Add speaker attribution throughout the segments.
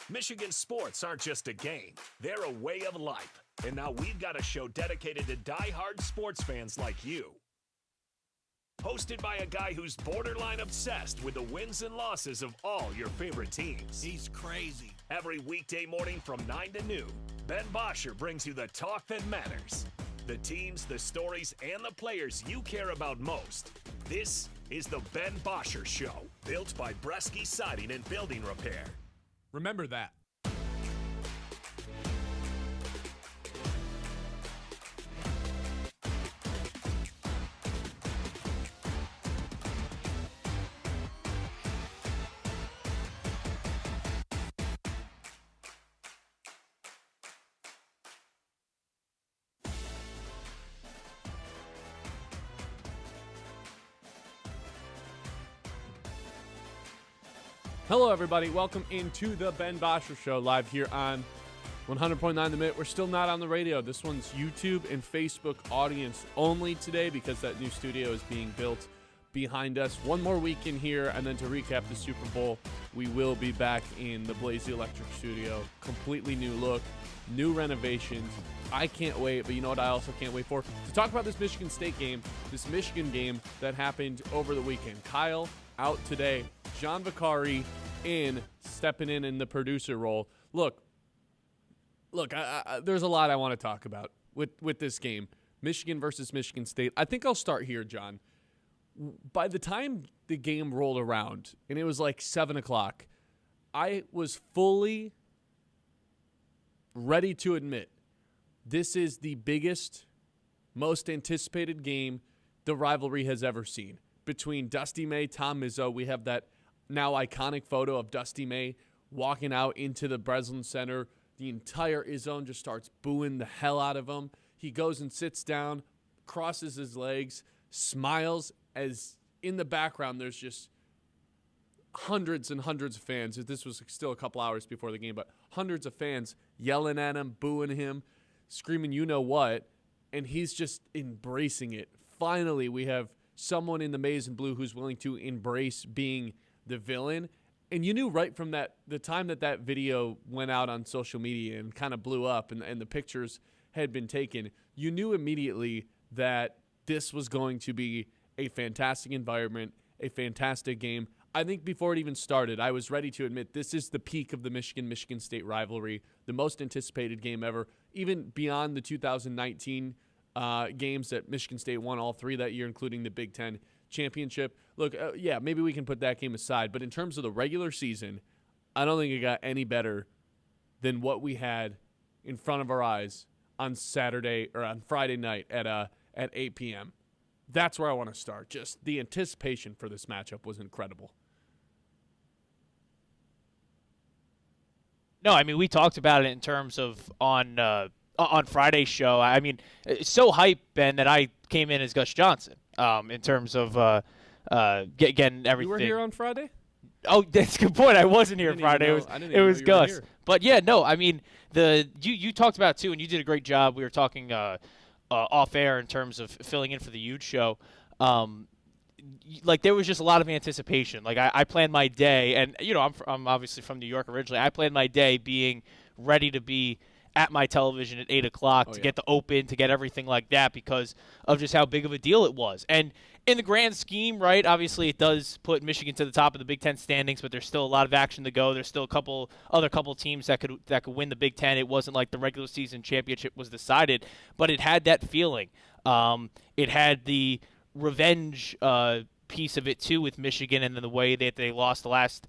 Speaker 1: Michigan sports aren't just a game, they're a way of life. And now we've got a show dedicated to die-hard sports fans like you. Hosted by a guy who's borderline obsessed with the wins and losses of all your favorite teams.
Speaker 2: He's crazy.
Speaker 1: Every weekday morning from 9 to noon, Ben Bosscher brings you the talk that matters. The teams, the stories, and the players you care about most. This is the Ben Bosscher Show, built by Bresky Siding and Building Repair.
Speaker 3: Remember that. Hello, everybody. Welcome into the Ben Bosscher Show, live here on 100.9 The Minute. We're still not on the radio. This one's YouTube and Facebook audience only today because that new studio is being built behind us. One more week in here, and then to recap the Super Bowl, we will be back in the Blazy Electric studio. Completely new look, new renovations. I can't wait, but you know what I also can't wait for? To talk about this Michigan State game, this Michigan game that happened over the weekend. Kyle out today. John Vicari stepping in the producer role. Look, there's a lot I want to talk about with this game. Michigan versus Michigan State. I think I'll start here, John. By the time the game rolled around, and it was like 7 o'clock, I was fully ready to admit this is the biggest, most anticipated game the rivalry has ever seen. Between Dusty May, Tom Izzo, we have that now iconic photo of Dusty May walking out into the Breslin Center. The entire Izzone just starts booing the hell out of him. He goes and sits down, crosses his legs, smiles, as in the background there's just hundreds and hundreds of fans. This was still a couple hours before the game, but hundreds of fans yelling at him, booing him, screaming you know what, and he's just embracing it. Finally, we have someone in the maize and blue who's willing to embrace being the villain. And you knew right from the time that video went out on social media and kind of blew up and the pictures had been taken, you knew immediately that this was going to be a fantastic environment, a fantastic game. I think before it even started, I was ready to admit this is the peak of the Michigan State rivalry, the most anticipated game ever, even beyond the 2019 games that Michigan State won all three that year, including the Big Ten championship. Look, maybe we can put that game aside, but in terms of the regular season, I don't think it got any better than what we had in front of our eyes on Saturday or on Friday night at 8 p.m. That's where I want to start. Just the anticipation for this matchup was incredible.
Speaker 4: No, I mean, we talked about it in terms of on Friday's show. I mean, it's so hype, Ben, that I came in as Gus Johnson in terms of getting everything.
Speaker 3: You were here on Friday?
Speaker 4: Oh, that's a good point. I wasn't here Friday. It was Gus. But, yeah, no, I mean, you talked about it, too, and you did a great job. We were talking off air in terms of filling in for the huge show. Like, there was just a lot of anticipation. Like, I planned my day, and, you know, I'm obviously from New York originally. I planned my day being ready to be at my television at 8 o'clock to get the open, to get everything like that because of just how big of a deal it was. And in the grand scheme, right, obviously it does put Michigan to the top of the Big Ten standings, but there's still a lot of action to go. There's still a couple teams that could win the Big Ten. It wasn't like the regular season championship was decided, but it had that feeling. It had the revenge piece of it, too, with Michigan and then the way that they lost the last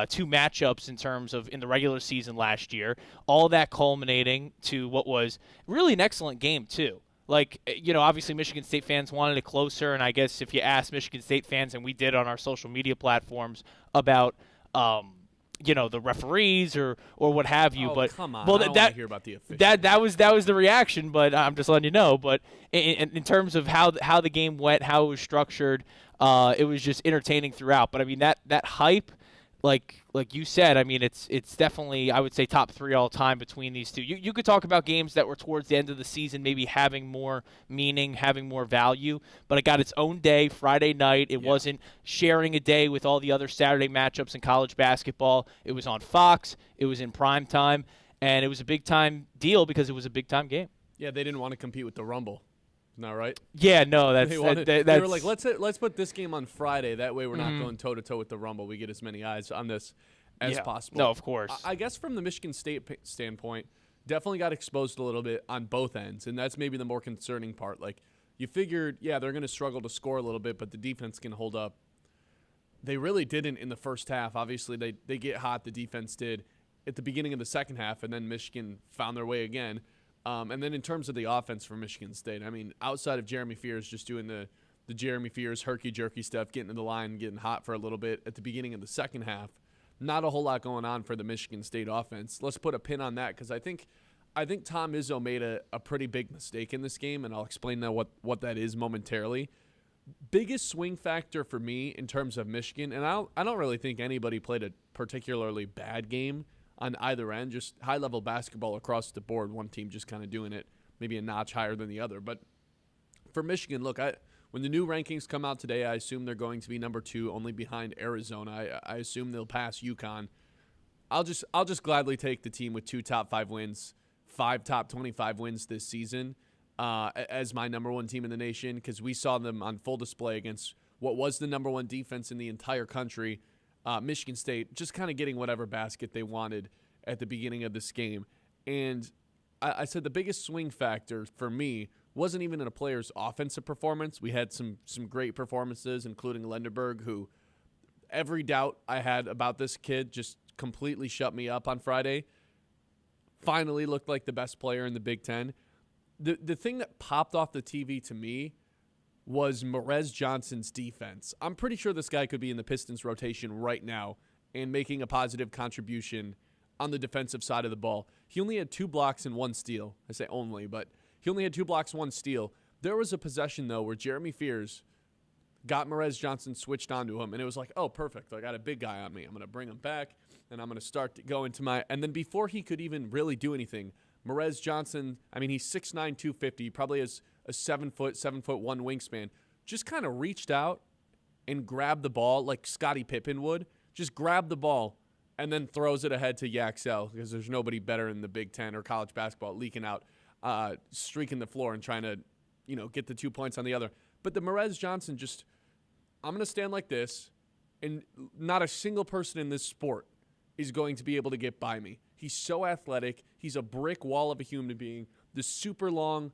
Speaker 4: two matchups in terms of in the regular season last year, all that culminating to what was really an excellent game too. Like, you know, obviously Michigan State fans wanted it closer, and I guess if you ask Michigan State fans, and we did on our social media platforms about you know, the referees or what have you. But
Speaker 3: come on.
Speaker 4: Well,
Speaker 3: I don't want to hear about the officials.
Speaker 4: that was the reaction, but I'm just letting you know. But in terms of how the game went, how it was structured, it was just entertaining throughout. But I mean that hype like you said, I mean, it's definitely, I would say, top 3 all time between these two. You could talk about games that were towards the end of the season maybe having more meaning, having more value, but it got its own day, Friday night. It wasn't sharing a day with all the other Saturday matchups in college basketball. It was on Fox. It was in prime time, and it was a big-time deal because it was a big-time game.
Speaker 3: Yeah, they didn't want to compete with the Rumble. Isn't that right?
Speaker 4: Yeah, no, that's
Speaker 3: they were like, let's put this game on Friday. That way we're not going toe-to-toe with the Rumble. We get as many eyes on this as possible.
Speaker 4: No, of course.
Speaker 3: I guess from the Michigan State standpoint, definitely got exposed a little bit on both ends, and that's maybe the more concerning part. Like, you figured, they're going to struggle to score a little bit, but the defense can hold up. They really didn't in the first half. Obviously, they get hot. The defense did at the beginning of the second half, and then Michigan found their way again. And then in terms of the offense for Michigan State, I mean, outside of Jeremy Fears just doing the Jeremy Fears herky-jerky stuff, getting to the line, getting hot for a little bit at the beginning of the second half, not a whole lot going on for the Michigan State offense. Let's put a pin on that because I think Tom Izzo made a pretty big mistake in this game, and I'll explain that what that is momentarily. Biggest swing factor for me in terms of Michigan, and I don't really think anybody played a particularly bad game on either end, just high-level basketball across the board, one team just kind of doing it maybe a notch higher than the other. But for Michigan, look, when the new rankings come out today, I assume they're going to be number 2, only behind Arizona. I assume they'll pass UConn. I'll just gladly take the team with 2 top 5 wins, 5 top 25 wins this season as my number 1 team in the nation because we saw them on full display against what was the number 1 defense in the entire country, Michigan State, just kind of getting whatever basket they wanted at the beginning of this game. And I said the biggest swing factor for me wasn't even in a player's offensive performance. We had some great performances, including Lenderberg, who every doubt I had about this kid just completely shut me up on Friday. Finally looked like the best player in the Big Ten. The thing that popped off the TV to me was Merez Johnson's defense. I'm pretty sure this guy could be in the Pistons rotation right now and making a positive contribution on the defensive side of the ball. He only had 2 blocks and 1 steal. I say only, but he only had 2 blocks, 1 steal. There was a possession, though, where Jeremy Fears got Merez Johnson switched onto him, and it was like, oh, perfect. I got a big guy on me. I'm going to bring him back, and I'm going to start to go into my – and then before he could even really do anything, Merez Johnson, I mean, he's 6'9", 250. He probably has a 7'1" wingspan, just kind of reached out and grabbed the ball like Scottie Pippen would. Just grab the ball and then throws it ahead to Yaxel because there's nobody better in the Big Ten or college basketball leaking out, streaking the floor and trying to, get the 2 points on the other. But the Merez Johnson just, I'm going to stand like this, and not a single person in this sport is going to be able to get by me. He's so athletic. He's a brick wall of a human being. The super long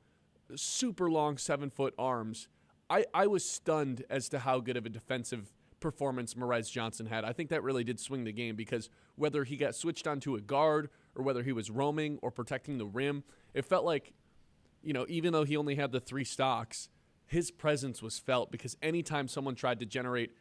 Speaker 3: 7-foot arms. I was stunned as to how good of a defensive performance Merez Johnson had. I think that really did swing the game because whether he got switched onto a guard or whether he was roaming or protecting the rim, it felt like, even though he only had the 3 stocks, his presence was felt because anytime someone tried to generate,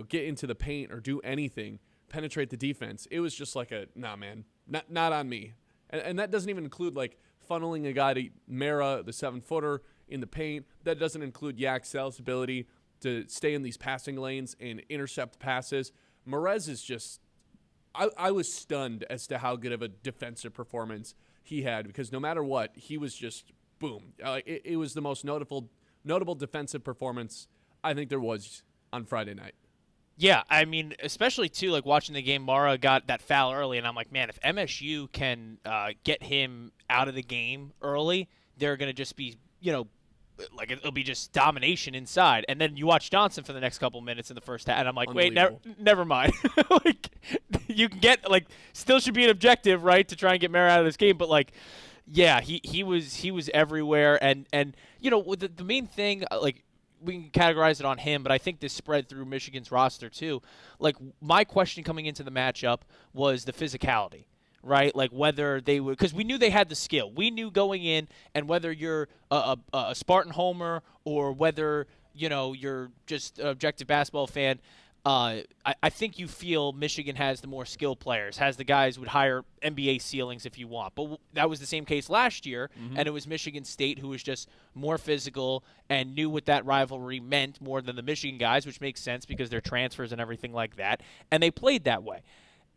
Speaker 3: get into the paint or do anything, penetrate the defense, it was just like nah, man, not on me. And that doesn't even include like funneling a guy to Mara, the 7-footer, in the paint. That doesn't include Yaxel's ability to stay in these passing lanes and intercept passes. Merez is just I was stunned as to how good of a defensive performance he had because no matter what, he was just boom. It was the most notable defensive performance I think there was on Friday night.
Speaker 4: Yeah, I mean, especially, too, like watching the game, Mara got that foul early, and I'm like, man, if MSU can get him out of the game early, they're going to just be, like it'll be just domination inside. And then you watch Johnson for the next couple minutes in the first half, and I'm like, wait, never mind. Like, you can get, like, still should be an objective, right, to try and get Mara out of this game, but, like, yeah, he was everywhere. And the main thing, like, we can categorize it on him, but I think this spread through Michigan's roster too. Like, my question coming into the matchup was the physicality, right? Like whether they would, because we knew they had the skill. We knew going in, and whether you're a Spartan homer or whether you're just an objective basketball fan, I think you feel Michigan has the more skilled players, has the guys with higher NBA ceilings if you want. But that was the same case last year, and it was Michigan State who was just more physical and knew what that rivalry meant more than the Michigan guys, which makes sense because they're transfers and everything like that, and they played that way.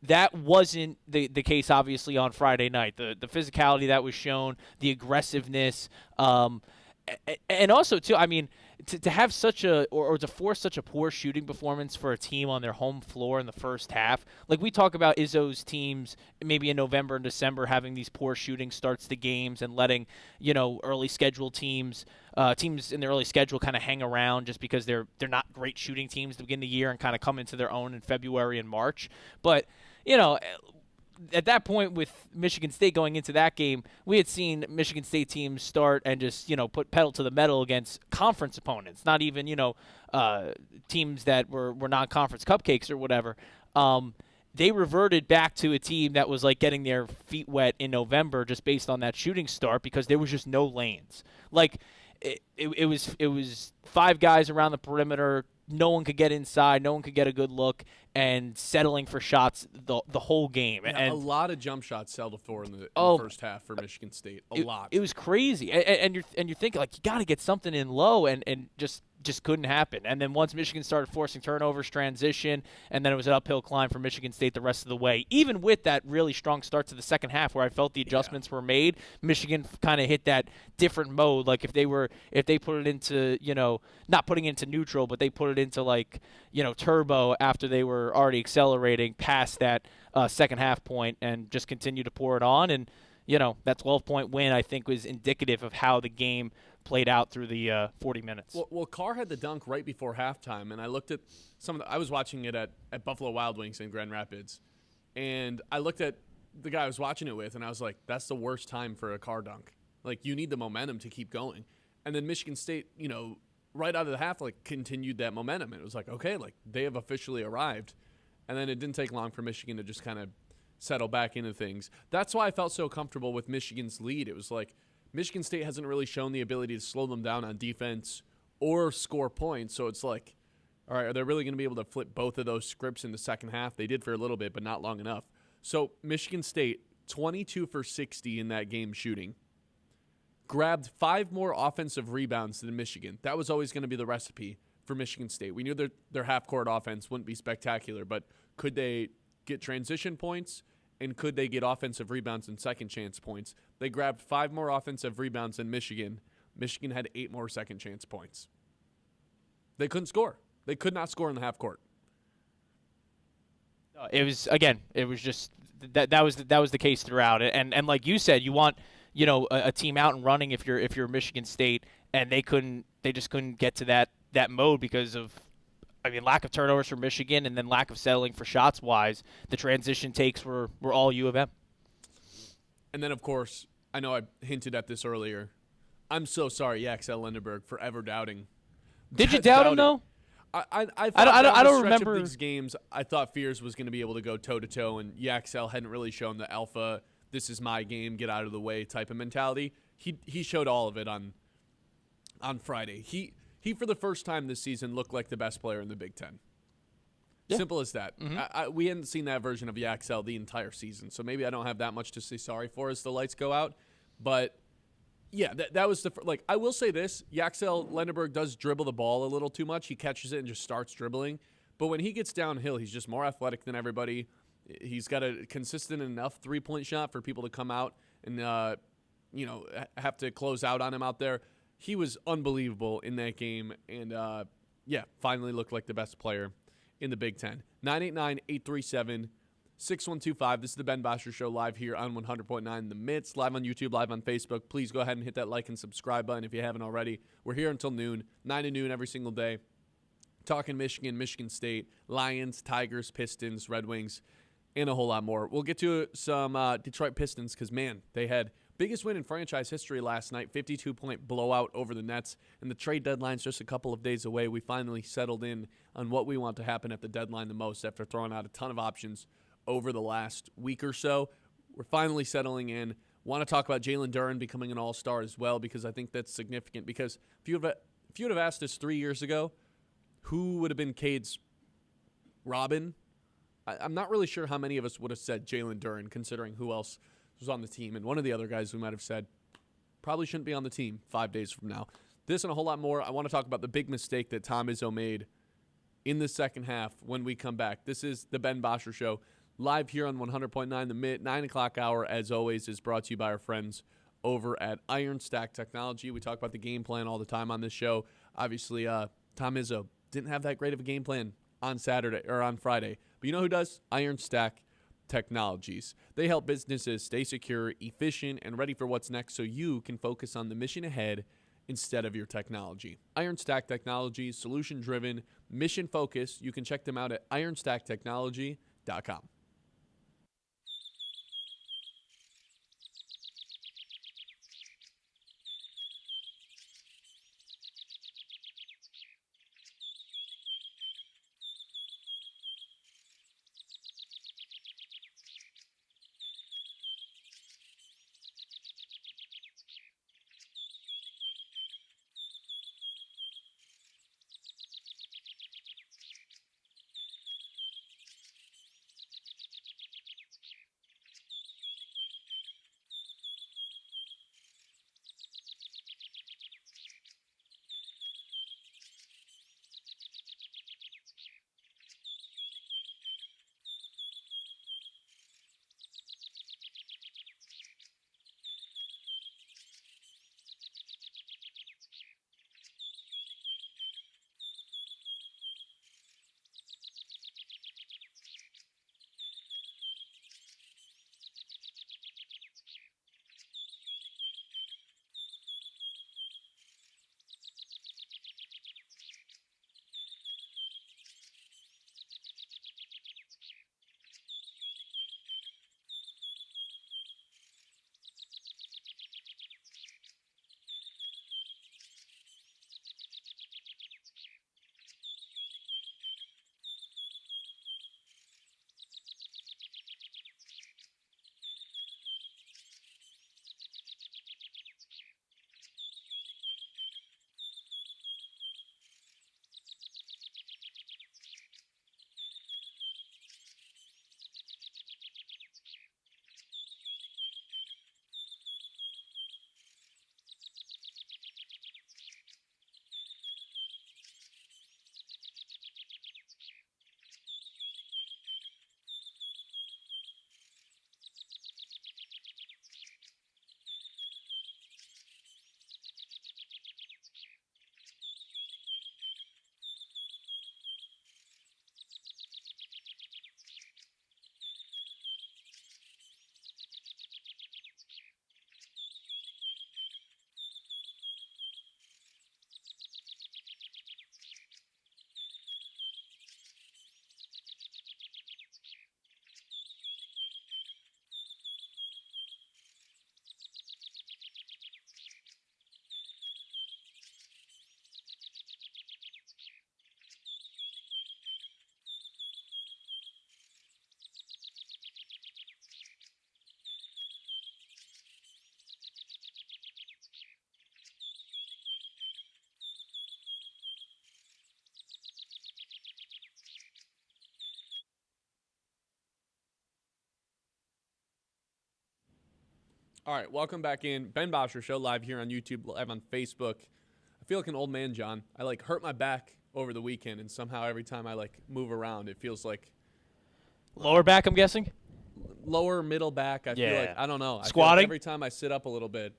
Speaker 4: That wasn't the case, obviously, on Friday night. The physicality that was shown, the aggressiveness, and also, too, I mean, to have such a or to force such a poor shooting performance for a team on their home floor in the first half. Like we talk about Izzo's teams maybe in November and December having these poor shooting starts to games and letting, early schedule teams in the early schedule kind of hang around just because they're not great shooting teams to begin the year and kind of come into their own in February and March. But, at that point with Michigan State going into that game, we had seen Michigan State teams start and just, put pedal to the metal against conference opponents, not even, teams that were non-conference cupcakes or whatever. They reverted back to a team that was like getting their feet wet in November just based on that shooting start because there was just no lanes. Like it was 5 guys around the perimeter. No one could get inside. No one could get a good look, and settling for shots the whole game.
Speaker 3: Yeah,
Speaker 4: and
Speaker 3: a lot of jump shots settled for in the first half for Michigan State. A lot.
Speaker 4: It was crazy, and you're thinking like you got to get something in low, and just couldn't happen. And then once Michigan started forcing turnovers, transition, and then it was an uphill climb for Michigan State the rest of the way. Even with that really strong start to the second half where I felt the adjustments were made, Michigan kind of hit that different mode. Like if they put it into, not putting it into neutral, but they put it into like, turbo after they were already accelerating past that second half point and just continue to pour it on. And, that 12-point win I think was indicative of how the game played out through the 40 minutes.
Speaker 3: Well, Carr had the dunk right before halftime, and I looked at I was watching it at Buffalo Wild Wings in Grand Rapids, and I looked at the guy I was watching it with, and I was like, that's the worst time for a Carr dunk. Like, you need the momentum to keep going. And then Michigan State, right out of the half, like, continued that momentum. And it was like, okay, like, they have officially arrived. And then it didn't take long for Michigan to just kind of settle back into things. That's why I felt so comfortable with Michigan's lead. It was like, Michigan State hasn't really shown the ability to slow them down on defense or score points. So it's like, all right, are they really going to be able to flip both of those scripts in the second half? They did for a little bit, but not long enough. So Michigan State, 22 for 60 in that game shooting, grabbed 5 more offensive rebounds than Michigan. That was always going to be the recipe for Michigan State. We knew their half-court offense wouldn't be spectacular, but could they get transition points? And could they get offensive rebounds and second chance points? They grabbed 5 more offensive rebounds than Michigan. Michigan had 8 more second chance points. They couldn't score. They could not score in the half court.
Speaker 4: It was just that was the case throughout. And like you said, you want a team out and running if you're Michigan State, and they just couldn't get to that mode because of lack of turnovers for Michigan and then lack of settling for shots-wise. The transition takes were all U of M.
Speaker 3: And then, of course, I know I hinted at this earlier. I'm so sorry, Yaxel Lindenberg, for ever doubting.
Speaker 4: Did you doubt him, though?
Speaker 3: I
Speaker 4: don't remember
Speaker 3: these games. I thought Fears was going to be able to go toe-to-toe, and Yaxel hadn't really shown the alpha, this is my game, get out of the way type of mentality. He showed all of it on Friday. He for the first time this season, looked like the best player in the Big Ten. Yeah. Simple as that. Mm-hmm. We hadn't seen that version of Yaxel the entire season, so maybe I don't have that much to say sorry for as the lights go out. But, yeah, that was I will say this. Yaxel Lindenberg does dribble the ball a little too much. He catches it and just starts dribbling. But when he gets downhill, he's just more athletic than everybody. He's got a consistent enough three-point shot for people to come out and, have to close out on him out there. He was unbelievable in that game, and, finally looked like the best player in the Big Ten. 989-837-6125. This is the Ben Bosscher Show live here on 100.9 The Mitts, live on YouTube, live on Facebook. Please go ahead and hit that like and subscribe button if you haven't already. We're here until noon, 9 to noon every single day, talking Michigan, Michigan State, Lions, Tigers, Pistons, Red Wings, and a whole lot more. We'll get to some Detroit Pistons because, man, they had biggest win in franchise history last night, 52-point blowout over the Nets, and the trade deadline's just a couple of days away. We finally settled in on what we want to happen at the deadline the most after throwing out a ton of options over the last week or so. We're finally settling in. Want to talk about Jalen Duren becoming an all-star as well because I think that's significant because if you would have asked us 3 years ago who would have been Cade's Robin. I'm not really sure how many of us would have said Jalen Duren, considering who else was on the team. And one of the other guys we might have said probably shouldn't be on the team 5 days from now. This and a whole lot more. I want to talk about the big mistake that Tom Izzo made in the second half when we come back. This is the Ben Bosscher Show, live here on 100.9. The 9 o'clock hour, as always, is brought to you by our friends over at Iron Stack Technology. We talk about the game plan all the time on this show. Obviously, Tom Izzo didn't have that great of a game plan on Saturday or on Friday. But you know who does? Iron Stack Technologies. They help businesses stay secure, efficient, and ready for what's next so you can focus on the mission ahead instead of your technology. Iron Stack Technologies, solution-driven, mission-focused. You can check them out at ironstacktechnology.com. All right, welcome back in. Ben Bosscher Show, live here on YouTube, live on Facebook. I feel like an old man, John. I hurt my back over the weekend, and somehow every time I move around, it feels like
Speaker 4: lower back, I'm guessing?
Speaker 3: Lower, middle back. I feel like, I don't know.
Speaker 4: Squatting?
Speaker 3: I feel like every time I sit up a little bit,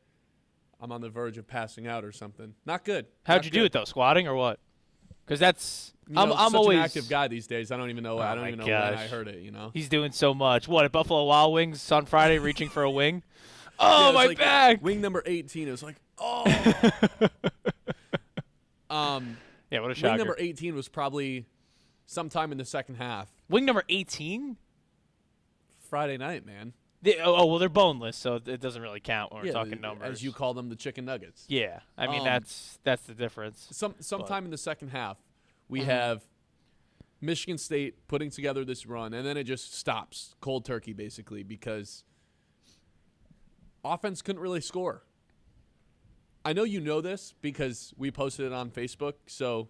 Speaker 3: I'm on the verge of passing out or something. Not good.
Speaker 4: How'd you do it, though? Squatting or what? Because that's I'm
Speaker 3: such
Speaker 4: always
Speaker 3: an active guy these days. I don't even know.
Speaker 4: Oh
Speaker 3: I don't even know when I heard it.
Speaker 4: He's doing so much. What, at Buffalo Wild Wings on Friday, reaching for a wing? Oh, my back!
Speaker 3: Wing number 18. It was like, oh.
Speaker 4: Yeah, what a shocker.
Speaker 3: Wing number 18 was probably sometime in the second half.
Speaker 4: Wing number 18?
Speaker 3: Friday night, man.
Speaker 4: Well, they're boneless, so it doesn't really count when we're talking numbers.
Speaker 3: As you call them, the chicken nuggets.
Speaker 4: Yeah, I mean that's the difference.
Speaker 3: Sometime in the second half, we have Michigan State putting together this run, and then it just stops cold turkey basically because offense couldn't really score. I know you know this because we posted it on Facebook, so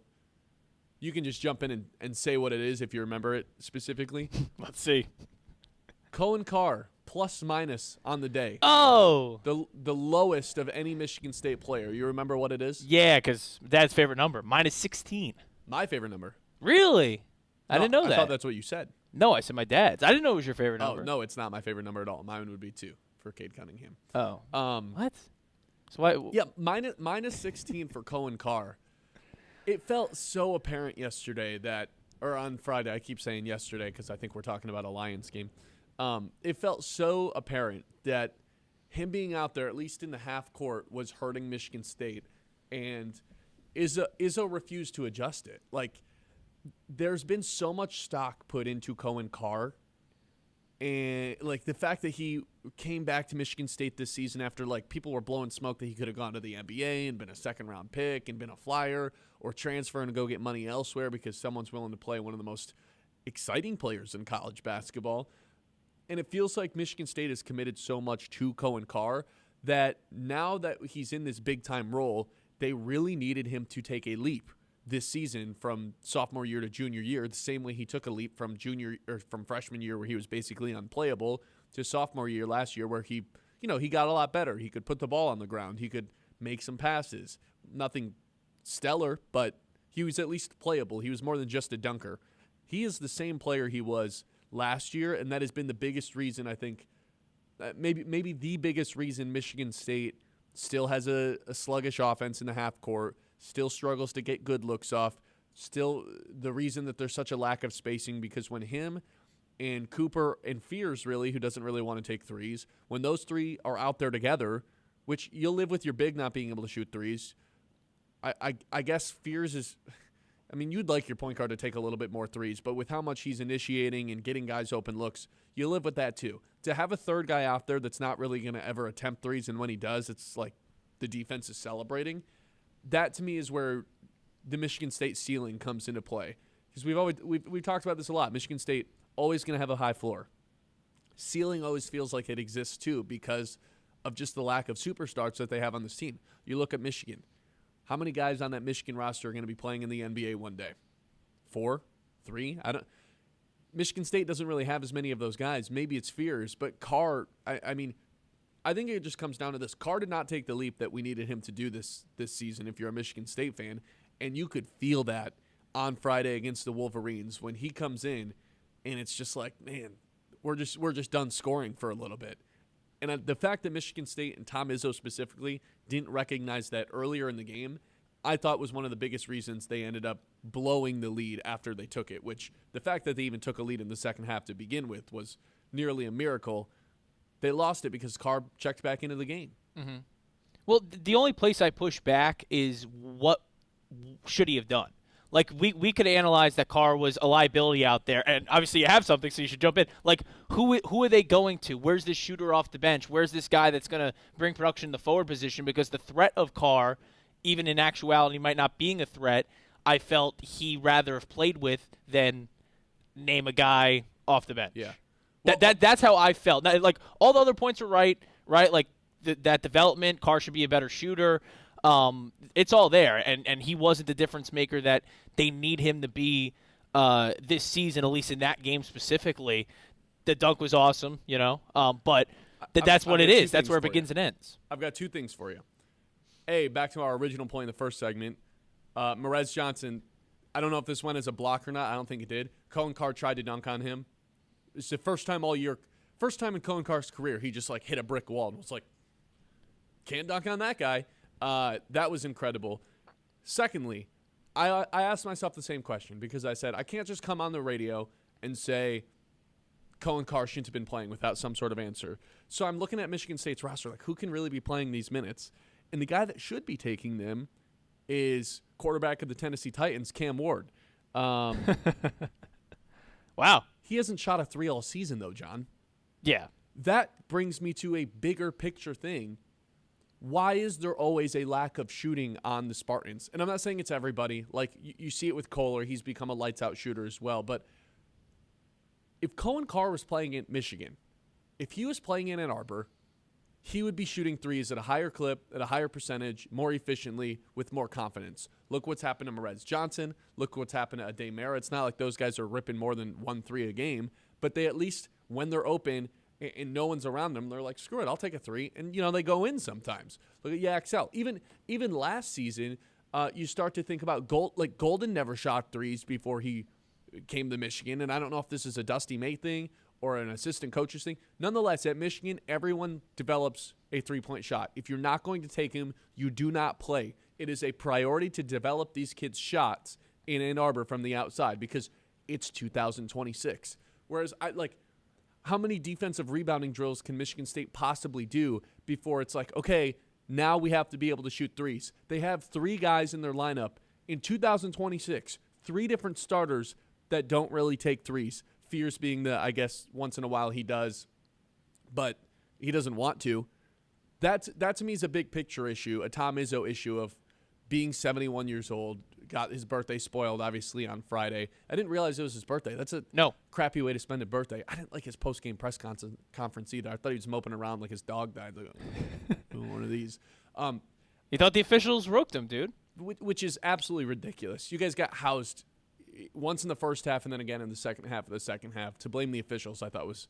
Speaker 3: You can just jump in and say what it is if you remember it specifically.
Speaker 4: Let's see.
Speaker 3: Cohen Carr, plus minus on the day.
Speaker 4: Oh.
Speaker 3: The lowest of any Michigan State player. You remember what it is?
Speaker 4: Yeah, because Dad's favorite number, minus 16.
Speaker 3: My favorite number.
Speaker 4: Really? I didn't know that.
Speaker 3: I thought that's what you said.
Speaker 4: No, I said my dad's. I didn't know it was your favorite number.
Speaker 3: Oh, no, it's not my favorite number at all. Mine would be 2 for Cade Cunningham.
Speaker 4: Oh. What? So why?
Speaker 3: Yeah, minus 16 for Cohen Carr. It felt so apparent yesterday or on Friday, I keep saying yesterday because I think we're talking about a Lions game. It felt so apparent that him being out there, at least in the half court, was hurting Michigan State, and Izzo refused to adjust it. Like, there's been so much stock put into Cohen Carr, and like the fact that he came back to Michigan State this season after like people were blowing smoke that he could have gone to the NBA and been a second-round pick and been a flyer, or transfer and go get money elsewhere because someone's willing to play one of the most exciting players in college basketball. And it feels like Michigan State has committed so much to Cohen Carr that now that he's in this big-time role, they really needed him to take a leap this season from sophomore year to junior year, the same way he took a leap from from freshman year where he was basically unplayable to sophomore year last year where he got a lot better. He could put the ball on the ground. He could make some passes. Nothing stellar, but he was at least playable. He was more than just a dunker. He is the same player he was last year, and that has been the biggest reason, I think, maybe the biggest reason Michigan State still has a sluggish offense in the half court, still struggles to get good looks off, still the reason that there's such a lack of spacing, because when him and Cooper and Fears, really, who doesn't really want to take threes, when those three are out there together, which you'll live with your big not being able to shoot threes, I guess Fears is – I mean, you'd like your point guard to take a little bit more threes, but with how much he's initiating and getting guys open looks, you live with that too. To have a third guy out there that's not really going to ever attempt threes, and when he does, it's like the defense is celebrating. That to me is where the Michigan State ceiling comes into play, because we've talked about this a lot. Michigan State always going to have a high floor. Ceiling always feels like it exists too because of just the lack of superstars that they have on this team. You look at Michigan. How many guys on that Michigan roster are going to be playing in the NBA one day? 4? 3? Michigan State doesn't really have as many of those guys. Maybe it's Fears, but Carr, I mean, I think it just comes down to this. Carr did not take the leap that we needed him to do this season if you're a Michigan State fan, and you could feel that on Friday against the Wolverines when he comes in, and it's just like, man, we're just done scoring for a little bit. And the fact that Michigan State and Tom Izzo specifically didn't recognize that earlier in the game, I thought was one of the biggest reasons they ended up blowing the lead after they took it, which the fact that they even took a lead in the second half to begin with was nearly a miracle. They lost it because Carr checked back into the game.
Speaker 4: Mm-hmm. Well, the only place I push back is what should he have done? Like, we could analyze that Carr was a liability out there, and obviously you have something, so you should jump in. Like, who are they going to? Where's this shooter off the bench? Where's this guy that's going to bring production in the forward position? Because the threat of Carr, even in actuality might not being a threat, I felt he rather have played with than name a guy off the bench.
Speaker 3: Yeah.
Speaker 4: Well, that's how I felt. Now, like, all the other points are right? Like, that development, Carr should be a better shooter. It's all there, and he wasn't the difference maker that they need him to be this season, at least in that game specifically. The dunk was awesome, but that's what it is. That's where it begins and ends.
Speaker 3: I've got 2 things for you. A, back to our original point in the first segment, Merez Johnson, I don't know if this went as a block or not. I don't think it did. Cohen Carr tried to dunk on him. It's the first time all year, first time in Cohen Carr's career, he just like hit a brick wall and was like, can't dunk on that guy. That was incredible. Secondly, I asked myself the same question because I said I can't just come on the radio and say Cohen Carr shouldn't have been playing without some sort of answer. So I'm looking at Michigan State's roster, like who can really be playing these minutes? And the guy that should be taking them is quarterback of the Tennessee Titans, Cam Ward.
Speaker 4: Wow.
Speaker 3: He hasn't shot a 3 all season, though, John.
Speaker 4: Yeah.
Speaker 3: That brings me to a bigger picture thing. Why is there always a lack of shooting on the Spartans? And I'm not saying it's everybody. Like, you see it with Kohler. He's become a lights-out shooter as well. But if Cohen Carr was playing in Michigan, if he was playing in Ann Arbor, he would be shooting threes at a higher clip, at a higher percentage, more efficiently, with more confidence. Look what's happened to Morez Johnson. Look what's happened to Ade Mara. It's not like those guys are ripping more than 1-3 a game, but they at least, when they're open and no one's around them, they're like, screw it, I'll take a three. And, they go in sometimes. Look at Yaxel. Even last season, you start to think about Golden never shot threes before he came to Michigan, and I don't know if this is a Dusty May thing or an assistant coach's thing. Nonetheless, at Michigan, everyone develops a three-point shot. If you're not going to take him, you do not play. It is a priority to develop these kids' shots in Ann Arbor from the outside because it's 2026. Whereas, how many defensive rebounding drills can Michigan State possibly do before it's like, okay, now we have to be able to shoot threes? They have 3 guys in their lineup in 2026, 3 different starters that don't really take threes. Fears being I guess once in a while he does, but he doesn't want to. That to me is a big picture issue, a Tom Izzo issue of being 71 years old, got his birthday spoiled obviously on Friday. I didn't realize it was his birthday. That's a crappy way to spend a birthday. I didn't like his post-game press conference either. I thought he was moping around like his dog died. Like, one of these.
Speaker 4: You thought the officials roped him, dude.
Speaker 3: Which is absolutely ridiculous. You guys got housed once in the first half and then again in the second half of the second half. To blame the officials, I thought was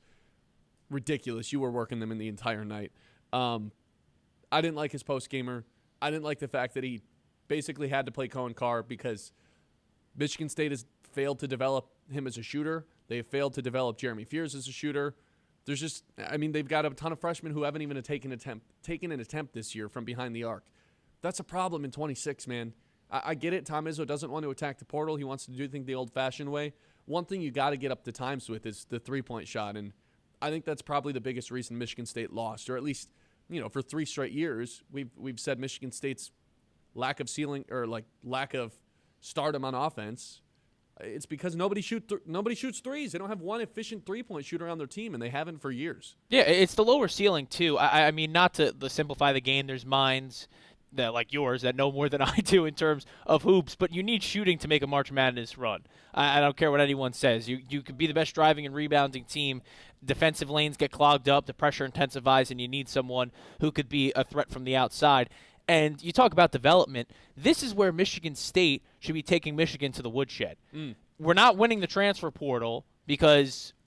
Speaker 3: ridiculous. You were working them in the entire night. I didn't like his post-gamer. I didn't like the fact that he basically had to play Cohen Carr because Michigan State has failed to develop him as a shooter. They have failed to develop Jeremy Fears as a shooter. There's just, they've got a ton of freshmen who haven't even taken an attempt this year from behind the arc. That's a problem in 26, man. I get it. Tom Izzo doesn't want to attack the portal. He wants to do things the old-fashioned way. One thing you got to get up to times with is the three-point shot, and I think that's probably the biggest reason Michigan State lost, or at least, for 3 straight years, we've said Michigan State's lack of ceiling or lack of stardom on offense. It's because nobody shoots threes. They don't have one efficient three-point shooter on their team, and they haven't for years.
Speaker 4: Yeah, it's the lower ceiling too. I mean, not to simplify the game. There's minds that like yours that know more than I do in terms of hoops, but you need shooting to make a March Madness run. I don't care what anyone says. You could be the best driving and rebounding team. Defensive lanes get clogged up, the pressure intensifies, and you need someone who could be a threat from the outside. And you talk about development. This is where Michigan State should be taking Michigan to the woodshed. We're not winning the transfer portal because –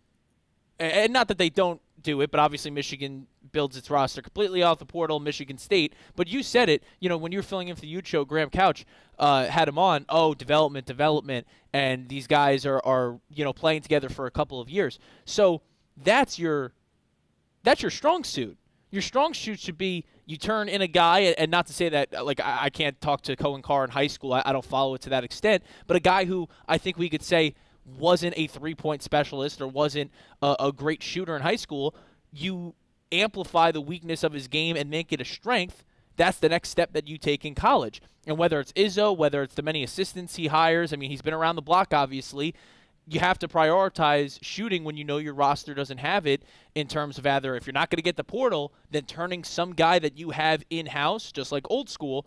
Speaker 4: and not that they don't do it, but obviously Michigan builds its roster completely off the portal, Michigan State. But you said it, when you were filling in for the Huge Show, Graham Couch had him on, development, and these guys are playing together for a couple of years. So that's your strong suit. Your strong suit should be you turn in a guy, and not to say that, I can't talk to Cohen Carr in high school. I don't follow it to that extent. But a guy who I think we could say wasn't a three-point specialist or wasn't a great shooter in high school, you amplify the weakness of his game and make it a strength. That's the next step that you take in college. And whether it's Izzo, whether it's the many assistants he hires, he's been around the block, obviously. You have to prioritize shooting when you know your roster doesn't have it in terms of either if you're not going to get the portal, then turning some guy that you have in-house, just like old school.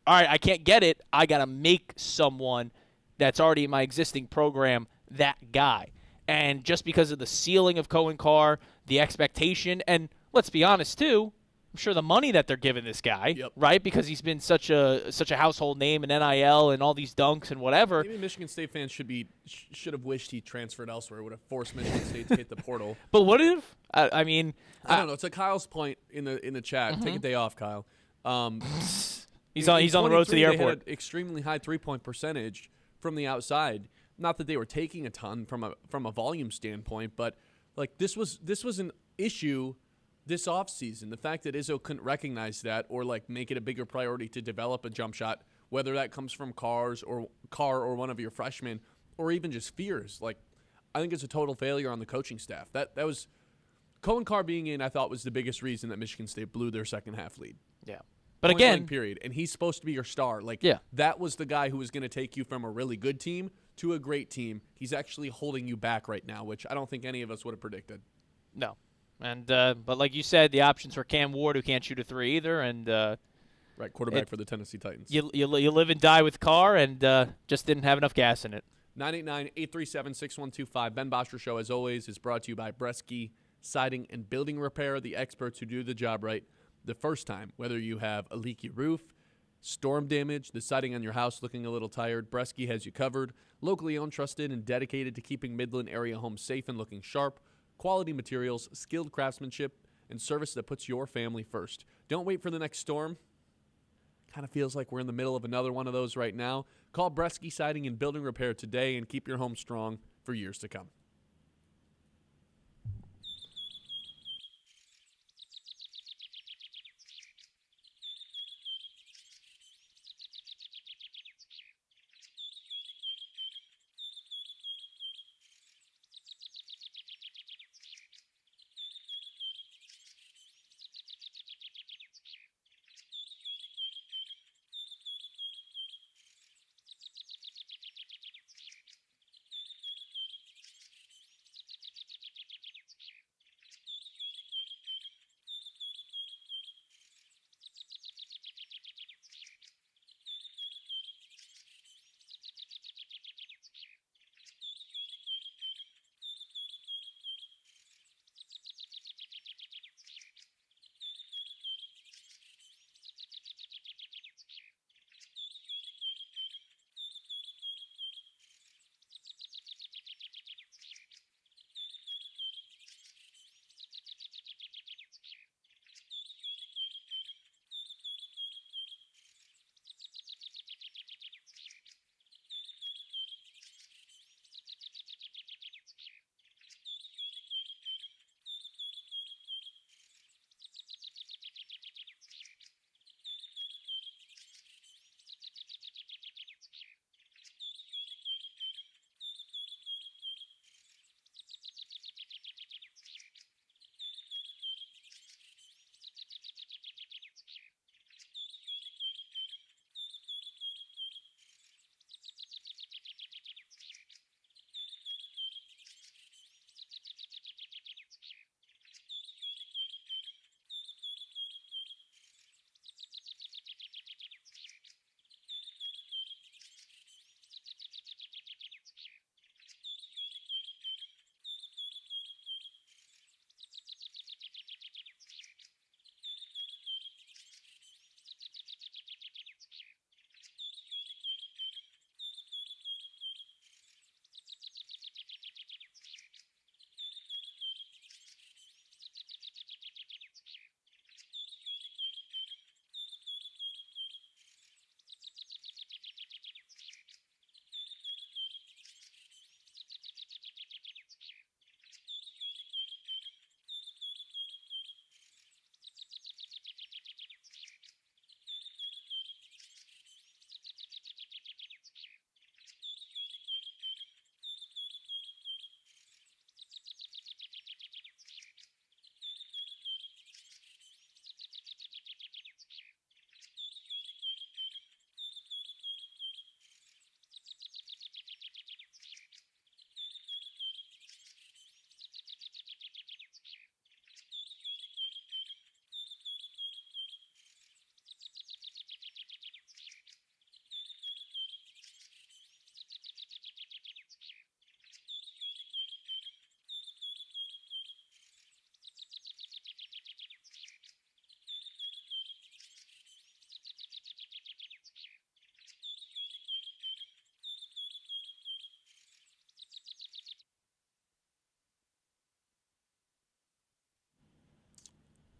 Speaker 4: All right, I can't get it. I got to make someone that's already in my existing program that guy. And just because of the ceiling of Cohen Carr, the expectation, and let's be honest too, I'm sure the money that they're giving this guy, right? Because he's been such a household name in NIL and all these dunks and whatever.
Speaker 3: Maybe Michigan State fans should have wished he transferred elsewhere. It would have forced Michigan State to hit the portal.
Speaker 4: But what if? I mean,
Speaker 3: I don't know. It's Kyle's point in the chat. Mm-hmm. Take a day off, Kyle.
Speaker 4: He's on the road to the airport.
Speaker 3: They had an extremely high 3-point percentage from the outside. Not that they were taking a ton from a volume standpoint, but this was an issue this offseason. The fact that Izzo couldn't recognize that or make it a bigger priority to develop a jump shot, whether that comes from Carr or one of your freshmen or even just Fears. I think it's a total failure on the coaching staff. That was Cohen Carr being in, I thought, was the biggest reason that Michigan State blew their second half lead.
Speaker 4: Yeah. But again,
Speaker 3: period. And he's supposed to be your star. That was the guy who was going to take you from a really good team to a great team. He's actually holding you back right now, which I don't think any of us would have predicted.
Speaker 4: No. And but like you said, the options for Cam Ward, who can't shoot a three either, and
Speaker 3: right, quarterback for the Tennessee Titans.
Speaker 4: You live and die with Carr, and just didn't have enough gas in it.
Speaker 3: 989-837-6125. Ben Bosscher Show, as always, is brought to you by Bresky Siding and Building Repair, the experts who do the job right the first time. Whether you have a leaky roof, storm damage, the siding on your house looking a little tired, Bresky has you covered. Locally owned, trusted, and dedicated to keeping Midland area homes safe and looking sharp. Quality materials, skilled craftsmanship, and service that puts your family first. Don't wait for the next storm. Kind of feels like we're in the middle of another one of those right now. Call Bresky Siding and Building Repair today and keep your home strong for years to come.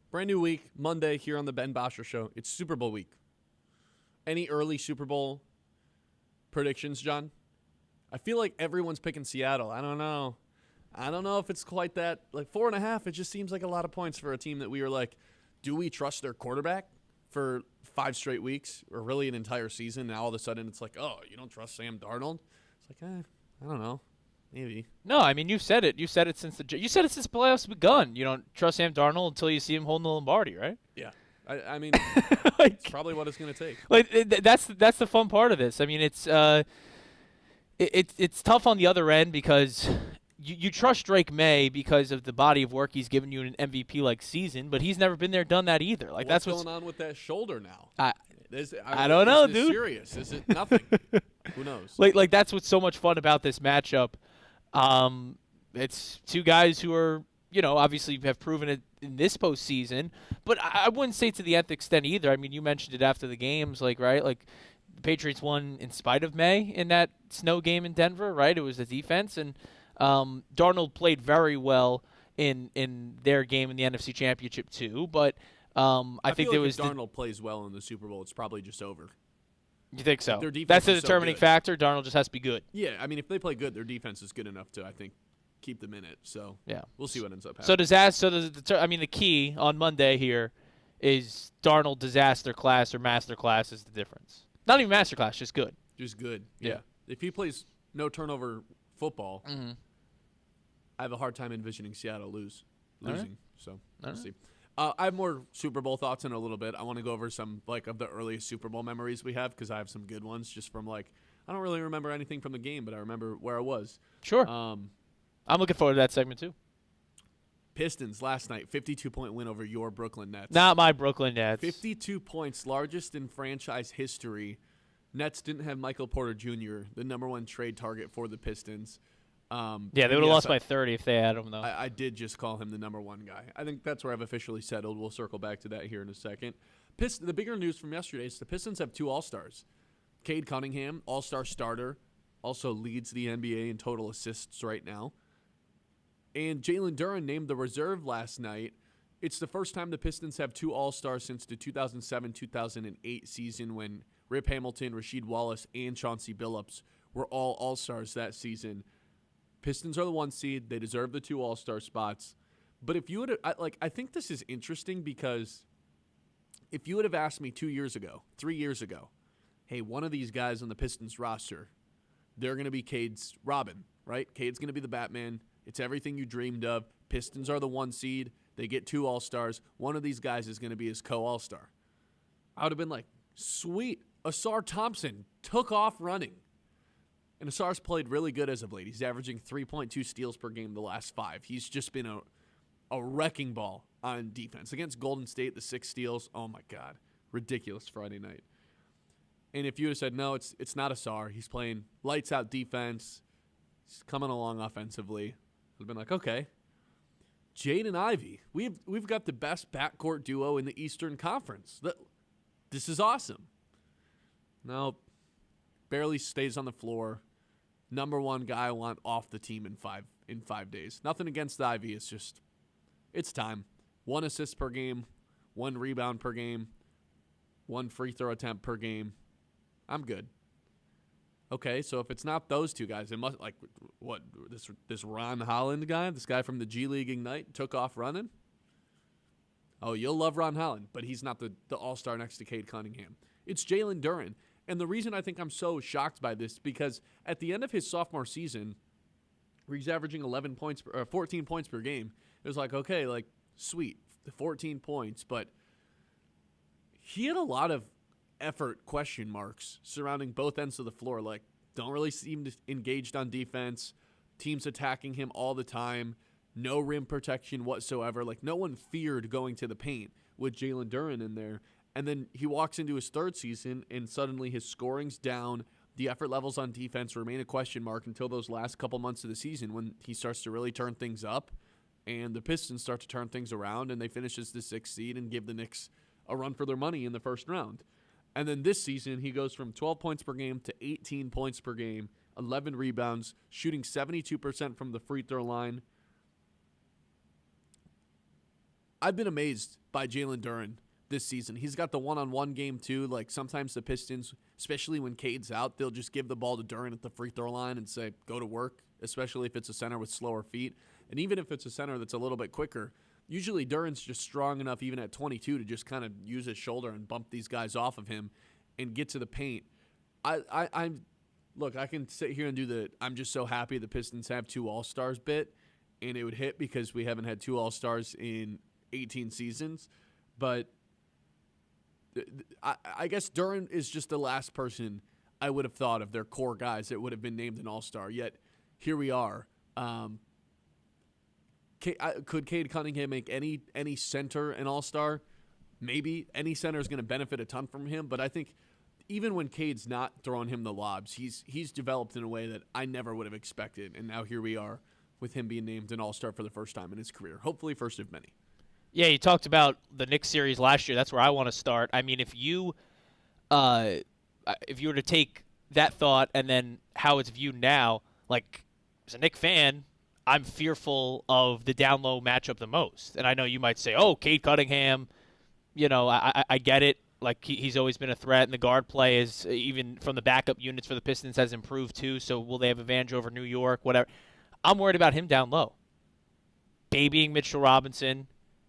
Speaker 3: Brand new week, Monday here on the Ben Bosscher Show. It's Super Bowl week. Any early Super Bowl predictions, John? I feel like everyone's picking Seattle. I don't know. I don't know if it's quite that. Like 4.5, it just seems like a lot of points for a team that we were like, do we trust their quarterback for 5 straight weeks or really an entire season? Now all of a sudden it's like, oh, you don't trust Sam Darnold? It's like, I don't know. Maybe.
Speaker 4: No, I mean, you said it. You said it since the playoffs begun. You don't trust Sam Darnold until you see him holding the Lombardi, right?
Speaker 3: Yeah. I mean, it's probably what it's going to take.
Speaker 4: Like that's the fun part of this. I mean, it's tough on the other end because you trust Drake May because of the body of work he's given you in an MVP-like season, but he's never been there, done that either. Like
Speaker 3: what's going on with that shoulder now?
Speaker 4: I don't know, dude.
Speaker 3: Serious? Is it nothing? Who knows?
Speaker 4: Like that's what's so much fun about this matchup. It's two guys who are obviously have proven it in this postseason. But I wouldn't say to the nth extent either. I mean, you mentioned it after the games, right? Like, the Patriots won in spite of May in that snow game in Denver, right? It was the defense. And Darnold played very well in their game in the NFC Championship too. But I think there was
Speaker 3: if Darnold plays well in the Super Bowl, it's probably just over.
Speaker 4: You think so?
Speaker 3: Their defense
Speaker 4: That's the
Speaker 3: is
Speaker 4: determining
Speaker 3: so
Speaker 4: factor. Darnold just has to be good.
Speaker 3: Yeah, I mean, if they play good, their defense is good enough to, I think, keep them in it. So
Speaker 4: yeah,
Speaker 3: we'll see what ends up happening.
Speaker 4: So the key on Monday here is Darnold disaster class or master class is the difference. Not even master class, just good.
Speaker 3: Just good. Yeah. If he plays no turnover football, I have a hard time envisioning Seattle losing. Right. So we'll see. I have more Super Bowl thoughts in a little bit. I want to go over some of the earliest Super Bowl memories we have because I have some good ones just from I don't really remember anything from the game, but I remember where I was.
Speaker 4: Sure. I'm looking forward to that segment too.
Speaker 3: Pistons last night, 52-point win over your Brooklyn Nets.
Speaker 4: Not my Brooklyn Nets.
Speaker 3: 52 points, largest in franchise history. Nets didn't have Michael Porter Jr., the number one trade target for the Pistons.
Speaker 4: They would have lost by 30 if they had him, though.
Speaker 3: I did just call him the number one guy. I think that's where I've officially settled. We'll circle back to that here in a second. The bigger news from yesterday is the Pistons have 2 All-Stars. Cade Cunningham, All-Star starter, also leads the NBA in total assists right now. And Jalen Duren named the reserve last night. It's the first time the Pistons have 2 All-Stars since the 2007-2008 season when Rip Hamilton, Rasheed Wallace, and Chauncey Billups were all All-Stars that season. Pistons are the 1 seed. They deserve the 2 All-Star spots. But if you would I think this is interesting because if you would have asked me 2 years ago, 3 years ago, hey, one of these guys on the Pistons roster, they're going to be Cade's Robin, right? Cade's going to be the Batman. It's everything you dreamed of. Pistons are the 1 seed. They get 2 All-Stars. One of these guys is going to be his co-All-Star. I would have been like, sweet. Asar Thompson took off running. And Asar's played really good as of late. He's averaging 3.2 steals per game the last 5. He's just been a wrecking ball on defense. Against Golden State, the 6 steals. Oh, my God. Ridiculous Friday night. And if you would have said, no, it's not Asar. He's playing lights-out defense. He's coming along offensively. I'd have been like, okay. Jade and Ivy. We've got the best backcourt duo in the Eastern Conference. This is awesome. No, barely stays on the floor. Number 1 guy I want off the team in 5 days. Nothing against Ivy. It's just, it's time. 1 assist per game, 1 rebound per game, 1 free throw attempt per game. I'm good. Okay, so if it's not those 2 guys, it must this Ron Holland guy, this guy from the G League Ignite, took off running. Oh, you'll love Ron Holland, but he's not the All-Star next to Cade Cunningham. It's Jalen Duren. And the reason I think I'm so shocked by this because at the end of his sophomore season, where he's averaging 14 points per game, it was like, okay, sweet, 14 points, but he had a lot of effort question marks surrounding both ends of the floor. Don't really seem engaged on defense. Teams attacking him all the time. No rim protection whatsoever. No one feared going to the paint with Jalen Duren in there. And then he walks into his 3rd season, and suddenly his scoring's down. The effort levels on defense remain a question mark until those last couple months of the season when he starts to really turn things up, and the Pistons start to turn things around, and they finish as the 6th seed and give the Knicks a run for their money in the first round. And then this season, he goes from 12 points per game to 18 points per game, 11 rebounds, shooting 72% from the free throw line. I've been amazed by Jalen Duren this season. He's got the one-on-one game, too. Sometimes the Pistons, especially when Cade's out, they'll just give the ball to Duren at the free throw line and say, go to work, especially if it's a center with slower feet. And even if it's a center that's a little bit quicker, usually Duren's just strong enough, even at 22, to just kind of use his shoulder and bump these guys off of him and get to the paint. Look, I can sit here and do I'm just so happy the Pistons have 2 All-Stars bit, and it would hit because we haven't had 2 All-Stars in 18 seasons. But I guess Duren is just the last person I would have thought of their core guys that would have been named an All-Star. Yet, here we are. Could Cade Cunningham make any center an All-Star? Maybe. Any center is going to benefit a ton from him, but I think even when Cade's not throwing him the lobs, he's developed in a way that I never would have expected, and now here we are with him being named an All-Star for the first time in his career. Hopefully first of many.
Speaker 4: Yeah, you talked about the Knicks series last year. That's where I want to start. I mean, if you were to take that thought and then how it's viewed now, like as a Knicks fan, I'm fearful of the down low matchup the most. And I know you might say, "Oh, Cade Cunningham," I get it. Like he's always been a threat, and the guard play is even from the backup units for the Pistons has improved too. So will they have advantage over New York? Whatever. I'm worried about him down low. Babying Mitchell Robinson.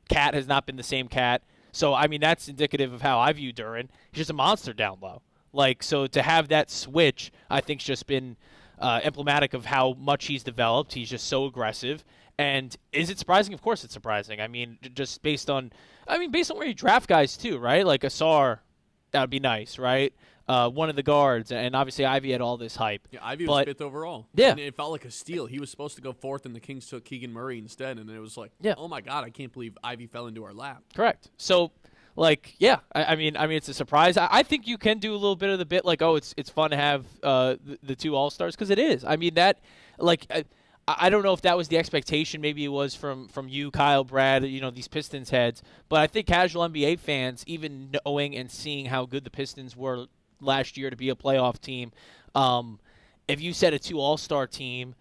Speaker 4: Cat has not been the same Cat. So, I mean, that's indicative of how I view Duren. He's just a monster down low. Like, so to have that switch, I think, has just been emblematic of how much he's developed. He's just so aggressive. And is it surprising? Of course it's surprising. I mean, just based on where you draft guys, too, right? Like Asar, that would be nice, right? One of the guards, and obviously Ivy had all this hype.
Speaker 3: Yeah, Ivy was 5th overall.
Speaker 4: Yeah.
Speaker 3: And it felt like a steal. He was supposed to go 4th, and the Kings took Keegan Murray instead, and it was like, oh my God, I can't believe Ivy fell into our lap.
Speaker 4: Correct. So, like, yeah, I mean, it's a surprise. I think you can do a little bit of the bit, like, oh, it's fun to have the two All-Stars, because it is. I mean, that, like, I don't know if that was the expectation. Maybe it was from you, Kyle, Brad, these Pistons heads. But I think casual NBA fans, even knowing and seeing how good the Pistons were last year to be a playoff team, if you said a 2 All-Star team,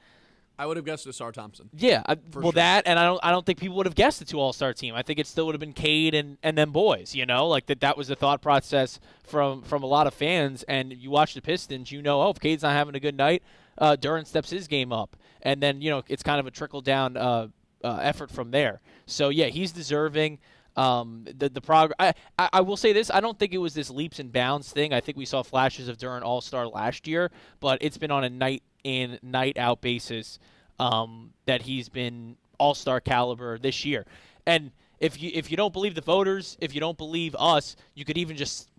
Speaker 3: I would have guessed Asar Thompson.
Speaker 4: Yeah,
Speaker 3: sure.
Speaker 4: That, and I don't think people would have guessed the 2 All-Star team. I think it still would have been Cade and them boys. Like that was the thought process from a lot of fans. And you watch the Pistons, if Cade's not having a good night, Duren steps his game up, and then it's kind of a trickle down effort from there. So yeah, he's deserving. The progress. I will say this: I don't think it was this leaps and bounds thing. I think we saw flashes of Duren All-Star last year, but it's been on a night in, night out basis that he's been All-Star caliber this year. And if you don't believe the voters, if you don't believe us, you could even just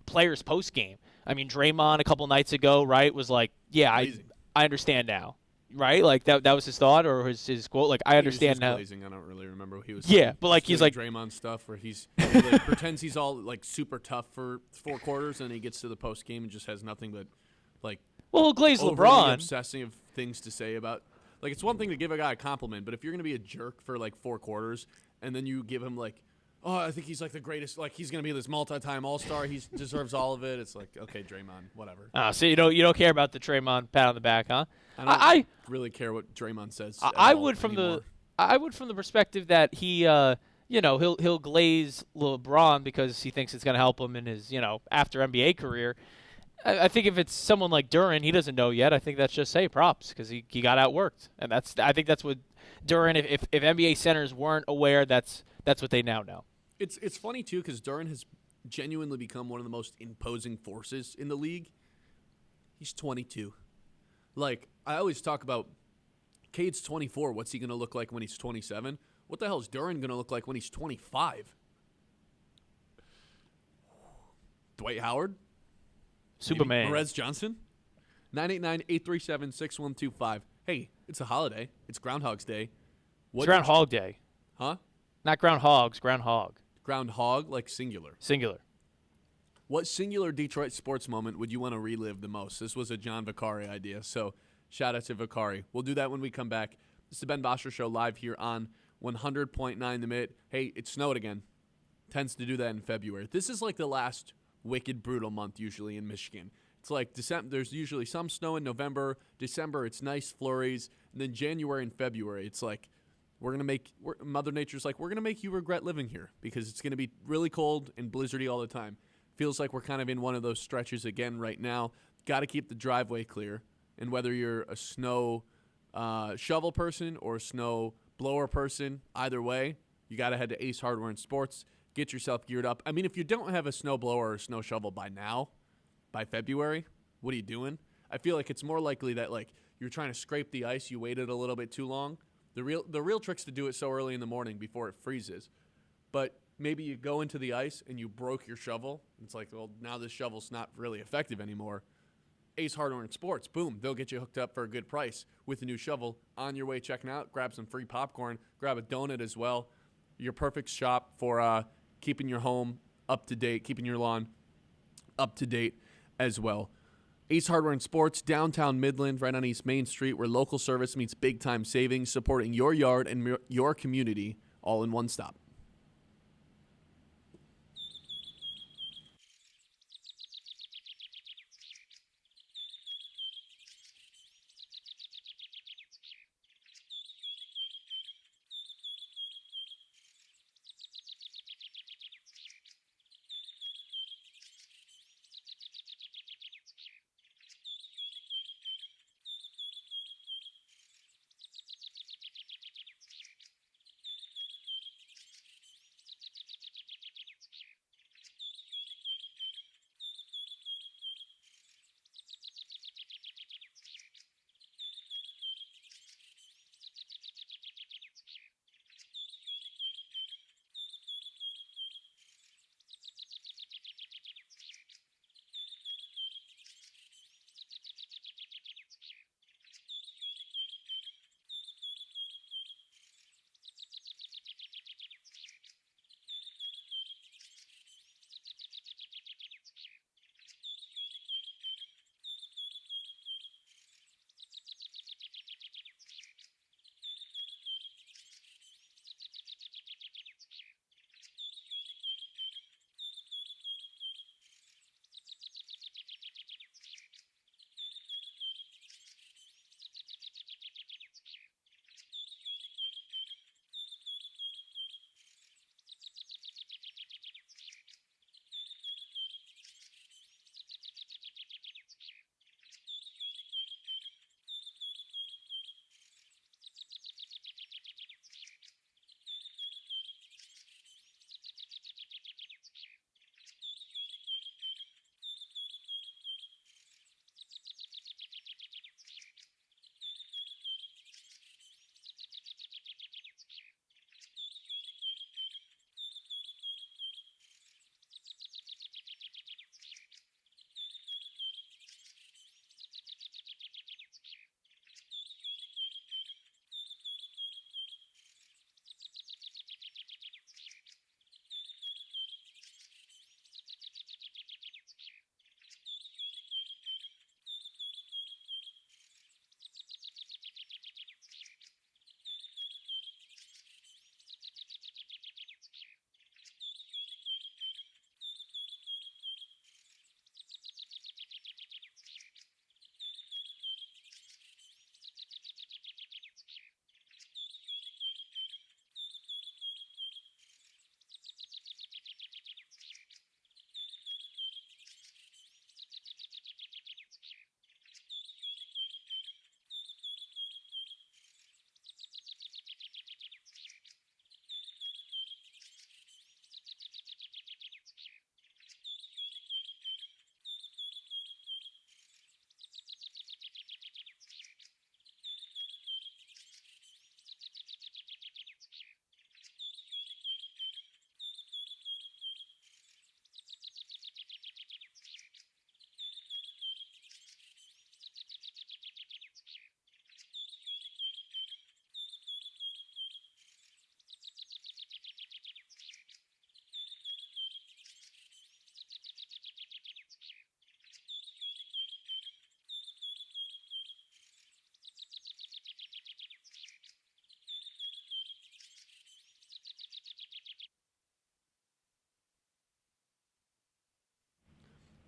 Speaker 4: players post game. I mean, Draymond a couple nights ago, right, was like, yeah, I understand now. Right, like that was his thought or his quote. Like I understand now.
Speaker 3: I don't really remember what he was.
Speaker 4: Yeah, but like he's like
Speaker 3: Draymond stuff where he like, pretends he's all like super tough for 4 quarters, and he gets to the post game and just has nothing but like.
Speaker 4: Well, he'll glaze LeBron.
Speaker 3: Obsessive things to say about. Like it's one thing to give a guy a compliment, but if you're gonna be a jerk for like 4 quarters and then you give him like, oh, I think he's like the greatest. Like he's gonna be this multi-time All-Star. He deserves all of it. It's like, okay, Draymond, whatever.
Speaker 4: So you don't care about the Draymond pat on the back, huh?
Speaker 3: I don't really care what Draymond says.
Speaker 4: I would from the perspective that he he'll glaze LeBron because he thinks it's gonna help him in his after NBA career. I think if it's someone like Duren, he doesn't know yet. I think that's just say props because he got outworked, and I think that's what Duren. If NBA centers weren't aware, that's what they now know.
Speaker 3: It's funny too because Duren has genuinely become one of the most imposing forces in the league. He's 22. Like I always talk about, Cade's 24. What's he gonna look like when he's 27? What the hell is Duren gonna look like when he's 25? Dwight Howard.
Speaker 4: Superman.
Speaker 3: Perez Johnson. 989-837-6125. Hey, it's a holiday. It's Groundhog's Day.
Speaker 4: It's Groundhog Day.
Speaker 3: Huh?
Speaker 4: Not groundhogs, groundhog.
Speaker 3: Groundhog, like singular.
Speaker 4: Singular.
Speaker 3: What singular Detroit sports moment would you want to relive the most? This was a John Vicari idea, so shout out to Vicari. We'll do that when we come back. This is the Ben Bosscher Show live here on 100.9 The Mid. Hey, it snowed again. Tends to do that in February. This is like the last wicked, brutal month usually in Michigan. It's like December. There's usually some snow in November. December, it's nice flurries. And then January and February, it's like Mother Nature's like, we're going to make you regret living here because it's going to be really cold and blizzardy all the time. Feels like we're kind of in one of those stretches again right now. Got to keep the driveway clear. And whether you're a snow shovel person or a snow blower person, either way, you got to head to Ace Hardware and Sports. Get yourself geared up. I mean, if you don't have a snow blower or a snow shovel by now, by February, what are you doing? I feel like it's more likely that like you're trying to scrape the ice, you waited a little bit too long. The real trick's to do it so early in the morning before it freezes. But maybe you go into the ice and you broke your shovel. It's like, well, now this shovel's not really effective anymore. Ace Hardware and Sports, boom, they'll get you hooked up for a good price with a new shovel. On your way checking out, grab some free popcorn, grab a donut as well. Your perfect shop for keeping your home up to date, keeping your lawn up to date as well. Ace Hardware and Sports, downtown Midland, right on East Main Street, where local service meets big-time savings, supporting your yard and your community all in one stop.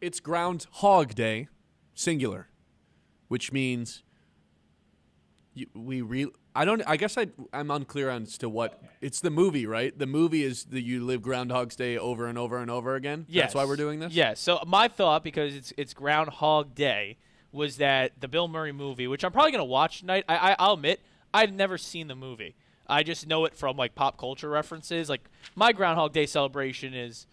Speaker 3: It's Groundhog Day, singular, which means I'm unclear as to what it's the movie, right? The movie is that you live Groundhog's Day over and over and over again.
Speaker 4: Yes.
Speaker 3: That's why we're doing this.
Speaker 4: Yes. So my thought, because it's Groundhog Day, was that the Bill Murray movie, which I'm probably gonna watch tonight. I'll admit I've never seen the movie. I just know it from like pop culture references. Like my Groundhog Day celebration is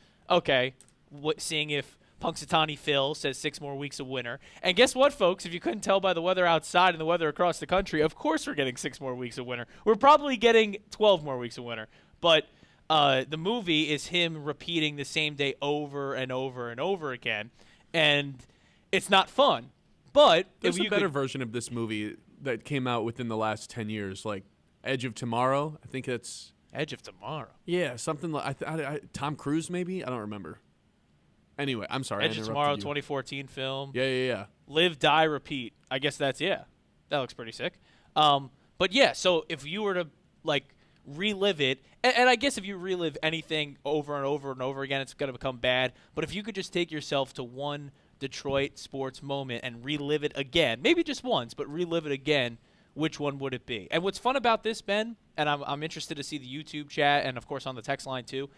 Speaker 4: seeing if Punxsutawney Phil says 6 more weeks of winter. And guess what, folks? If you couldn't tell by the weather outside and the weather across the country, of course we're getting 6 more weeks of winter. We're probably getting 12 more weeks of winter. But the movie is him repeating the same day over and over and over again. And it's not fun. But
Speaker 3: there's a better version of this movie that came out within the last 10 years, like Edge of Tomorrow. I think it's
Speaker 4: Edge of Tomorrow.
Speaker 3: Yeah, something like Tom Cruise maybe. I don't remember. Anyway, I'm sorry.
Speaker 4: Edge of Tomorrow, 2014 film.
Speaker 3: Yeah.
Speaker 4: live, die, repeat. I guess that looks pretty sick. But yeah, so if you were to like relive it, and I guess if you relive anything over and over and over again, it's going to become bad. But if you could just take yourself to one Detroit sports moment and relive it again, maybe just once, but relive it again, which one would it be? And what's fun about this, Ben, and I'm interested to see the YouTube chat and, of course, on the text line too,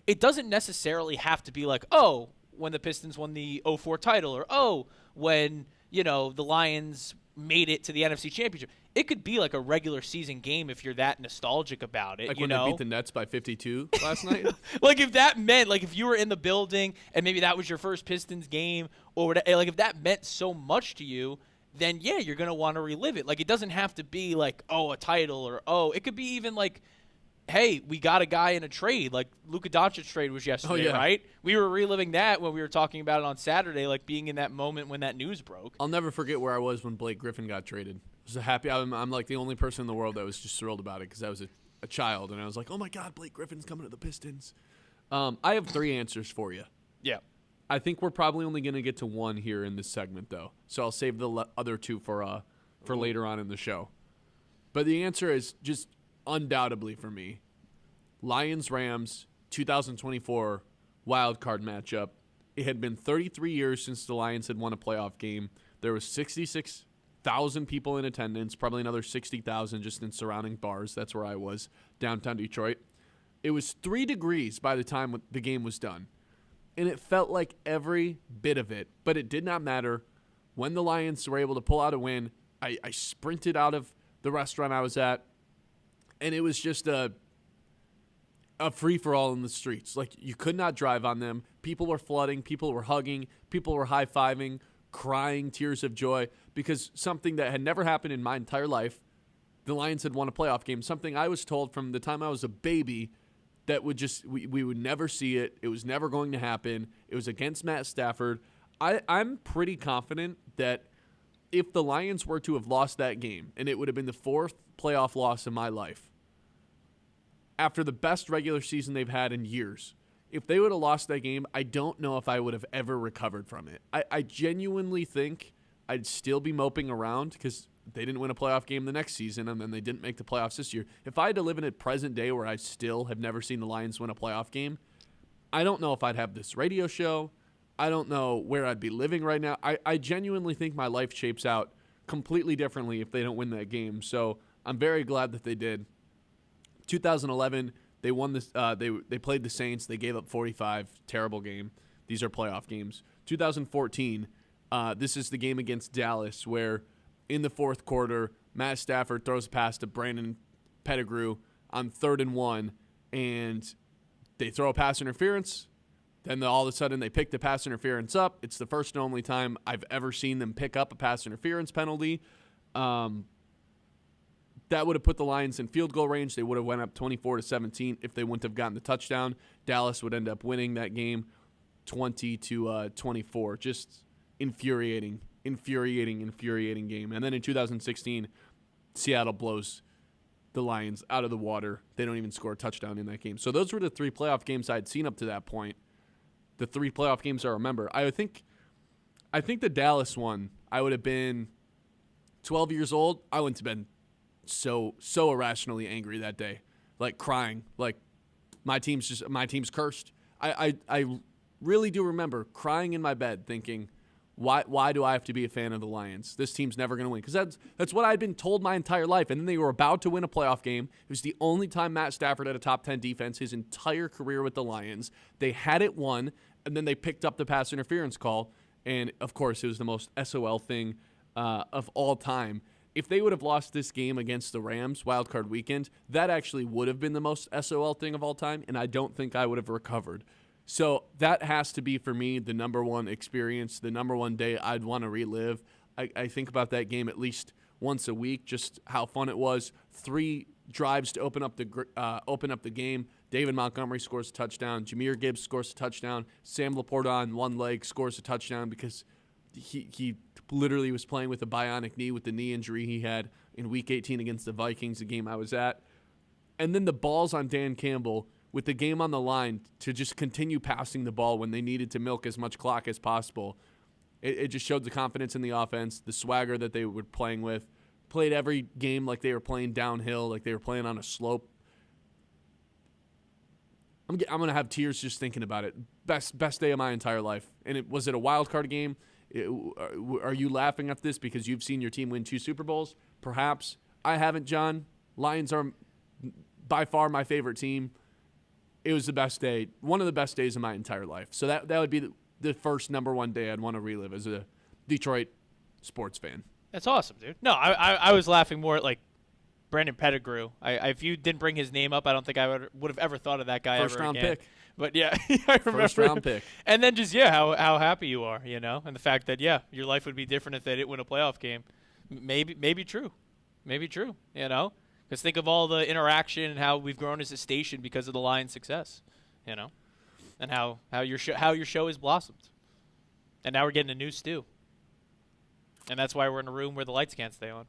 Speaker 4: it doesn't necessarily have to be like, oh, when the Pistons won the 04 title, or, oh, when, the Lions made it to the NFC Championship. It could be like a regular season game if you're that nostalgic about it.
Speaker 3: Like when they beat the Nets by 52 last night?
Speaker 4: Like if that meant, like if you were in the building and maybe that was your first Pistons game, or whatever, like if that meant so much to you, then yeah, you're going to want to relive it. Like it doesn't have to be like, oh, a title, or oh, it could be even like, hey, we got a guy in a trade. Like Luka Doncic trade was yesterday, right? We were reliving that when we were talking about it on Saturday, like being in that moment when that news broke.
Speaker 3: I'll never forget where I was when Blake Griffin got traded. I was happy. I'm like the only person in the world that was just thrilled about it because I was a child, and I was like, oh, my God, Blake Griffin's coming to the Pistons. I have 3 answers for you.
Speaker 4: Yeah.
Speaker 3: I think we're probably only going to get to one here in this segment, though. So I'll save the other 2 for later on in the show. But the answer is just undoubtedly for me, Lions-Rams 2024 wild card matchup. It had been 33 years since the Lions had won a playoff game. There was 66,000 people in attendance, probably another 60,000 just in surrounding bars. That's where I was, downtown Detroit. It was 3 degrees by the time the game was done, and it felt like every bit of it, but it did not matter. When the Lions were able to pull out a win, I sprinted out of the restaurant I was at, and it was just a free-for-all in the streets. Like, you could not drive on them. People were flooding. People were hugging. People were high-fiving, crying tears of joy because something that had never happened in my entire life, the Lions had won a playoff game, something I was told from the time I was a baby that would just we would never see it. It was never going to happen. It was against Matt Stafford. I'm pretty confident that if the Lions were to have lost that game, and it would have been the 4th playoff loss in my life, after the best regular season they've had in years, if they would have lost that game, I don't know if I would have ever recovered from it. I genuinely think I'd still be moping around because they didn't win a playoff game the next season, and then they didn't make the playoffs this year. If I had to live in a present day where I still have never seen the Lions win a playoff game, I don't know if I'd have this radio show. I don't know where I'd be living right now. I genuinely think my life shapes out completely differently if they don't win that game. So I'm very glad that they did. 2011, they won this. They played the Saints. They gave up 45. Terrible game. These are playoff games. 2014, this is the game against Dallas where in the 4th quarter, Matt Stafford throws a pass to Brandon Pettigrew on 3rd and 1, and they throw a pass interference. Then all of a sudden they pick the pass interference up. It's the first and only time I've ever seen them pick up a pass interference penalty. That would have put the Lions in field goal range. They would have went up 24-17 if they wouldn't have gotten the touchdown. Dallas would end up winning that game 20-24. Just infuriating game. And then in 2016, Seattle blows the Lions out of the water. They don't even score a touchdown in that game. So those were the 3 playoff games I had seen up to that point. The 3 playoff games I remember. I think the Dallas one, I would have been 12 years old. I wouldn't have been so irrationally angry that day, like crying, like my team's cursed. I really do remember crying in my bed thinking, why do I have to be a fan of the Lions? This team's never going to win. Because that's what I'd been told my entire life. And then they were about to win a playoff game. It was the only time Matt Stafford had a top 10 defense his entire career with the Lions. They had it won, and then they picked up the pass interference call. And, of course, it was the most SOL thing of all time. If they would have lost this game against the Rams wildcard weekend, that actually would have been the most SOL thing of all time, and I don't think I would have recovered. So that has to be, for me, the number one experience, the number one day I'd want to relive. I think about that game at least once a week, just how fun it was. 3 drives to open up the game. David Montgomery scores a touchdown. Jahmyr Gibbs scores a touchdown. Sam Laporta on one leg scores a touchdown because he literally was playing with a bionic knee with the knee injury he had in Week 18 against the Vikings, the game I was at. And then the balls on Dan Campbell with the game on the line to just continue passing the ball when they needed to milk as much clock as possible. It just showed the confidence in the offense, the swagger that they were playing with. Played every game like they were playing downhill, like they were playing on a slope. I'm going to have tears just thinking about it. Best day of my entire life. And was it a wild card game? Are you laughing at this because you've seen your team win 2 Super Bowls? Perhaps. I haven't, John. Lions are by far my favorite team. It was the best day, one of the best days of my entire life. So that would be the first number one day I'd want to relive as a Detroit sports fan.
Speaker 4: That's awesome, dude. No, I was laughing more at, like, Brandon Pettigrew. If you didn't bring his name up, I don't think I would have ever thought of that guy
Speaker 3: First
Speaker 4: ever
Speaker 3: round
Speaker 4: again.
Speaker 3: pick.
Speaker 4: But, yeah, I remember.
Speaker 3: First round pick.
Speaker 4: And then just, how happy you are, you know, and the fact that, your life would be different if they didn't win a playoff game. Maybe true. Maybe true, you know. Because think of all the interaction and how we've grown as a station because of the Lions' success, you know, and how your show has blossomed. And now we're getting a new stew. And that's why we're in a room where the lights can't stay on.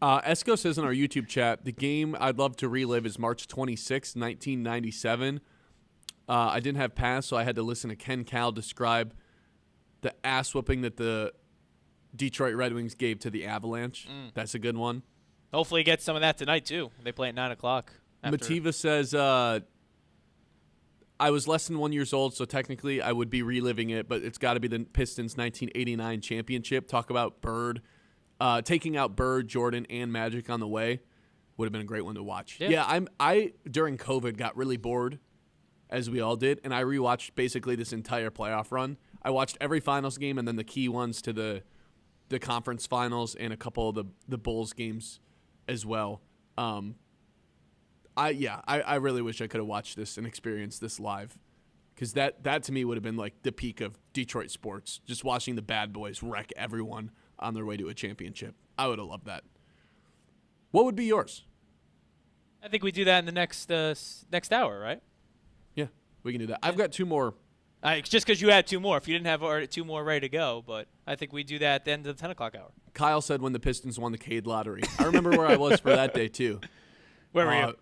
Speaker 3: Esco says in our YouTube chat, the game I'd love to relive is March 26, 1997. I didn't have pass, so I had to listen to Ken Cal describe the ass whooping that the Detroit Red Wings gave to the Avalanche. That's a good one.
Speaker 4: Hopefully get some of that tonight, too. They play at 9 o'clock.
Speaker 3: Mativa says, I was less than 1 year old, so technically I would be reliving it, but it's got to be the Pistons 1989 championship. Talk about Bird. Taking out Bird, Jordan, and Magic on the way would have been a great one to watch. Yeah, I during COVID got really bored, as we all did, and I rewatched basically this entire playoff run. I watched every finals game and then the key ones to the conference finals and a couple of the Bulls games as well. I really wish I could have watched this and experienced this live, because that to me would have been like the peak of Detroit sports, just watching the bad boys wreck everyone on their way to a championship. I would have loved that. What would be yours?
Speaker 4: I think we do that in the next hour, right?
Speaker 3: Yeah, we can do that. I've got 2 more.
Speaker 4: Just because you had 2 more. If you didn't have 2 more ready to go, but I think we do that at the end of the 10 o'clock hour.
Speaker 3: Kyle said when the Pistons won the Cade lottery. I remember where I was for that day, too.
Speaker 4: Where were you?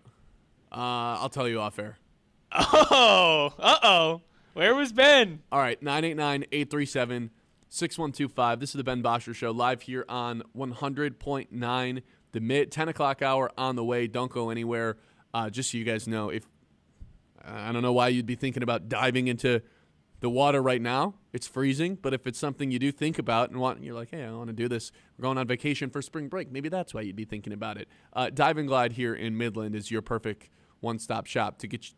Speaker 3: I'll tell you off air.
Speaker 4: Oh, uh-oh. Where was Ben?
Speaker 3: All right, 989-837-6125. This is the Ben Bosscher Show, live here on 100.9, the 10 o'clock hour on the way. Don't go anywhere. Just so you guys know, if I don't know why you'd be thinking about diving into the water right now. It's freezing, but if it's something you do think about and you're like, hey, I want to do this. We're going on vacation for spring break. Maybe that's why you'd be thinking about it. Dive and Glide here in Midland is your perfect one-stop shop to get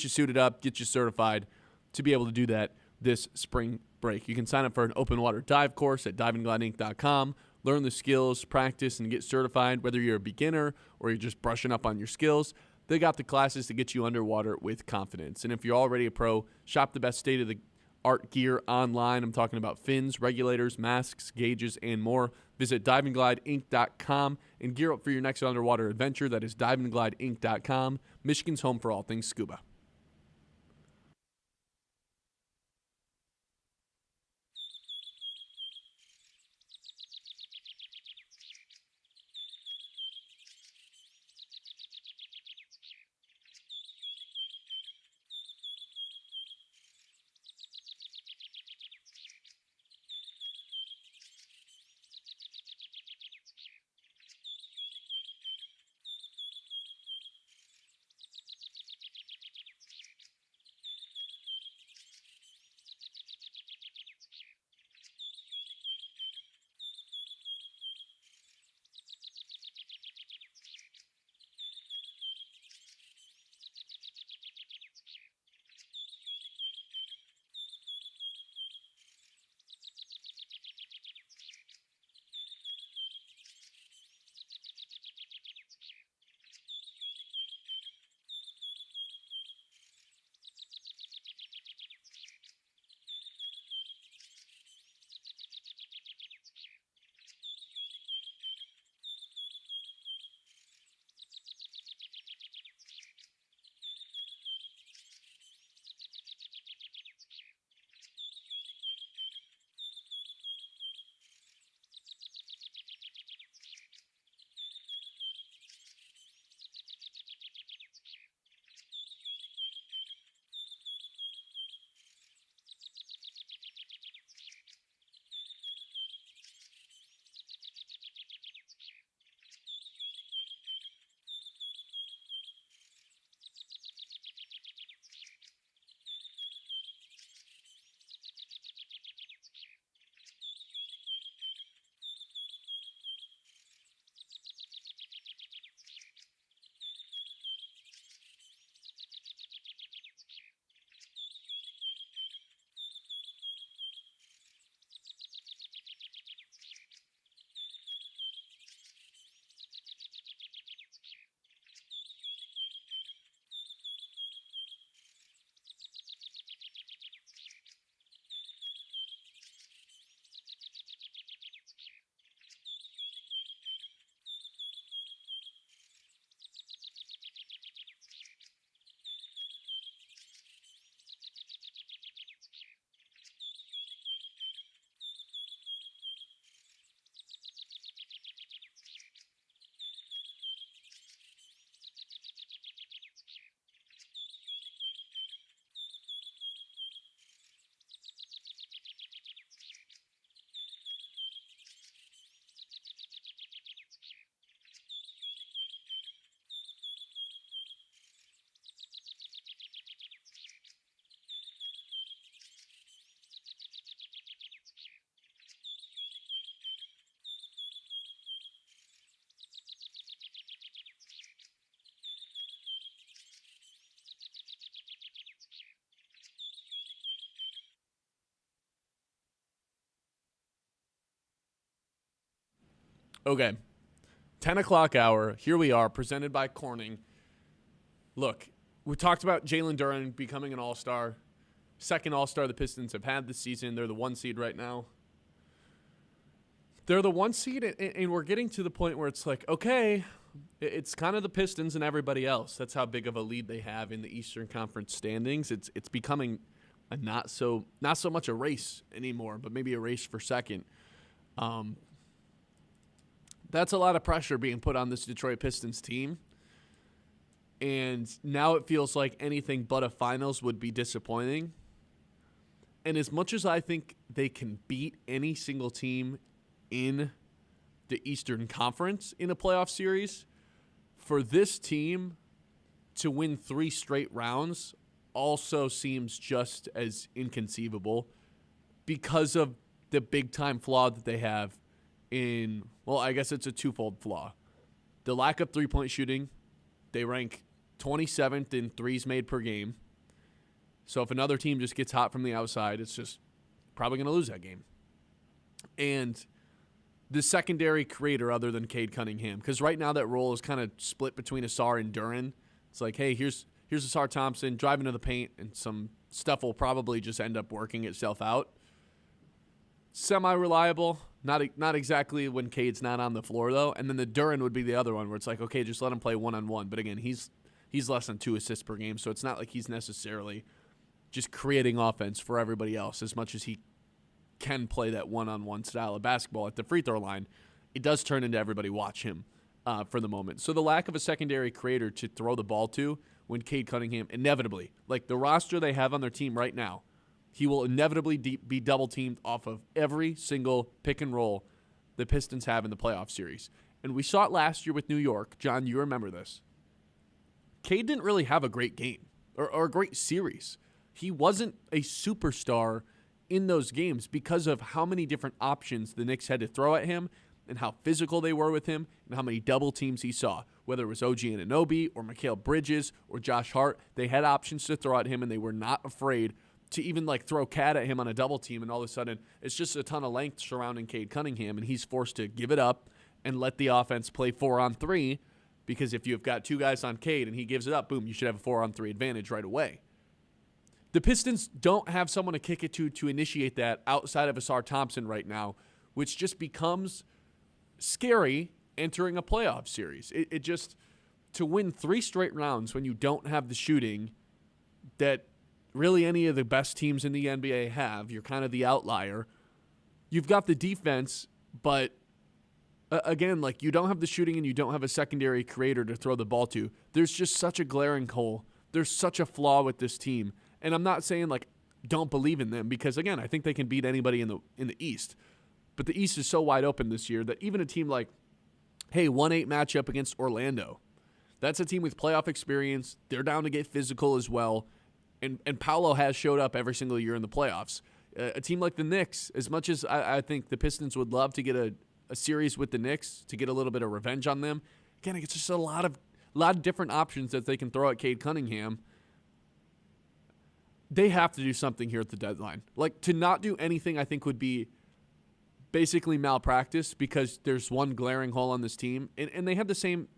Speaker 3: you suited up, get you certified to be able to do that this spring break. You can sign up for an open water dive course at diveandglideinc.com. Learn the skills, practice, and get certified, whether you're a beginner or you're just brushing up on your skills. They got the classes to get you underwater with confidence. And if you're already a pro, shop the best state-of-the-art gear online. I'm talking about fins, regulators, masks, gauges, and more. Visit diveandglideinc.com and gear up for your next underwater adventure. That is diveandglideinc.com, Michigan's home for all things scuba. Okay. 10 o'clock hour. Here we are, presented by Corning. Look, we talked about Jalen Duren becoming an all-star. Second all-star the Pistons have had this season. They're the 1 seed right now. They're the 1 seed, and we're getting to the point where it's like, okay, it's kind of the Pistons and everybody else. That's how big of a lead they have in the Eastern Conference standings. It's becoming a not so much a race anymore, but maybe a race for second. That's a lot of pressure being put on this Detroit Pistons team. And now it feels like anything but a finals would be disappointing. And as much as I think they can beat any single team in the Eastern Conference in a playoff series, for this team to win 3 straight rounds also seems just as inconceivable because of the big-time flaw that they have in, well, I guess it's a twofold flaw. The lack of three-point shooting. They rank 27th in threes made per game. So if another team just gets hot from the outside, it's just probably going to lose that game. And the secondary creator other than Cade Cunningham, because right now that role is kind of split between Asar and Duren. It's like, hey, here's Asar Thompson driving to the paint, and some stuff will probably just end up working itself out. Semi-reliable, not exactly when Cade's not on the floor, though. And then the Duren would be the other one where it's like, okay, just let him play one-on-one. But again, he's less than 2 assists per game, so it's not like he's necessarily just creating offense for everybody else as much as he can play that one-on-one style of basketball at the free throw line. It does turn into everybody watch him for the moment. So the lack of a secondary creator to throw the ball to when Cade Cunningham inevitably, like the roster they have on their team right now, he will inevitably be double-teamed off of every single pick and roll the Pistons have in the playoff series. And we saw it last year with New York. John, you remember this. Cade didn't really have a great game or a great series. He wasn't a superstar in those games because of how many different options the Knicks had to throw at him and how physical they were with him and how many double teams he saw. Whether it was OG Anunoby or Mikal Bridges or Josh Hart, they had options to throw at him, and they were not afraid to even throw Cat at him on a double team, and all of a sudden it's just a ton of length surrounding Cade Cunningham, and he's forced to give it up and let the offense play 4-on-3, because if you've got 2 guys on Cade and he gives it up, boom, you should have a 4-on-3 advantage right away. The Pistons don't have someone to kick it to initiate that outside of Asar Thompson right now, which just becomes scary entering a playoff series. It just, to win 3 straight rounds when you don't have the shooting that really any of the best teams in the NBA have, you're kind of the outlier. You've got the defense, but again, you don't have the shooting and you don't have a secondary creator to throw the ball to. There's just such a glaring hole. There's such a flaw with this team. And I'm not saying don't believe in them, because again, I think they can beat anybody in the East. But the East is so wide open this year that even a team 1-8 matchup against Orlando, that's a team with playoff experience. They're down to get physical as well. And Paolo has showed up every single year in the playoffs. A team like the Knicks, as much as I think the Pistons would love to get a series with the Knicks to get a little bit of revenge on them, again, it's just a lot of different options that they can throw at Cade Cunningham. They have to do something here at the deadline. To not do anything, I think, would be basically malpractice, because there's one glaring hole on this team. And they had the same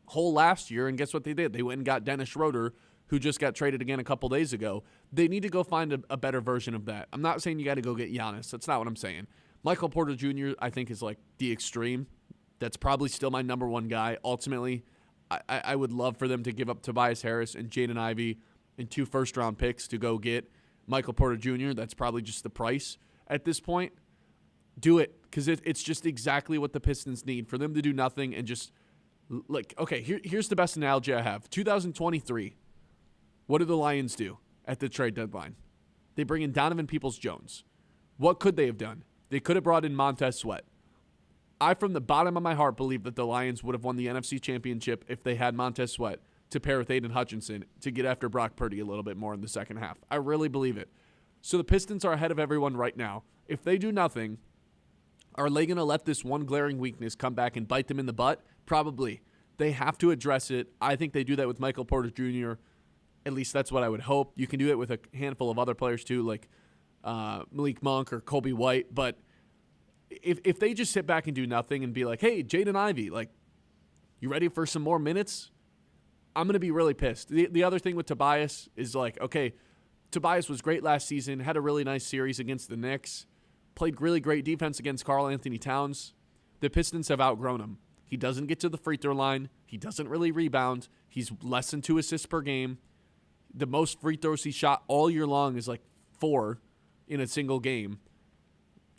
Speaker 3: hole last year, and guess what they did? They went and got Dennis Schroeder, who just got traded again a couple days ago. They need to go find a better version of that. I'm not saying you got to go get Giannis. That's not what I'm saying. Michael Porter Jr., I think, is the extreme. That's probably still my number 1 guy. Ultimately, I would love for them to give up Tobias Harris and Jaden Ivey and 2 first-round picks to go get Michael Porter Jr. That's probably just the price at this point. Do it, because it's just exactly what the Pistons need, for them to do nothing and just, okay, here's the best analogy I have. 2023, what do the Lions do at the trade deadline? They bring in Donovan Peoples-Jones. What could they have done? They could have brought in Montez Sweat. I, from the bottom of my heart, believe that the Lions would have won the NFC Championship if they had Montez Sweat to pair with Aiden Hutchinson to get after Brock Purdy a little bit more in the second half. I really believe it. So the Pistons are ahead of everyone right now. If they do nothing, are they going to let this one glaring weakness come back and bite them in the butt? Probably. They have to address it. I think they do that with Michael Porter Jr. At least that's what I would hope. You can do it with a handful of other players too, like Malik Monk or Kobe White. But if they just sit back and do nothing and be like, hey, Jaden Ivey, like, you ready for some more minutes? I'm going to be really pissed. The other thing with Tobias is like, okay, Tobias was great last season, had a really nice series against the Knicks, played really great defense against Karl Anthony Towns. The Pistons have outgrown him. He doesn't get to the free throw line. He doesn't really rebound. He's less than 2 assists per game. The most free throws he shot all year long is like 4 in a single game.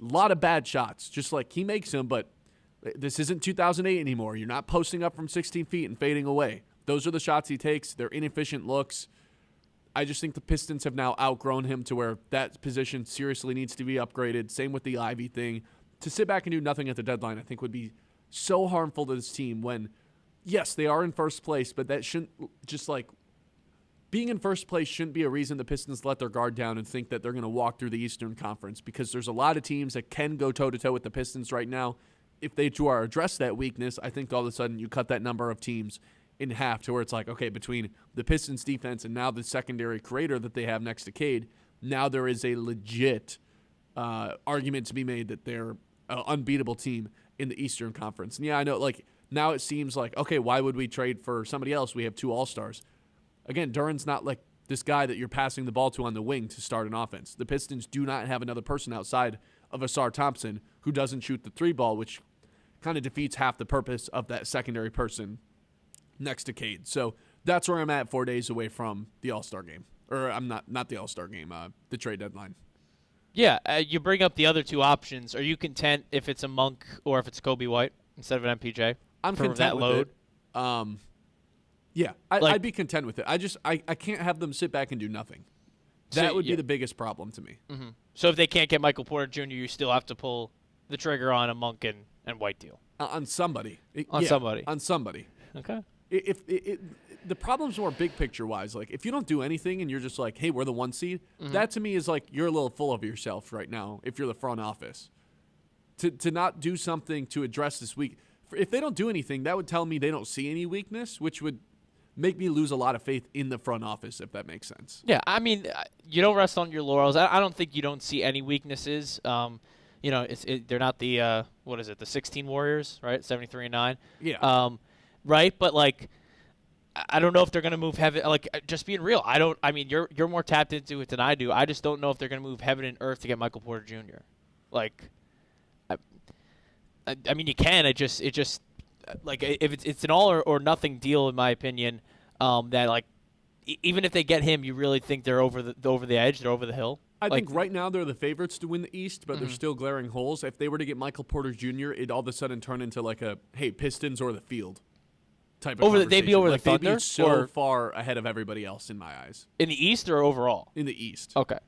Speaker 3: A lot of bad shots. Just like he makes them, but this isn't 2008 anymore. You're not posting up from 16 feet and fading away. Those are the shots he takes. They're inefficient looks. I just think the Pistons have now outgrown him to where that position seriously needs to be upgraded. Same with the Ivy thing. To sit back and do nothing at the deadline, I think, would be so harmful to this team when, yes, they are in first place, but that shouldn't just like being in first place shouldn't be a reason the Pistons let their guard down and think that they're going to walk through the Eastern Conference, because there's a lot of teams that can go toe-to-toe with the Pistons right now. If they do address that weakness, I think all of a sudden you cut that number of teams in half to where it's like, okay, between the Pistons defense and now the secondary creator that they have next to Cade, now there is a legit argument to be made that they're an unbeatable team in the Eastern Conference. And yeah, I know, like, now it seems like, okay, why would we trade for somebody else? We have 2 All-Stars. Again, Duran's not like this guy that you're passing the ball to on the wing to start an offense. The Pistons do not have another person outside of Asar Thompson who doesn't shoot the 3 ball, which kind of defeats half the purpose of that secondary person next to Cade. So that's where I'm at 4 days away from the All-Star game. Or I'm not the All-Star game, the trade deadline.
Speaker 4: Yeah, you bring up the other 2 options. Are you content if it's a Monk or if it's Kobe White instead of an MPJ?
Speaker 3: I'm content
Speaker 4: that
Speaker 3: with
Speaker 4: load?
Speaker 3: It. Yeah, I'd be content with it. I can't have them sit back and do nothing. That would be the biggest problem to me.
Speaker 4: Mm-hmm. So if they can't get Michael Porter Jr., you still have to pull the trigger on a Monk and White deal.
Speaker 3: On somebody.
Speaker 4: Somebody.
Speaker 3: On somebody.
Speaker 4: Okay.
Speaker 3: If the problem's more big picture wise. Like, if you don't do anything and you're just like, hey, we're the 1 seed, that to me is like you're a little full of yourself right now if you're the front office. To not do something to address this week. If they don't do anything, that would tell me they don't see any weakness, which would make me lose a lot of faith in the front office, if that makes sense.
Speaker 4: Yeah, I mean, you don't rest on your laurels. I don't think you don't see any weaknesses. You know, they're not the the 16 Warriors, right? 73-9.
Speaker 3: Yeah.
Speaker 4: Right, but like, I don't know if they're going to move heaven. Like, just being real, I mean, you're more tapped into it than I do. I just don't know if they're going to move heaven and earth to get Michael Porter Jr. Like, I mean, you can. It just like, if it's an all or nothing deal, in my opinion. That like, even if they get him, you really think they're over the edge, they're over the hill.
Speaker 3: I think right now they're the favorites to win the East, but there's still glaring holes. If they were to get Michael Porter Jr., it'd all of a sudden turn into like a, hey, Pistons or the field type of conversation.
Speaker 4: They'd be over
Speaker 3: like,
Speaker 4: the Thunder?
Speaker 3: They'd be so far ahead of everybody else in my eyes.
Speaker 4: In the East or overall?
Speaker 3: In the East.
Speaker 4: Okay.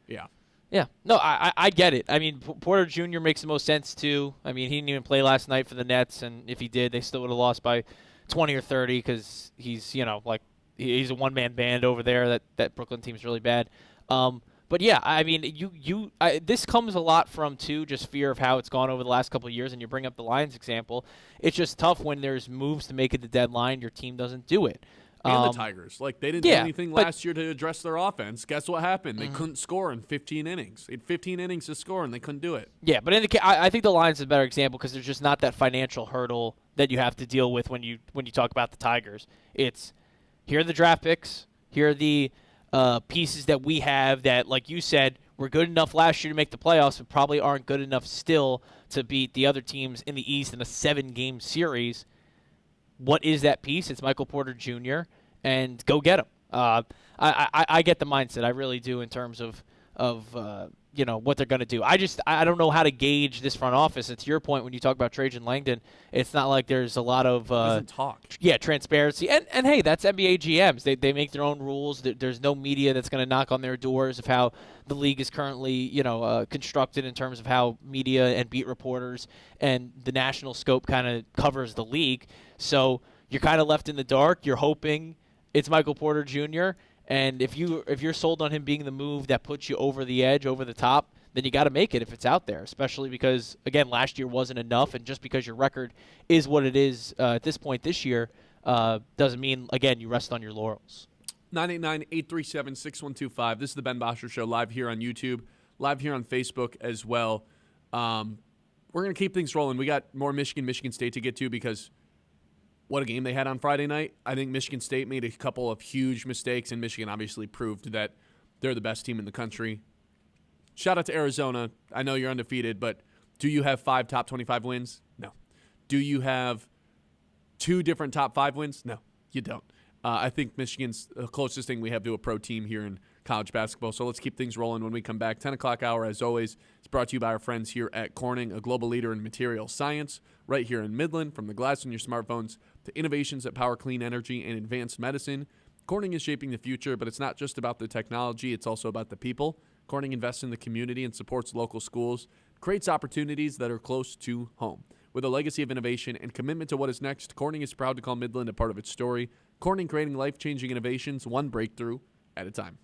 Speaker 3: Yeah.
Speaker 4: Yeah. No, I get it. I mean, Porter Jr. makes the most sense, too. I mean, he didn't even play last night for the Nets, and if he did, they still would have lost by 20 or 30 because he's, like, he's a one-man band over there. That Brooklyn team's really bad. But yeah, I mean, this comes a lot from, too, just fear of how it's gone over the last couple of years, and you bring up the Lions example. It's just tough when there's moves to make at the deadline, your team doesn't do it.
Speaker 3: And the Tigers. Like, they didn't do anything last year to address their offense. Guess what happened? They couldn't score in 15 innings. They had 15 innings to score, and they couldn't do it.
Speaker 4: Yeah, but I think the Lions is a better example because there's just not that financial hurdle that you have to deal with when you talk about the Tigers. It's, here are the draft picks. Here are the pieces that we have that, like you said, were good enough last year to make the playoffs, but probably aren't good enough still to beat the other teams in the East in a 7-game series. What is that piece? It's Michael Porter Jr., and go get him. I get the mindset. I really do in terms of what they're going to do. I don't know how to gauge this front office. It's your point when you talk about Trajan Langdon. It's not like there's a lot of transparency. And hey, that's NBA GMs. They make their own rules. There's no media that's going to knock on their doors of how the league is currently constructed in terms of how media and beat reporters and the national scope kind of covers the league. So you're kind of left in the dark. You're hoping it's Michael Porter Jr., and if you're sold on him being the move that puts you over the edge, over the top, then you got to make it if it's out there, especially because, again, last year wasn't enough, and just because your record is what it is at this point this year doesn't mean, again, you rest on your laurels.
Speaker 3: 989-837-6125. This is the Ben Bosscher Show live here on YouTube, live here on Facebook as well. We're going to keep things rolling. We got more Michigan State to get to because what a game they had on Friday night. I think Michigan State made a couple of huge mistakes, and Michigan obviously proved that they're the best team in the country. Shout out to Arizona. I know you're undefeated, but do you have 5 top 25 wins? No. Do you have 2 different top 5 wins? No, you don't. I think Michigan's the closest thing we have to a pro team here in college basketball. So let's keep things rolling when we come back. 10 o'clock hour, as always, is brought to you by our friends here at Corning, a global leader in material science, right here in Midland. From the glass in your smartphones to innovations that power clean energy and advanced medicine, Corning is shaping the future, but it's not just about the technology. It's also about the people. Corning invests in the community and supports local schools, creates opportunities that are close to home. With a legacy of innovation and commitment to what is next, Corning is proud to call Midland a part of its story. Corning, creating life-changing innovations, one breakthrough at a time.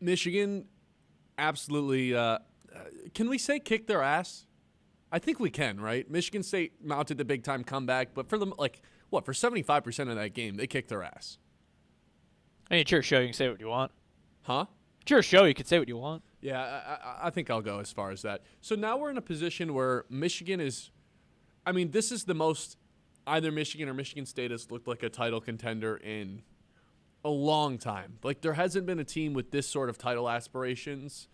Speaker 3: Michigan absolutely, can we say kick their ass? I think we can, right? Michigan State mounted the big-time comeback, but for them, for 75% of that game, they kicked their ass.
Speaker 4: I mean, it's your show. You can say what you want.
Speaker 3: Huh?
Speaker 4: It's your show. You can say what you want.
Speaker 3: Yeah, I think I'll go as far as that. So now we're in a position where Michigan is, this is the most either Michigan or Michigan State has looked like a title contender in a long time. Like, there hasn't been a team with this sort of title aspirations.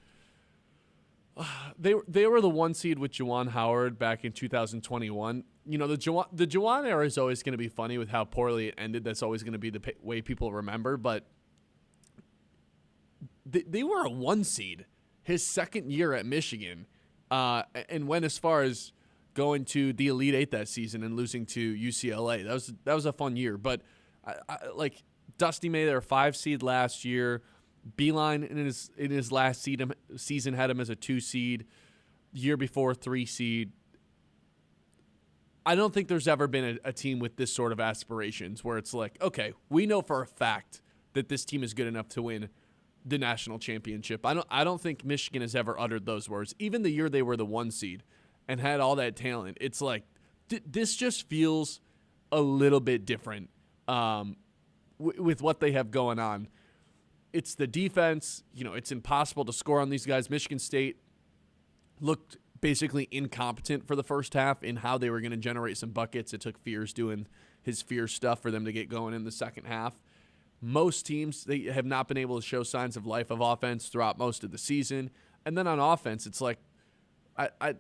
Speaker 3: They were the 1 seed with Juwan Howard back in 2021. The Juwan era is always going to be funny with how poorly it ended. That's always going to be the way people remember. But they were a 1 seed his second year at Michigan, and went as far as going to the Elite Eight that season and losing to UCLA. That was a fun year. But like Dusty May, their 5 seed last year. Beeline in his last season had him as a 2 seed. Year before 3 seed. I don't think there's ever been a team with this sort of aspirations where it's like, okay, we know for a fact that this team is good enough to win the national championship. I don't think Michigan has ever uttered those words. Even the year they were the 1 seed and had all that talent, it's like this just feels a little bit different with what they have going on. It's the defense. It's impossible to score on these guys. Michigan State looked basically incompetent for the first half in how they were going to generate some buckets. It took Fears doing his Fears stuff for them to get going in the second half. Most teams, they have not been able to show signs of life of offense throughout most of the season. And then on offense, it's like, I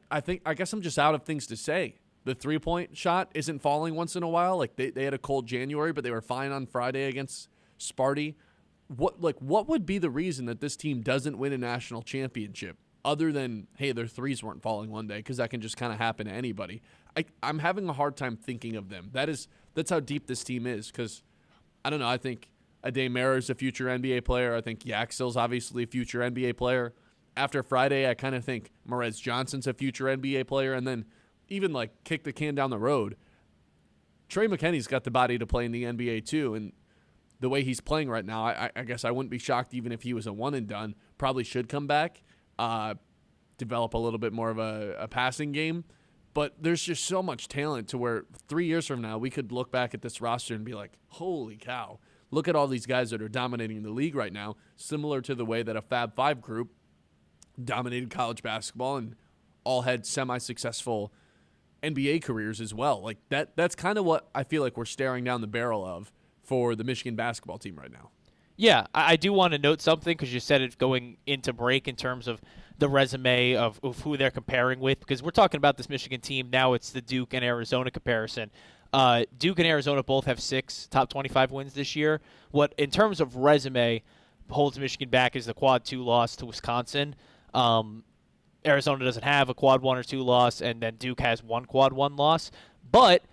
Speaker 3: guess I'm just out of things to say. The 3-point shot isn't falling once in a while. Like they had a cold January, but they were fine on Friday against Sparty. What would be the reason that this team doesn't win a national championship other than, hey, their threes weren't falling one day, because that can just kind of happen to anybody. I'm having a hard time thinking of them. That's how deep this team is, because I don't know. I think Ade Mara is a future NBA player. I think Yaxill's obviously a future NBA player. After Friday, I kind of think Morez Johnson's a future NBA player. And then even kick the can down the road, Trey McKinney's got the body to play in the NBA too. And the way he's playing right now, I guess I wouldn't be shocked even if he was a one and done. Probably should come back, develop a little bit more of a passing game. But there's just so much talent to where 3 years from now we could look back at this roster and be like, holy cow, look at all these guys that are dominating the league right now, similar to the way that a Fab Five group dominated college basketball and all had semi-successful NBA careers as well. Like that's kind of what I feel like we're staring down the barrel of for the Michigan basketball team right now.
Speaker 4: Yeah, I do want to note something, because you said it going into break in terms of the resume of who they're comparing with, because we're talking about this Michigan team. Now it's the Duke and Arizona comparison. Duke and Arizona both have 6 top 25 wins this year. What, in terms of resume, holds Michigan back is the quad 2 loss to Wisconsin. Arizona doesn't have a quad 1 or 2 loss, and then Duke has 1 quad 1 loss. But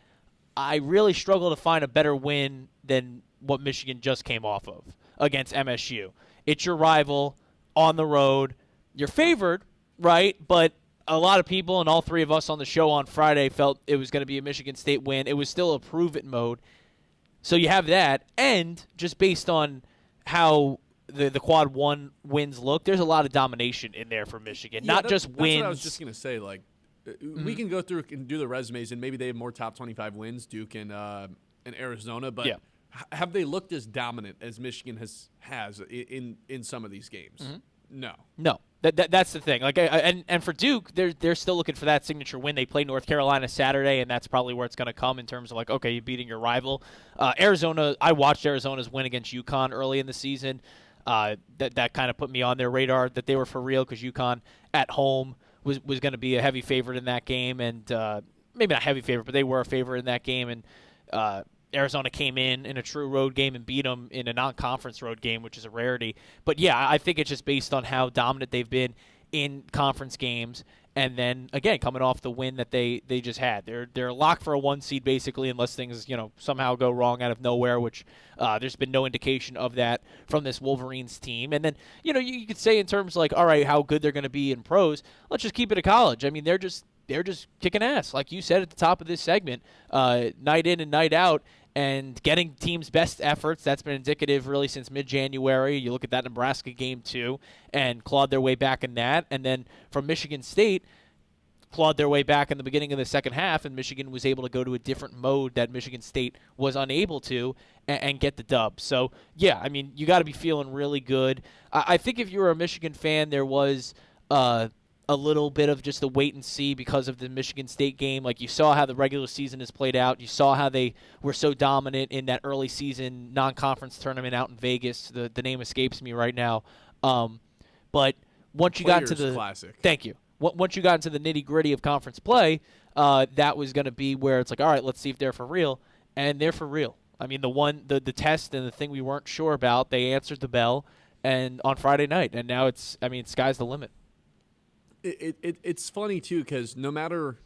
Speaker 4: I really struggle to find a better win than what Michigan just came off of against MSU. It's your rival on the road. You're favored, right? But a lot of people, and all 3 of us on the show on Friday, felt it was going to be a Michigan State win. It was still a prove-it mode. So you have that. And just based on how the quad 1 wins look, there's a lot of domination in there for Michigan.
Speaker 3: Yeah,
Speaker 4: just wins.
Speaker 3: That's what I was just going to say. We can go through and do the resumes, and maybe they have more top 25 wins, Duke and Arizona. But have they looked as dominant as Michigan has in some of these games?
Speaker 4: Mm-hmm. No. That's the thing. And for Duke, they're still looking for that signature win. They play North Carolina Saturday, and that's probably where it's going to come in terms of okay, you're beating your rival. Arizona, I watched Arizona's win against UConn early in the season. That kind of put me on their radar that they were for real, because UConn at home was going to be a heavy favorite in that game, and maybe not heavy favorite, but they were a favorite in that game, and Arizona came in a true road game and beat them in a non-conference road game, which is a rarity. But yeah, I think it's just based on how dominant they've been in conference games, and then again coming off the win that they just had. They're locked for a 1 seed basically, unless things somehow go wrong out of nowhere, which there's been no indication of that from this Wolverines team. And then you could say in terms all right, how good they're going to be in pros. Let's just keep it at college. I mean, they're just kicking ass, like you said at the top of this segment, night in and night out. and getting teams' best efforts. That's been indicative really since mid-January. You look at that Nebraska game too, and clawed their way back in that. And then from Michigan State, clawed their way back in the beginning of the second half, and Michigan was able to go to a different mode that Michigan State was unable to and get the dub. So, yeah, I mean, you got to be feeling really good. I think if you were a Michigan fan, there was a little bit of just a wait and see because of the Michigan State game. Like, you saw how the regular season has played out. You saw how they were so dominant in that early season non-conference tournament out in Vegas. The name escapes me right now. But once you got into the –
Speaker 3: classic.
Speaker 4: Thank you. Once you got into the nitty-gritty of conference play, that was going to be where it's like, all right, let's see if they're for real. And they're for real. I mean, the test and the thing we weren't sure about, they answered the bell and on Friday night. And now sky's the limit.
Speaker 3: It's funny, too, because no matter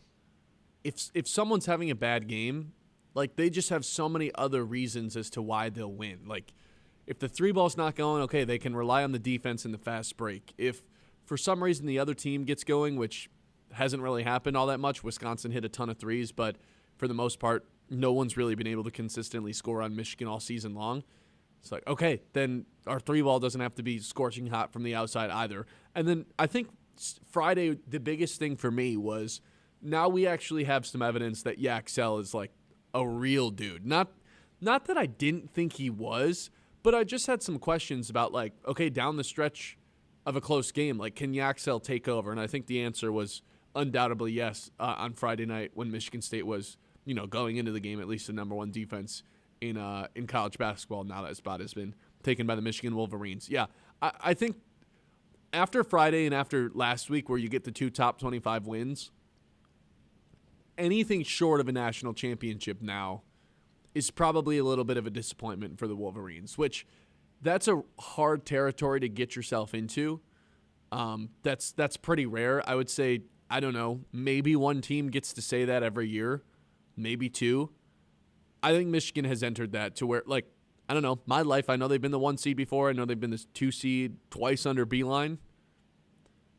Speaker 3: if someone's having a bad game, like, they just have so many other reasons as to why they'll win. Like, if the three ball's not going, okay, they can rely on the defense and the fast break. If for some reason the other team gets going, which hasn't really happened all that much. Wisconsin hit a ton of threes, but for the most part, no one's really been able to consistently score on Michigan all season long. It's like, okay, then our three ball doesn't have to be scorching hot from the outside either. And then I think Friday, the biggest thing for me was now we actually have some evidence that Yaxel is like a real dude. Not that I didn't think he was, but I just had some questions about, like, okay, down the stretch of a close game, like, can Yaxel take over? And I think the answer was undoubtedly yes on Friday night when Michigan State was, going into the game, at least the number one defense in college basketball. Now that spot has been taken by the Michigan Wolverines. Yeah, I think after Friday and after last week where you get the two top 25 wins, anything short of a national championship now is probably a little bit of a disappointment for the Wolverines, which that's a hard territory to get yourself into. That's pretty rare. I would say, I don't know, maybe one team gets to say that every year, maybe two. I think Michigan has entered that to where, like, I don't know, my life, I know they've been the 1 seed before. I know they've been the 2 seed twice under Beeline.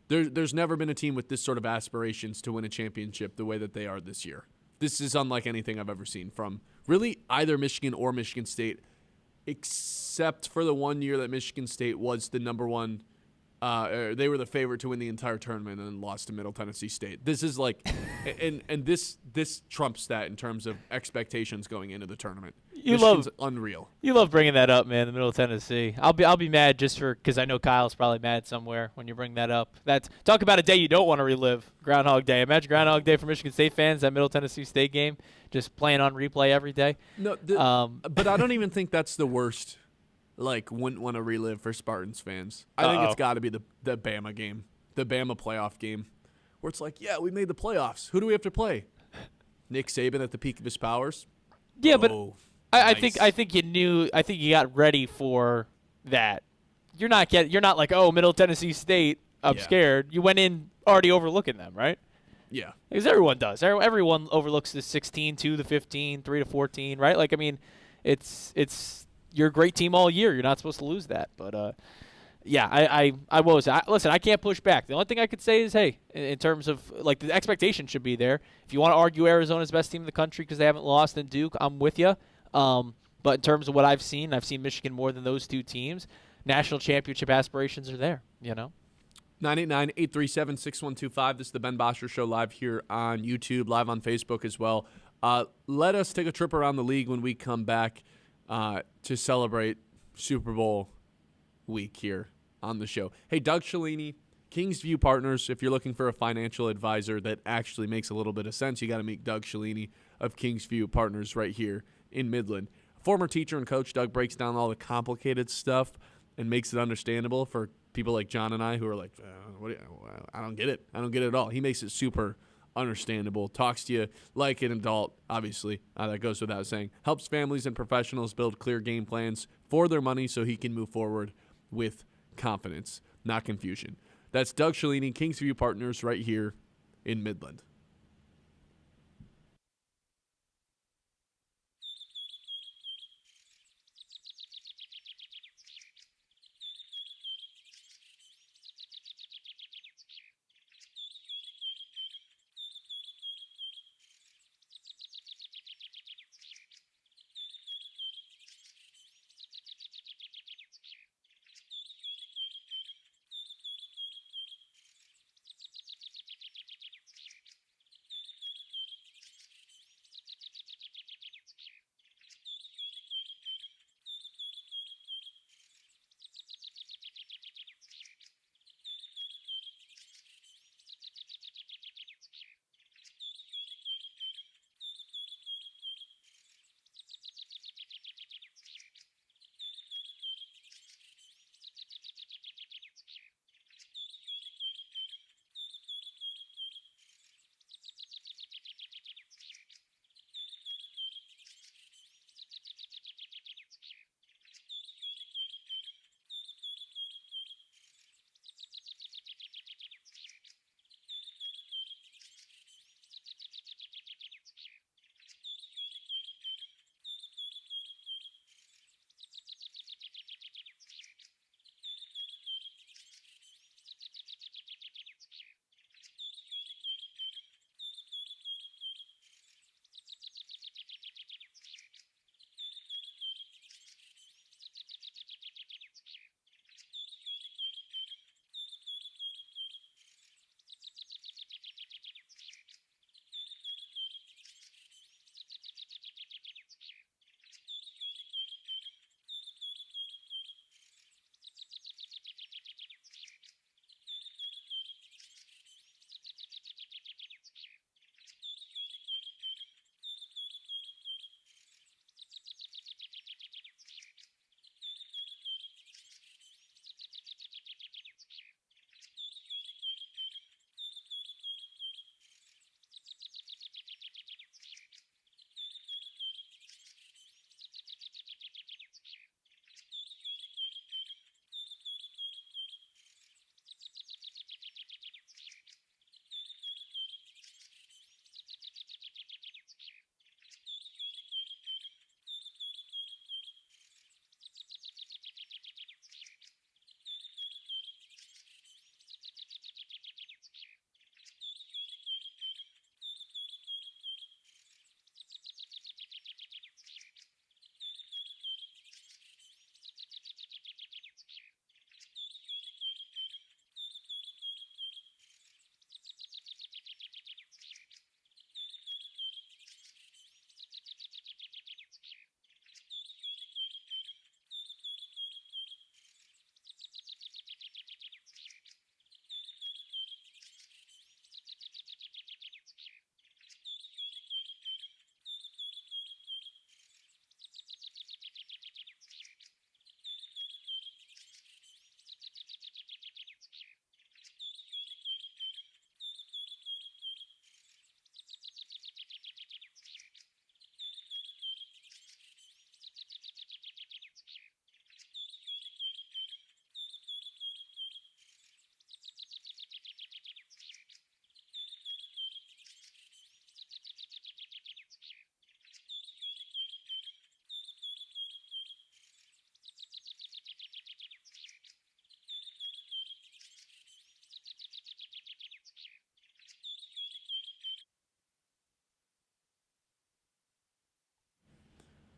Speaker 3: There's never been a team with this sort of aspirations to win a championship the way that they are this year. This is unlike anything I've ever seen from really either Michigan or Michigan State, except for the 1 year that Michigan State was the number one. They were the favorite to win the entire tournament and then lost to Middle Tennessee State. This is like, and this trumps that in terms of expectations going into the tournament. Michigan's unreal.
Speaker 4: You love bringing that up, man. The Middle Tennessee. I'll be mad just because I know Kyle's probably mad somewhere when you bring that up. Talk about a day you don't want to relive. Groundhog Day. Imagine Groundhog Day for Michigan State fans. That Middle Tennessee State game, just playing on replay every day.
Speaker 3: No, but I don't even think that's the worst. Like, wouldn't want to relive for Spartans fans. I think it's got to be the Bama game, the Bama playoff game, where it's like, yeah, we made the playoffs. Who do we have to play? Nick Saban at the peak of his powers.
Speaker 4: Yeah, but I think you knew. I think you got ready for that. You're not like, oh, Middle Tennessee State. I'm scared. You went in already overlooking them, right?
Speaker 3: Yeah,
Speaker 4: because everyone does. Everyone overlooks the 16, 2 to 15, 3 to 14, right? Like, I mean, it's. You're a great team all year. You're not supposed to lose that. But, yeah, listen, I can't push back. The only thing I could say is, hey, in terms of, like, the expectation should be there. If you want to argue Arizona's best team in the country because they haven't lost in Duke, I'm with you. But in terms of what I've seen Michigan more than those two teams. National championship aspirations are there,
Speaker 3: 989-837-6125. This is the Ben Bosscher Show live here on YouTube, live on Facebook as well. Let us take a trip around the league when we come back. To celebrate Super Bowl week here on the show. Hey, Doug Cellini, Kingsview Partners. If you're looking for a financial advisor that actually makes a little bit of sense, you got to meet Doug Cellini of Kingsview Partners right here in Midland. Former teacher and coach, Doug breaks down all the complicated stuff and makes it understandable for people like John and I who are like, I don't get it. I don't get it at all. He makes it super understandable, talks to you like an adult, obviously, that goes without saying, helps families and professionals build clear game plans for their money so he can move forward with confidence, not confusion. That's Doug Cellini, Kingsview Partners, right here in Midland.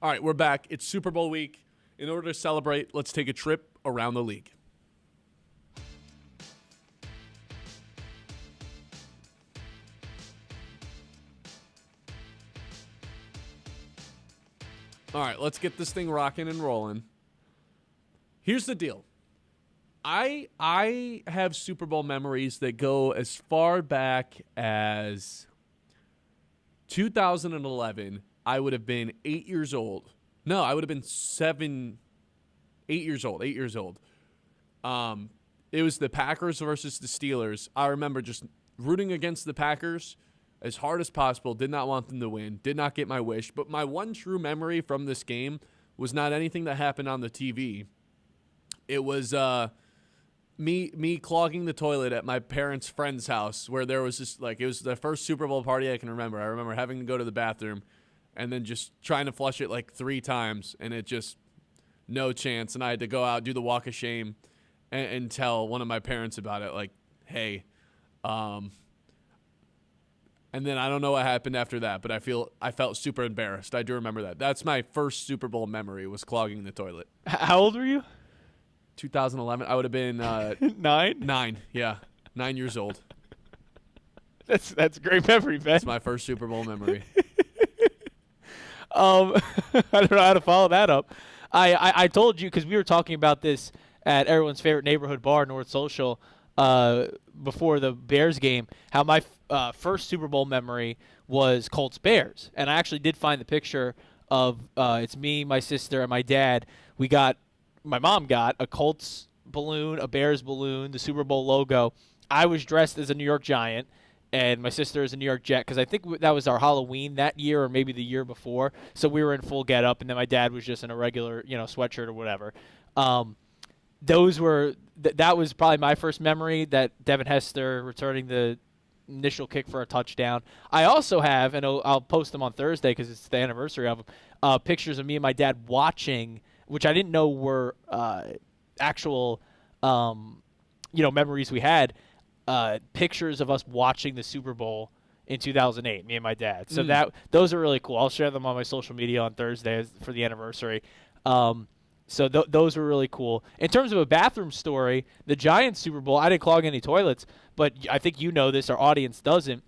Speaker 3: All right, we're back. It's Super Bowl week. In order to celebrate, let's take a trip around the league. All right, let's get this thing rocking and rolling. Here's the deal. I have Super Bowl memories that go as far back as 2011. I would have been 8 years old. No, I would have been 8 years old. 8 years old. It was the Packers versus the Steelers. I remember just rooting against the Packers as hard as possible. Did not want them to win. Did not get my wish. But my one true memory from this game was not anything that happened on the TV. It was me clogging the toilet at my parents' friend's house, where there was just it was the first Super Bowl party I can remember. I remember having to go to the bathroom and then just trying to flush it 3 times, and it just no chance. And I had to go out, do the walk of shame, and tell one of my parents about it, hey. And then I don't know what happened after that, but I felt super embarrassed. I do remember that. That's my first Super Bowl memory, was clogging the toilet.
Speaker 4: How old were you?
Speaker 3: 2011. I would have been
Speaker 4: 9.
Speaker 3: 9, yeah, 9 years old.
Speaker 4: That's a great memory, Ben.
Speaker 3: That's my first Super Bowl memory.
Speaker 4: I don't know how to follow that up. I told you, because we were talking about this at everyone's favorite neighborhood bar, North Social, before the Bears game, how my first Super Bowl memory was Colts-Bears. And I actually did find the picture of it's me, my sister, and my dad. My mom got a Colts balloon, a Bears balloon, the Super Bowl logo. I was dressed as a New York Giant, and my sister is a New York Jet, because I think that was our Halloween that year, or maybe the year before. So we were in full get-up, and then my dad was just in a regular, sweatshirt or whatever. That was probably my first memory, that Devin Hester returning the initial kick for a touchdown. I also have, and I'll post them on Thursday because it's the anniversary of them, pictures of me and my dad watching, which I didn't know were actual, memories we had. Pictures of us watching the Super Bowl in 2008, me and my dad. So those are really cool. I'll share them on my social media on Thursday for the anniversary. So those were really cool. In terms of a bathroom story, the Giants Super Bowl, I didn't clog any toilets, but I think you know this, our audience doesn't.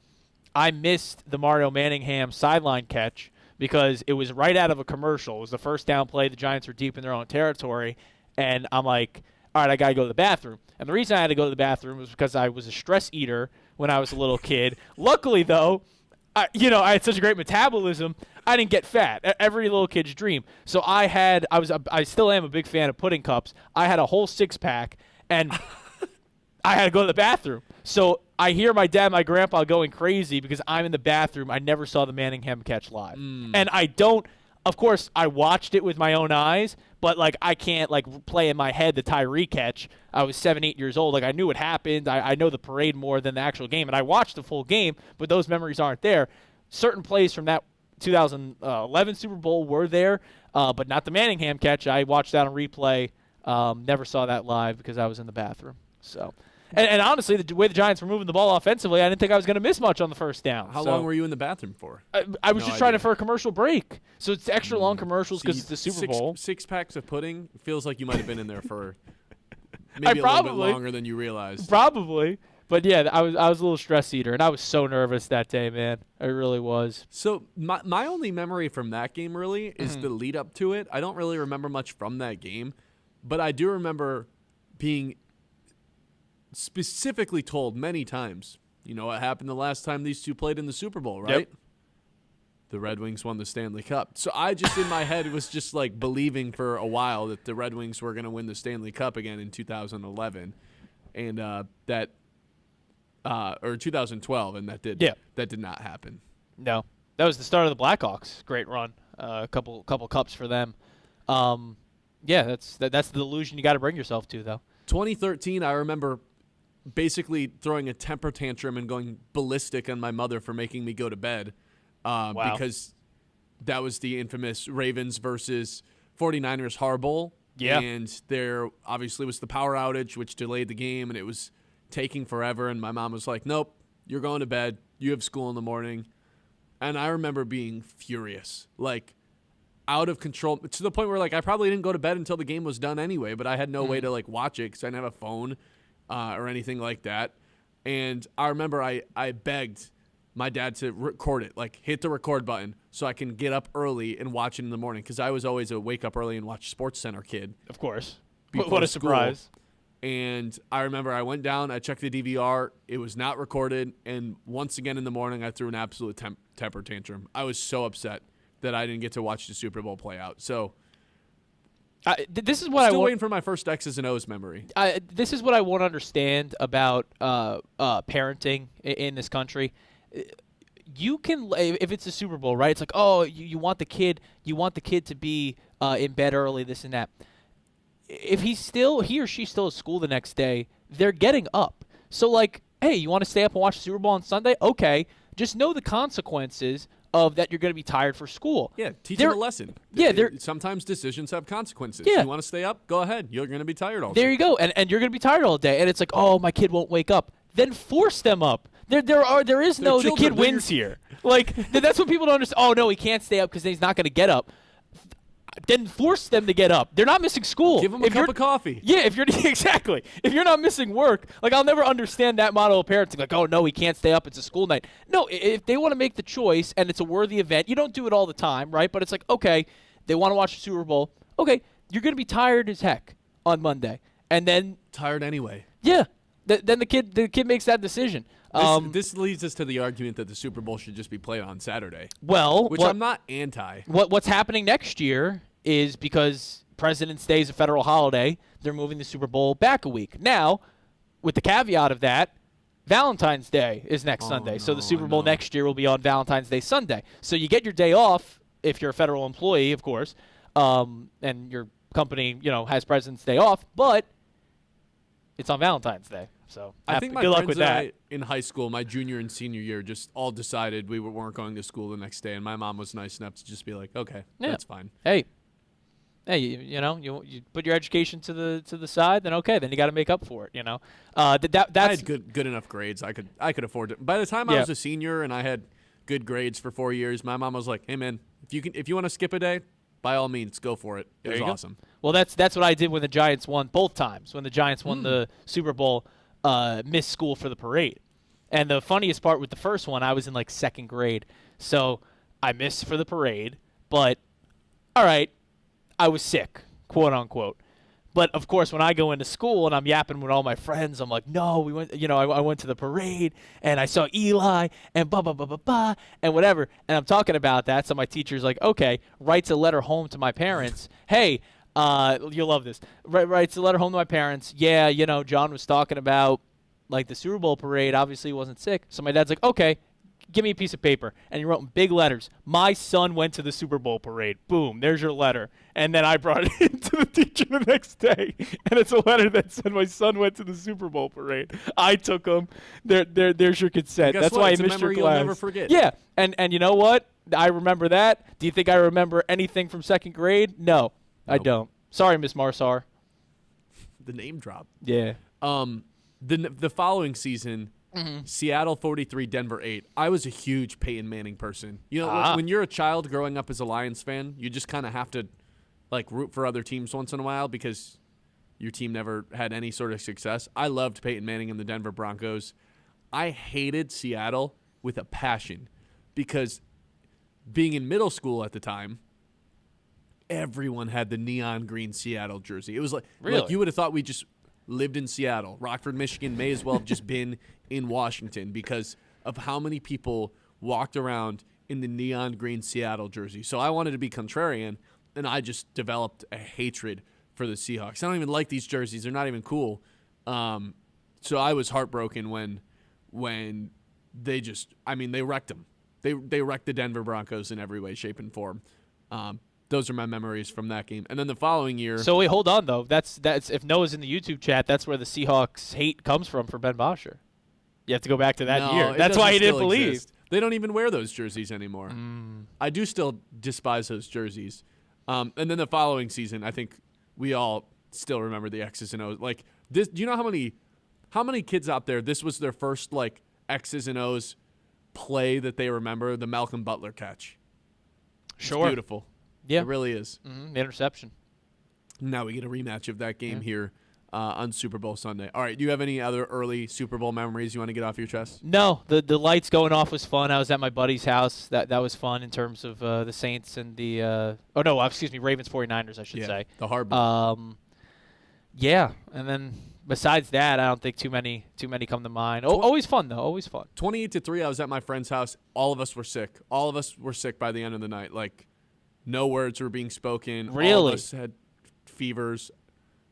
Speaker 4: I missed the Mario Manningham sideline catch because it was right out of a commercial. It was the first down play. The Giants were deep in their own territory, and I'm like, all right, I got to go to the bathroom. And the reason I had to go to the bathroom was because I was a stress eater when I was a little kid. Luckily, though, I had such a great metabolism, I didn't get fat. Every little kid's dream. So I still am a big fan of pudding cups. I had a whole 6-pack, and I had to go to the bathroom. So I hear my dad, my grandpa going crazy because I'm in the bathroom. I never saw the Manningham catch live. And of course, I watched it with my own eyes, but I can't play in my head the Tyree catch. I was 7, 8 years old. I knew what happened. I know the parade more than the actual game, and I watched the full game, but those memories aren't there. Certain plays from that 2011 Super Bowl were there, but not the Manningham catch. I watched that on replay. Never saw that live because I was in the bathroom. So, and honestly, the way the Giants were moving the ball offensively, I didn't think I was going to miss much on the first down.
Speaker 3: How long were you in the bathroom for?
Speaker 4: I was just trying for a commercial break. So it's extra long commercials because it's the Super Bowl.
Speaker 3: 6 packs of pudding feels like you might have been in there for maybe a little bit longer than you realized.
Speaker 4: Probably. But yeah, I was a little stress eater, and I was so nervous that day, man. I really was.
Speaker 3: So my only memory from that game really is the lead up to it. I don't really remember much from that game, but I do remember being specifically told many times, what happened the last time these two played in the Super Bowl, right?
Speaker 4: Yep.
Speaker 3: The Red Wings won the Stanley Cup. So I just in my head was just believing for a while that the Red Wings were going to win the Stanley Cup again in 2011, and or 2012, and that did not happen.
Speaker 4: No, that was the start of the Blackhawks. Great run, a couple cups for them. That's the delusion you got to bring yourself to, though.
Speaker 3: 2013, I remember basically throwing a temper tantrum and going ballistic on my mother for making me go to bed, because that was the infamous Ravens versus 49ers Harbaugh.
Speaker 4: Yeah,
Speaker 3: and there obviously was the power outage, which delayed the game, and it was taking forever, and my mom was like, nope, you're going to bed. You have school in the morning. And I remember being furious. out of control to the point where like I probably didn't go to bed until the game was done anyway, but I had no way to like watch it because I didn't have a phone or anything like that. And I remember I begged my dad to record it, like hit the record button so I can get up early and watch it in the morning because I was always a wake up early and watch Sports Center kid.
Speaker 4: Of course.
Speaker 3: What
Speaker 4: a surprise.
Speaker 3: And I remember I went down, I checked the DVR, it was not recorded, and once again in the morning I threw an absolute temper tantrum. I was so upset that I didn't get to watch the Super Bowl play out. So
Speaker 4: this is what
Speaker 3: still waiting for my first X's and O's memory.
Speaker 4: This is what I won't understand about parenting in this country. You can, if it's a Super Bowl, right? It's like, oh, you want the kid to be in bed early, this and that. If he or she's still at school the next day, they're getting up. So like, hey, you want to stay up and watch the Super Bowl on Sunday? Okay, just know the consequences of that. You're going to be tired for school.
Speaker 3: Yeah, teach them a lesson.
Speaker 4: Yeah,
Speaker 3: sometimes decisions have consequences.
Speaker 4: Yeah.
Speaker 3: You want to stay up? Go ahead. You're going to be tired all
Speaker 4: day.
Speaker 3: day.
Speaker 4: There you go, and you're going to be tired all day. And it's like, oh, my kid won't wake up. Then force them up. There is no the kid wins here. Like that's what people don't understand. Oh no, he can't stay up because he's not going to get up. Then force them to get up. They're not missing school.
Speaker 3: Give them a cup of coffee.
Speaker 4: Yeah, if you're exactly. If you're not missing work, like I'll never understand that model of parenting. Like, oh no, he can't stay up. It's a school night. No, if they want to make the choice and it's a worthy event, you don't do it all the time, right? But it's like, okay, they want to watch the Super Bowl. Okay, you're gonna be tired as heck on Monday, and then
Speaker 3: tired anyway.
Speaker 4: Yeah. Then the kid makes that decision.
Speaker 3: This leads us to the argument that the Super Bowl should just be played on Saturday.
Speaker 4: Well,
Speaker 3: which I'm not anti.
Speaker 4: What's happening next year is because President's Day is a federal holiday, they're moving the Super Bowl back a week. Now, with the caveat of that, Valentine's Day is next Sunday.
Speaker 3: No,
Speaker 4: so the Super Bowl next year will be on Valentine's Day Sunday. So you get your day off if you're a federal employee, of course, and your company, has President's Day off, but it's on Valentine's Day. So
Speaker 3: I think my
Speaker 4: good luck
Speaker 3: friends
Speaker 4: with
Speaker 3: and
Speaker 4: that.
Speaker 3: I, in high school, my junior and senior year, just all decided we weren't going to school the next day, and my mom was nice enough to just be like, "Okay, that's fine."
Speaker 4: Hey, you put your education to the side, then okay, then you got to make up for it. That's
Speaker 3: I had good enough grades. I could afford it. By the time I was a senior and I had good grades for 4 years, my mom was like, "Hey man, if you want to skip a day, by all means, go for it. It was awesome."
Speaker 4: Well, that's what I did when the Giants won both times. When the Giants won the Super Bowl, missed school for the parade. And the funniest part with the first one, I was in like second grade, so I missed for the parade. But all right, I was sick, quote unquote. But of course, when I go into school and I'm yapping with all my friends, I'm like, no, we went. I went to the parade and I saw Eli and blah blah blah blah blah and whatever. And I'm talking about that. So my teacher's like, okay, writes a letter home to my parents. Hey, you'll love this. Writes a letter home to my parents. Yeah, John was talking about like the Super Bowl parade. Obviously, he wasn't sick. So my dad's like, okay, give me a piece of paper. And he wrote in big letters, my son went to the Super Bowl parade. Boom, there's your letter. And then I brought it into the teacher the next day. And it's a letter that said my son went to the Super Bowl parade. I took him. There's your consent. That's why I missed your class.
Speaker 3: You'll never forget.
Speaker 4: Yeah, and you know what? I remember that. Do you think I remember anything from second grade? No, nope. I don't. Sorry, Miss Marsar.
Speaker 3: The name drop.
Speaker 4: Yeah.
Speaker 3: The following season, Seattle 43, Denver 8. I was a huge Peyton Manning person. When you're a child growing up as a Lions fan, you just kind of have to like root for other teams once in a while because your team never had any sort of success. I loved Peyton Manning and the Denver Broncos. I hated Seattle with a passion because being in middle school at the time, everyone had the neon green Seattle jersey. It was like you would have thought we just lived in Seattle. Rockford, Michigan may as well have just been in Washington because of how many people walked around in the neon green Seattle jersey. So I wanted to be contrarian, and I just developed a hatred for the Seahawks. I don't even like these jerseys. They're not even cool. So I was heartbroken when they wrecked them. They wrecked the Denver Broncos in every way, shape, and form. Those are my memories from that game. And then the following year.
Speaker 4: So wait, hold on though. That's if Noah's in the YouTube chat, that's where the Seahawks hate comes from for Ben Bosscher. You have to go back to that year. That's why he didn't believe.
Speaker 3: Exist. They don't even wear those jerseys anymore. I do still despise those jerseys. And then the following season, I think we all still remember the X's and O's. Like this, do you know how many kids out there this was their first like X's and O's play that they remember? The Malcolm Butler catch.
Speaker 4: Sure.
Speaker 3: It's beautiful.
Speaker 4: Yeah.
Speaker 3: It really is.
Speaker 4: The interception.
Speaker 3: Now we get a rematch of that game here on Super Bowl Sunday. All right, do you have any other early Super Bowl memories you want to get off your chest?
Speaker 4: No, the lights going off was fun. I was at my buddy's house. That was fun in terms of the Saints and the Ravens 49ers, I should say.
Speaker 3: The hard
Speaker 4: yeah, and then besides that, I don't think too many come to mind. Always fun though, always fun.
Speaker 3: 28-3, I was at my friend's house. All of us were sick. All of us were sick by the end of the night. Like, no words were being spoken.
Speaker 4: Really?
Speaker 3: All of us had fevers.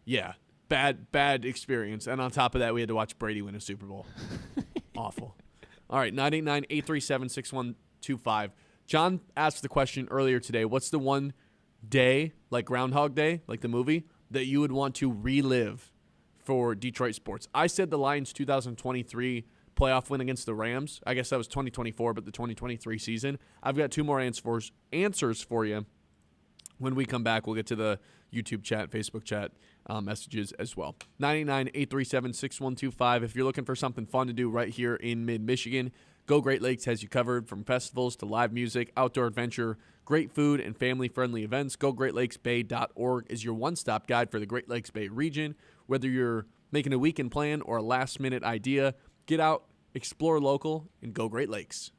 Speaker 3: Yeah, bad experience. And on top of that, we had to watch Brady win a Super Bowl. Awful. All right, 989-837-6125. John asked the question earlier today, what's the one day, like Groundhog Day, like the movie, that you would want to relive for Detroit sports? I said the Lions' 2023 playoff win against the Rams. I guess that was 2024, but the 2023 season. I've got two more answers for you. When we come back, we'll get to the YouTube chat, Facebook chat messages as well. 989-837-6125. If you're looking for something fun to do right here in mid-Michigan, Go Great Lakes has you covered from festivals to live music, outdoor adventure, great food, and family-friendly events. GoGreatLakesBay.org is your one-stop guide for the Great Lakes Bay region. Whether you're making a weekend plan or a last-minute idea, get out, explore local, and go Great Lakes.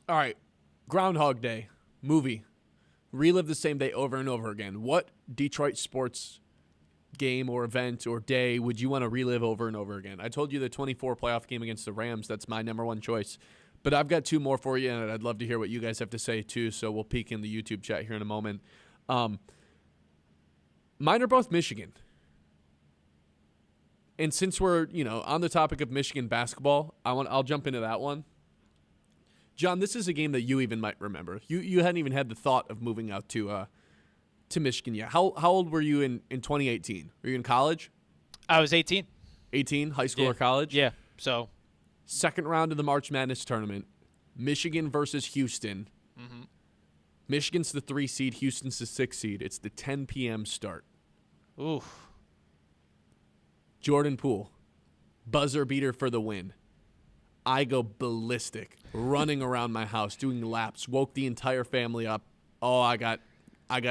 Speaker 3: All right. Groundhog Day movie. Relive the same day over and over again. What Detroit sports game or event or day would you want to relive over and over again? I told you the 24 playoff game against the Rams. That's my number one choice. But I've got two more for you, and I'd love to hear what you guys have to say too, so we'll peek in the YouTube chat here in a moment. Mine are both Michigan. And since we're, on the topic of Michigan basketball, I'll jump into that one. John, this is a game that you even might remember. You hadn't even had the thought of moving out to Michigan yet. How old were you in 2018? Were you in college?
Speaker 4: I was 18.
Speaker 3: 18, high school or college?
Speaker 4: Yeah, so.
Speaker 3: Second round of the March Madness tournament, Michigan versus Houston.
Speaker 4: Mm-hmm.
Speaker 3: Michigan's the 3 seed, Houston's the 6 seed. It's the 10 p.m. start.
Speaker 4: Oof.
Speaker 3: Jordan Poole, buzzer beater for the win. I go ballistic, running around my house, doing laps, woke the entire family up. Oh, I got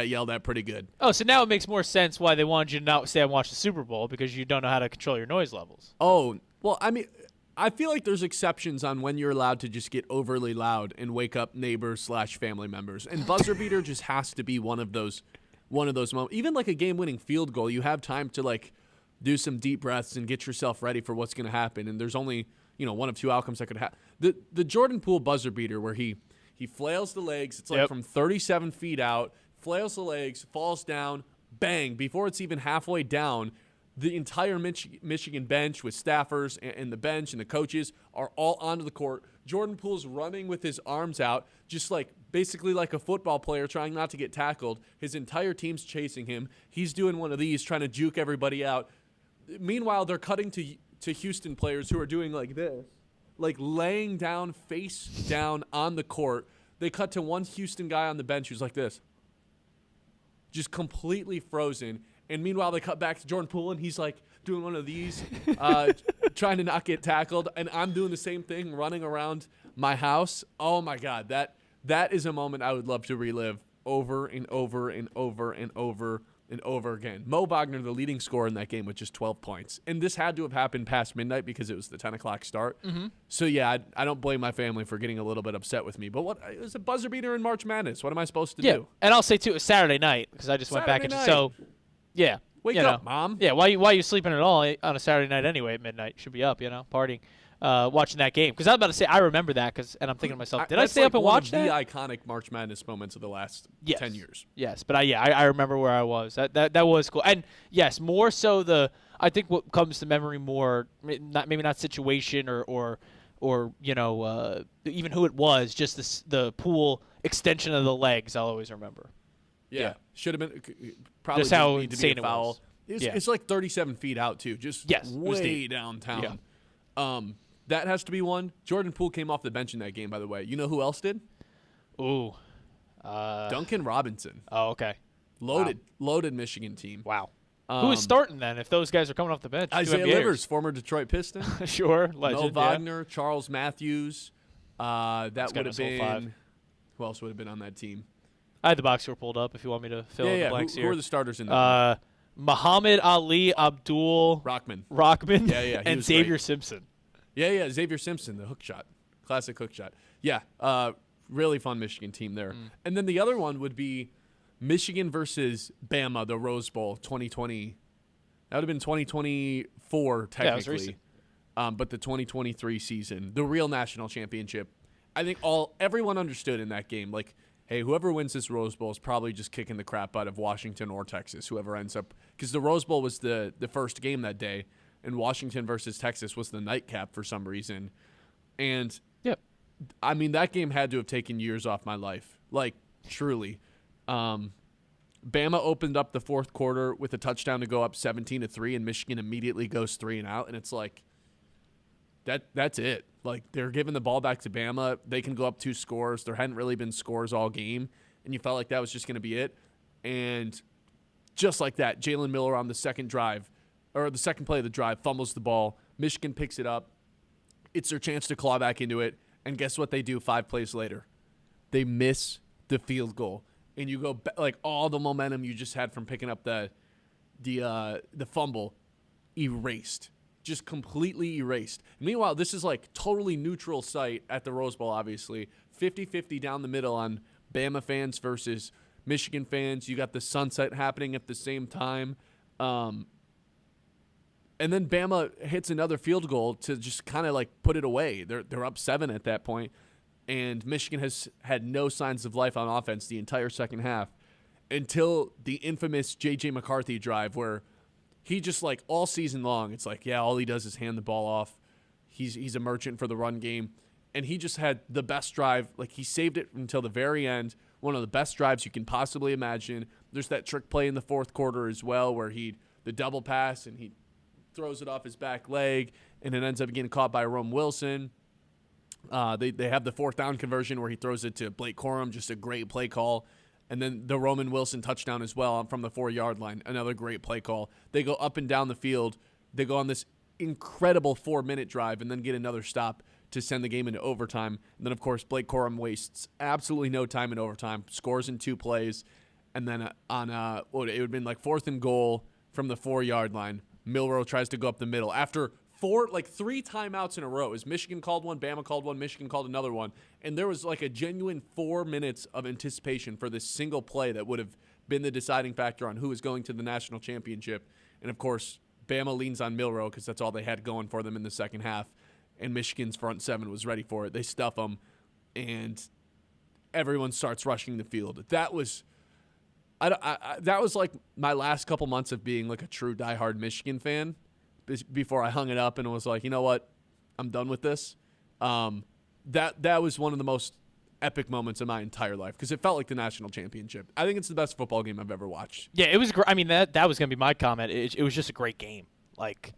Speaker 3: yelled at pretty good.
Speaker 4: Oh, so now it makes more sense why they wanted you to not stay and watch the Super Bowl, because you don't know how to control your noise levels.
Speaker 3: Oh, well, I mean, I feel like there's exceptions on when you're allowed to just get overly loud and wake up neighbors / family members. And buzzer beater just has to be one of those moments. Even like a game-winning field goal, you have time to do some deep breaths and get yourself ready for what's going to happen. And there's only, one of two outcomes that could happen. The Jordan Poole buzzer beater where he flails the legs. It's like from 37 feet out, flails the legs, falls down, bang. Before it's even halfway down, the entire Michigan bench with staffers and the bench and the coaches are all onto the court. Jordan Poole's running with his arms out, just basically like a football player trying not to get tackled. His entire team's chasing him. He's doing one of these, trying to juke everybody out. Meanwhile, they're cutting to Houston players who are doing like this, laying down, face down on the court. They cut to one Houston guy on the bench who's like this, just completely frozen. And meanwhile, they cut back to Jordan Poole, and he's doing one of these, trying to not get tackled. And I'm doing the same thing, running around my house. Oh, my God. That is a moment I would love to relive over and over and over and over and over again. Mo Wagner, the leading scorer in that game, with just 12 points. And this had to have happened past midnight because it was the 10 o'clock start.
Speaker 4: Mm-hmm.
Speaker 3: So, yeah, I don't blame my family for getting a little bit upset with me. But it was a buzzer beater in March Madness. What am I supposed to do?
Speaker 4: And I'll say, too, it was Saturday night because I just went back into – so, yeah.
Speaker 3: Wake up, Mom.
Speaker 4: Yeah, why are you sleeping at all on a Saturday night anyway at midnight? You should be up, partying, watching that game. Because I was about to say, I remember that, and I'm thinking to myself, did I stay up and watch that?
Speaker 3: That's one of the iconic March Madness moments of the last 10 years.
Speaker 4: Yes, but I remember where I was. That was cool. And, yes, more so I think what comes to memory more, maybe not situation or even who it was, just the Poole extension of the legs I'll always remember.
Speaker 3: Yeah. Should have been probably
Speaker 4: just how
Speaker 3: need to be a
Speaker 4: insane
Speaker 3: foul. It's like 37 feet out too, just way downtown.
Speaker 4: Yeah.
Speaker 3: That has to be one. Jordan Poole came off the bench in that game, by the way. You know who else did?
Speaker 4: Ooh.
Speaker 3: Duncan Robinson.
Speaker 4: Oh, okay.
Speaker 3: Loaded Michigan team.
Speaker 4: Wow. Who is starting then if those guys are coming off the bench?
Speaker 3: Isaiah Livers, former Detroit Piston.
Speaker 4: Sure. Legend,
Speaker 3: Mo Wagner, Charles Matthews. That would have been
Speaker 4: 5.
Speaker 3: Who else would have been on that team?
Speaker 4: I had the box score pulled up if you want me to fill in the blanks here.
Speaker 3: Who are the starters in that?
Speaker 4: Muhammad Ali Abdul
Speaker 3: Rockman. Yeah.
Speaker 4: And Xavier Simpson.
Speaker 3: Yeah, Xavier Simpson, the hook shot. Classic hook shot. Yeah, really fun Michigan team there. And then the other one would be Michigan versus Bama, the Rose Bowl 2020. That would have been 2024 technically.
Speaker 4: Yeah, it was recent.
Speaker 3: But the 2023 season, the real national championship. I think everyone understood in that game, hey, whoever wins this Rose Bowl is probably just kicking the crap out of Washington or Texas, whoever ends up. Because the Rose Bowl was the first game that day, and Washington versus Texas was the nightcap for some reason. And, I mean, that game had to have taken years off my life. Truly. Bama opened up the fourth quarter with a touchdown to go up 17-3, and Michigan immediately goes 3 and out, and it's that's it. They're giving the ball back to Bama. They can go up 2 scores. There hadn't really been scores all game, and you felt like that was just going to be it. And just like that, Jalen Miller on the second drive, or the second play of the drive, fumbles the ball. Michigan picks it up. It's their chance to claw back into it, and guess what they do 5 plays later? They miss the field goal, and you go all the momentum you just had from picking up the fumble erased. just completely erased. Meanwhile, this is like totally neutral site at the Rose Bowl, obviously. 50-50 down the middle on Bama fans versus Michigan fans. You got the sunset happening at the same time. And then Bama hits another field goal to just kind of like put it away. They're up 7 at that point, and Michigan has had no signs of life on offense the entire second half until the infamous J.J. McCarthy drive where he just like all season long, it's like, yeah, all he does is hand the ball off. He's a merchant for the run game, and he just had the best drive. Like he saved it until the very end. One of the best drives you can possibly imagine. There's that trick play in the fourth quarter as well where the double pass and he throws it off his back leg, and it ends up getting caught by Rome Wilson. They have the fourth down conversion where he throws it to Blake Corum, just a great play call. And then the Roman Wilson touchdown as well from the 4-yard line, another great play call. They go up and down the field. They go on this incredible 4-minute drive and then get another stop to send the game into overtime. And then, of course, Blake Corum wastes absolutely no time in overtime, scores in 2 plays. And then it would have been like 4th and goal from the 4-yard line. Milroe tries to go up the middle. After 3 timeouts in a row, as Michigan called one, Bama called one, Michigan called another one, and there was like a genuine 4 minutes of anticipation for this single play that would have been the deciding factor on who was going to the national championship. And, of course, Bama leans on Milroe because that's all they had going for them in the second half, and Michigan's front 7 was ready for it. They stuff them, and everyone starts rushing the field. That was that was like my last couple months of being like a true diehard Michigan fan before I hung it up and was like, you know what, I'm done with this. That was one of the most epic moments of my entire life because it felt like the national championship. I think it's the best football game I've ever watched.
Speaker 4: Yeah, it was great. I mean, that was going to be my comment. It was just a great game. Like,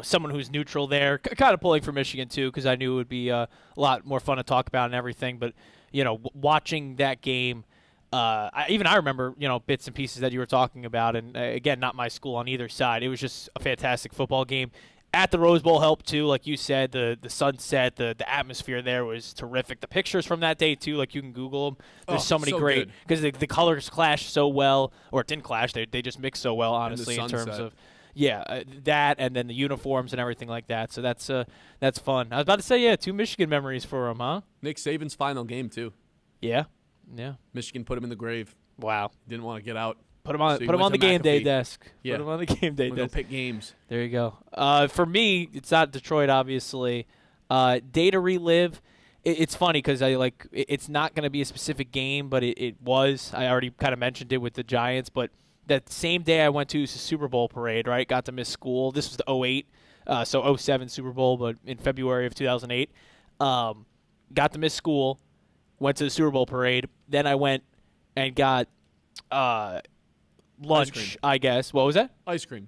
Speaker 4: someone who's neutral there, kind of pulling for Michigan too because I knew it would be a lot more fun to talk about and everything. But, watching that game, I remember, bits and pieces that you were talking about, and again, not my school on either side. It was just a fantastic football game. At the Rose Bowl helped too, like you said, the sunset, the atmosphere there was terrific. The pictures from that day too, like you can Google them. There's so many great because the colors clash so well, or it didn't clash. They just mix so well, honestly, in terms of that, and then the uniforms and everything like that. So that's fun. I was about to say 2 Michigan memories for him, huh?
Speaker 3: Nick Saban's final game too.
Speaker 4: Yeah.
Speaker 3: Michigan put him in the grave.
Speaker 4: Wow.
Speaker 3: Didn't want to get out.
Speaker 4: Put him on the game day desk.
Speaker 3: Yeah.
Speaker 4: Put him on the game day desk.
Speaker 3: Go pick games.
Speaker 4: There you go. For me, it's not Detroit, obviously. Day to relive. It's funny because it's not going to be a specific game, but it was. I already kind of mentioned it with the Giants, but that same day I went to the Super Bowl parade, right? Got to miss school. This was the 08, so 07 Super Bowl, but in February of 2008. Got to miss school. Went to the Super Bowl parade. Then I went and got lunch, I guess. What was that?
Speaker 3: Ice cream.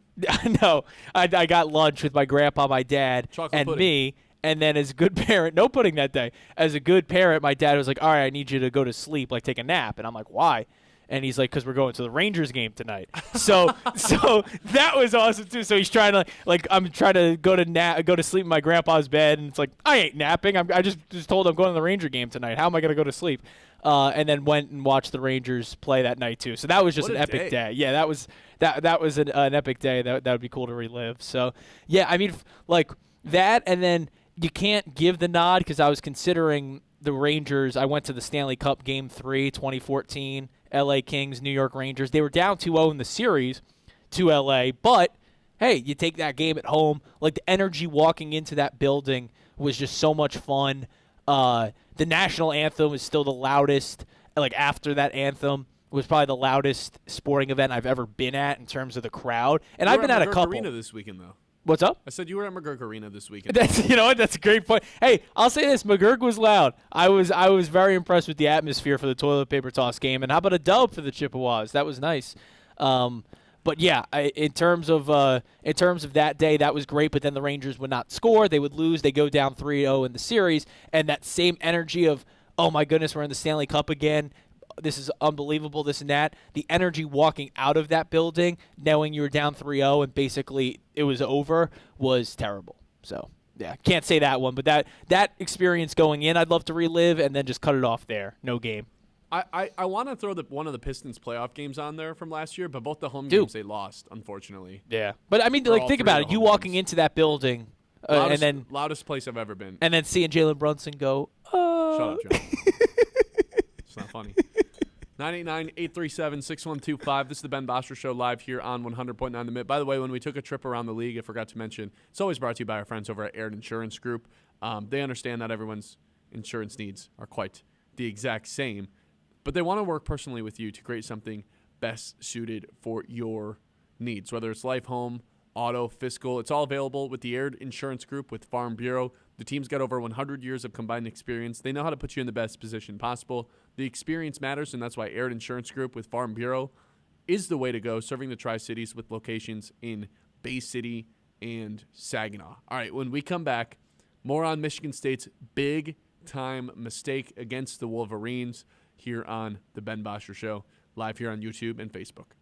Speaker 4: No, I got lunch with my grandpa, my dad,
Speaker 3: Chocolate
Speaker 4: and
Speaker 3: pudding.
Speaker 4: me. And then as a good parent, no pudding that day. As a good parent, my dad was like, all right, I need you to go to sleep, like take a nap. And I'm like, why? And he's like, because we're going to the Rangers game tonight. So that was awesome too. So he's trying to I'm trying to go to sleep in my grandpa's bed, and it's like I ain't napping. I just told him I'm going to the Ranger game tonight. How am I going to go to sleep? And then went and watched the Rangers play that night too. So that was just an epic day. Yeah, that was an epic day. That would be cool to relive. So yeah, I mean like that, and then you can't give the nod because I was considering the Rangers. I went to the Stanley Cup Game 3, 2014. LA Kings, New York Rangers. They were down 2-0 in the series to LA, but hey, you take that game at home. Like the energy walking into that building was just so much fun. The national anthem was still the loudest. Like after that anthem was probably the loudest sporting event I've ever been at in terms of the crowd. And I've been at a couple.
Speaker 3: Arena this weekend though.
Speaker 4: What's up?
Speaker 3: I said you were at McGurk Arena this weekend.
Speaker 4: That's a great point. Hey, I'll say this: McGurk was loud. I was very impressed with the atmosphere for the toilet paper toss game. And how about a dub for the Chippewas? That was nice. But yeah, in terms of that day, that was great. But then the Rangers would not score; they would lose. They go down 3-0 in the series, and that same energy of, oh my goodness, we're in the Stanley Cup again. This is unbelievable, this and that. The energy walking out of that building, knowing you were down 3-0 and basically it was over, was terrible. So, yeah, can't say that one. But that experience going in, I'd love to relive and then just cut it off there. No game.
Speaker 3: I want to throw one of the Pistons playoff games on there from last year, but both the home games they lost, unfortunately.
Speaker 4: Yeah. But, I mean, like, think about it. You walking into that building and then
Speaker 3: loudest place I've ever been.
Speaker 4: And then seeing Jalen Brunson go, oh.
Speaker 3: Shut up, John. It's not funny. 989-837-6125. This is the Ben Bosscher Show live here on 100.9 The Mid. By the way, when we took a trip around the league, I forgot to mention, it's always brought to you by our friends over at Air Insurance Group. They understand that everyone's insurance needs are quite the exact same, but they want to work personally with you to create something best suited for your needs, whether it's life, home, auto, fiscal. It's all available with the Air Insurance Group with Farm Bureau. The team's got over 100 years of combined experience. They know how to put you in the best position possible. The experience matters, and that's why Air Insurance Group with Farm Bureau is the way to go, serving the Tri-Cities with locations in Bay City and Saginaw. All right, when we come back, more on Michigan State's big-time mistake against the Wolverines here on the Ben Bosscher Show, live here on YouTube and Facebook.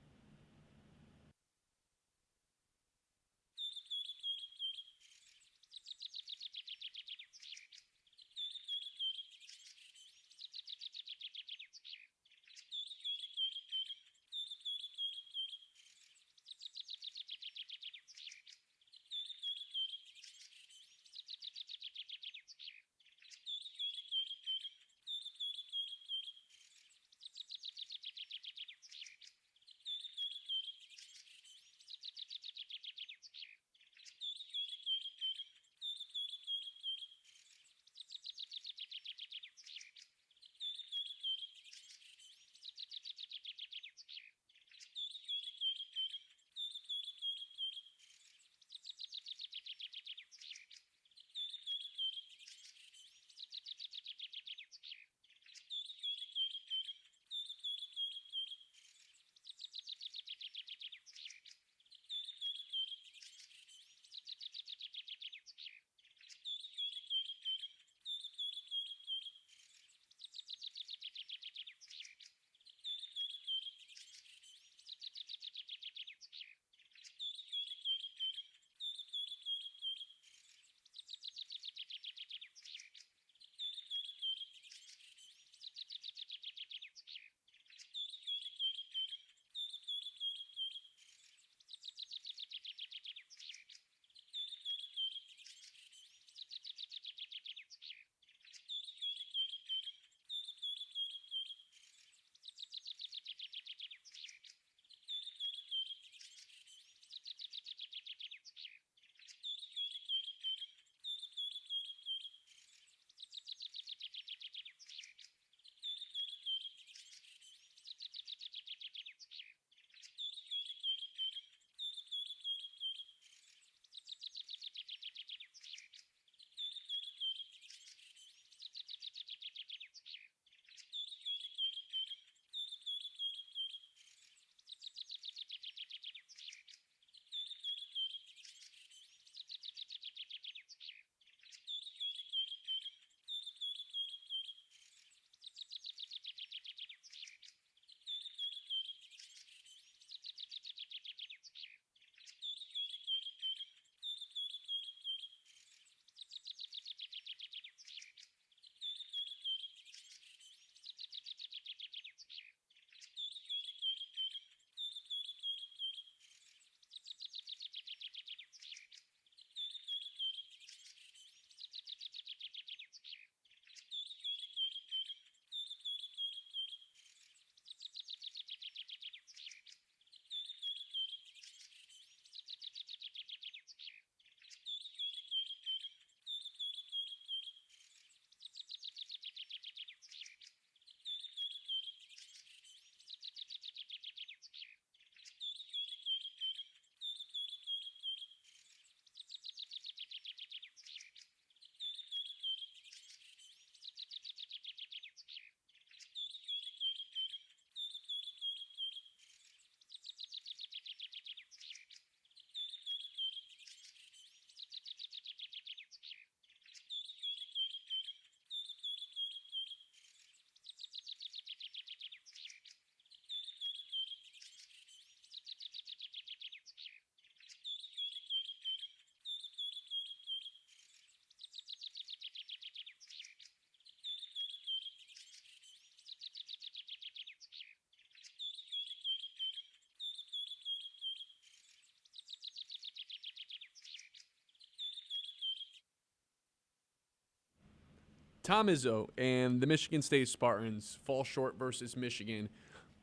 Speaker 3: Tom Izzo and the Michigan State Spartans fall short versus Michigan.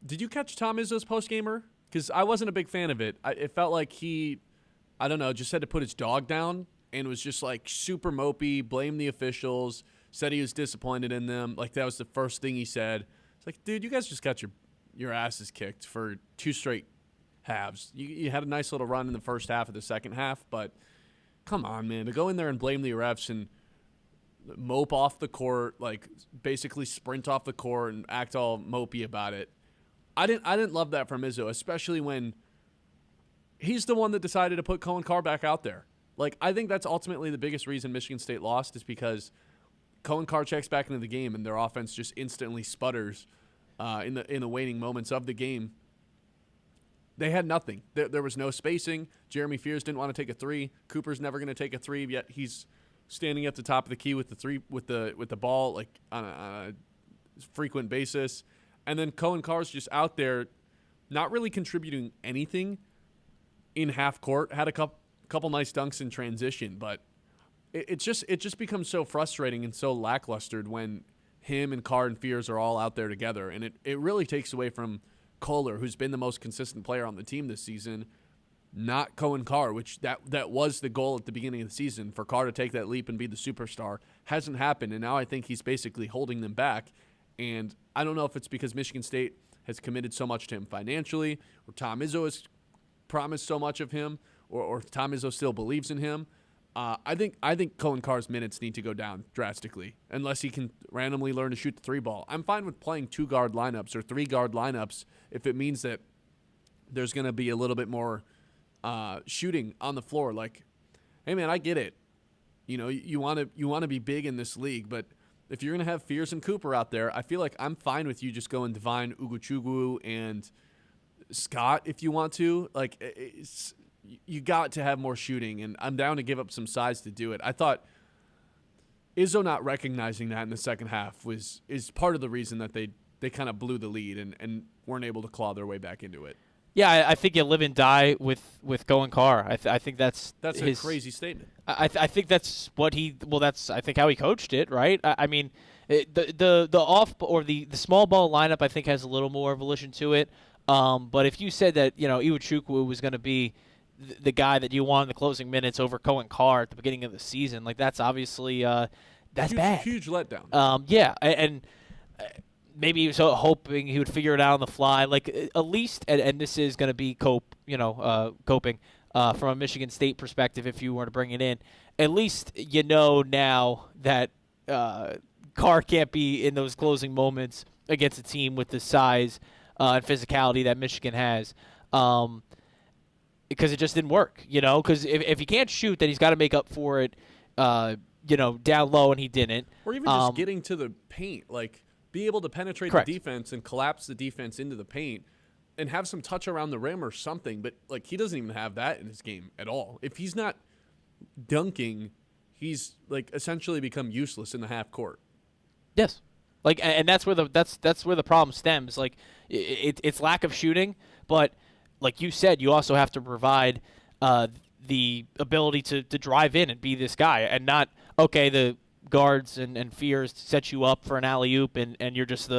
Speaker 3: Did you catch Tom Izzo's postgamer? Because I wasn't a big fan of it. It felt like he, I don't know, just had to put his dog down and was just like super mopey, blamed the officials, said he was disappointed in them. Like that was the first thing he said. It's like, dude, you guys just got your asses kicked for 2 straight halves. You had a nice little run in the first half of the second half, but come on, man, to go in there and blame the refs and mope off the court, like basically sprint off the court and act all mopey about it. I didn't love that from Izzo, especially when he's the one that decided to put Cohen Carr back out there. Like, I think that's ultimately the biggest reason Michigan State lost is because Cohen Carr checks back into the game and their offense just instantly sputters in the waning moments of the game. They had nothing. There was no spacing. Jeremy Fears didn't want to take a 3. Cooper's never going to take a 3, yet he's standing at the top of the key with the 3 with the ball like on a frequent basis. And then Cohen Carr's just out there not really contributing anything in half court. Had a couple nice dunks in transition, but it just becomes so frustrating and so lackluster when him and Carr and Fears are all out there together. And it really takes away from Kohler, who's been the most consistent player on the team this season, not Cohen Carr, which that was the goal at the beginning of the season, for Carr to take that leap and be the superstar. Hasn't happened, and now I think he's basically holding them back. And I don't know if it's because Michigan State has committed so much to him financially, or Tom Izzo has promised so much of him, or Tom Izzo still believes in him. I think Cohen Carr's minutes need to go down drastically unless he can randomly learn to shoot the 3 ball. I'm fine with playing 2-guard lineups or 3-guard lineups if it means that there's going to be a little bit more shooting on the floor. Like, hey man, I get it. You know, you want to be big in this league, but if you're going to have Fears and Cooper out there, I feel like I'm fine with you just going Divine, Ugochukwu, and Scott if you want to. Like, you got to have more shooting, and I'm down to give up some size to do it. I thought Izzo not recognizing that in the second half is part of the reason that they kind of blew the lead and weren't able to claw their way back into it.
Speaker 4: Yeah, I think you live and die with Cohen Carr. I think that's
Speaker 3: a crazy statement.
Speaker 4: I think that's what that's I think how he coached it, right? I mean, the off or the small ball lineup I think has a little more volition to it. But if you said that Iwuchukwu was going to be the guy that you want in the closing minutes over Cohen Carr at the beginning of the season, like that's obviously that's bad.
Speaker 3: Huge letdown.
Speaker 4: Yeah, and maybe he was hoping he would figure it out on the fly. Like at least, and this is going to be coping from a Michigan State perspective. If you were to bring it in, at least now that Carr can't be in those closing moments against a team with the size and physicality that Michigan has. Because it just didn't work, because if he can't shoot, then he's got to make up for it, down low, and he didn't.
Speaker 3: Or even just getting to the paint, like be able to penetrate
Speaker 4: correct.
Speaker 3: The defense and collapse the defense into the paint and have some touch around the rim or something. But, like, he doesn't even have that in his game at all. If he's not dunking, he's, like, essentially become useless in the half court.
Speaker 4: Yes. Like, and that's where the problem stems. Like, it's lack of shooting, but – like you said, you also have to provide the ability to drive in and be this guy and not, the guards and Fears set you up for an alley-oop and you're just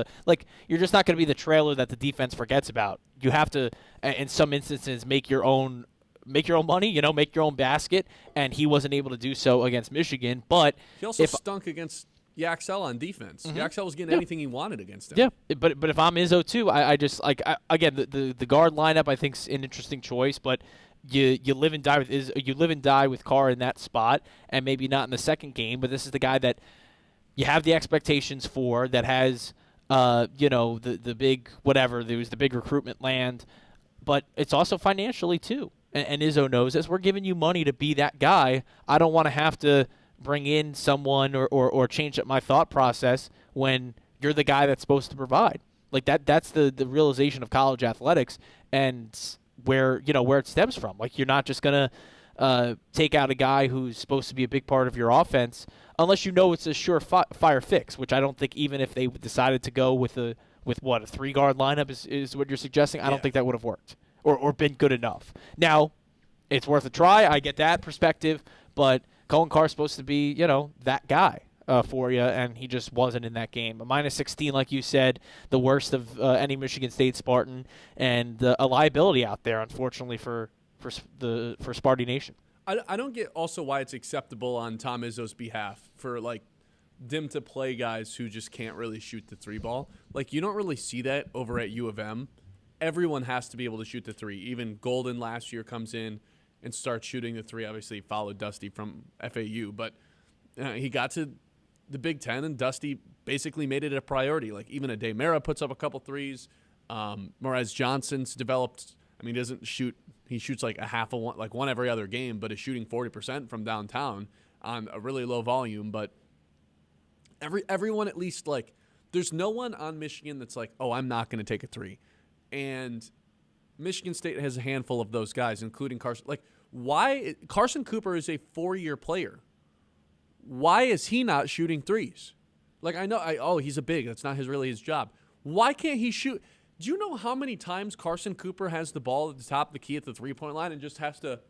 Speaker 4: you're just not going to be the trailer that the defense forgets about. You have to, in some instances, make your own money, make your own basket, and he wasn't able to do so against Michigan. But
Speaker 3: he also stunk against Yaxel on defense. Mm-hmm. Yaxel was getting anything he wanted against him.
Speaker 4: Yeah, but if I'm Izzo too, I just again the guard lineup I think is an interesting choice, but you live and die with Carr in that spot, and maybe not in the second game. But this is the guy that you have the expectations for, that has the big whatever. There was the big recruitment land, but it's also financially too. And Izzo knows this. We're giving you money to be that guy. I don't want to have to bring in someone or change up my thought process when you're the guy that's supposed to provide. Like that's the realization of college athletics and where it stems from. Like, you're not just going to take out a guy who's supposed to be a big part of your offense unless it's a surefire fix, which I don't think, even if they decided to go with a 3-guard lineup is what you're suggesting. I don't think that would have worked or been good enough. Now, it's worth a try. I get that perspective, but Cohen Carr's supposed to be, that guy. for you, and he just wasn't in that game. A -16, like you said, the worst of any Michigan State Spartan, and a liability out there, unfortunately, for Sparty Nation.
Speaker 3: I don't get also why it's acceptable on Tom Izzo's behalf for like them to play guys who just can't really shoot the three ball. Like, you don't really see that over at U of M. Everyone has to be able to shoot the three. Even Golden last year comes in and starts shooting the three. Obviously, he followed Dusty from FAU, but he got to the Big Ten, and Dusty basically made it a priority. Like, even Ade Mera puts up a couple threes. Morez Johnson's developed. I mean, he doesn't shoot. He shoots like a half of one, like one every other game, but is shooting 40% from downtown on a really low volume. But everyone at least, like, there's no one on Michigan that's like, oh, I'm not going to take a three. And Michigan State has a handful of those guys, including Carson. Like, why? Carson Cooper is a 4-year player. Why is he not shooting threes? Like, I know, he's a big. That's not really his job. Why can't he shoot? Do you know how many times Carson Cooper has the ball at the top of the key at the three-point line and just has to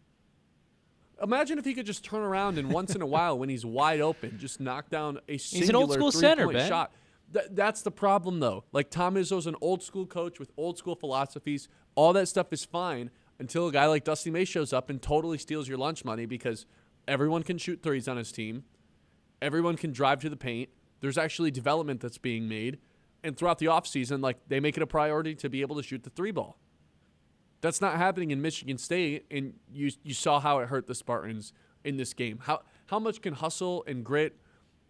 Speaker 3: – imagine if he could just turn around and once in a while when he's wide open just knock down a singular three-point shot. That's the problem, though. Like, Tom Izzo's an old-school coach with old-school philosophies. All that stuff is fine until a guy like Dusty May shows up and totally steals your lunch money because everyone can shoot threes on his team. Everyone can drive to the paint. There's actually development that's being made. And throughout the offseason, like, they make it a priority to be able to shoot the three ball. That's not happening in Michigan State, and you saw how it hurt the Spartans in this game. How much can hustle and grit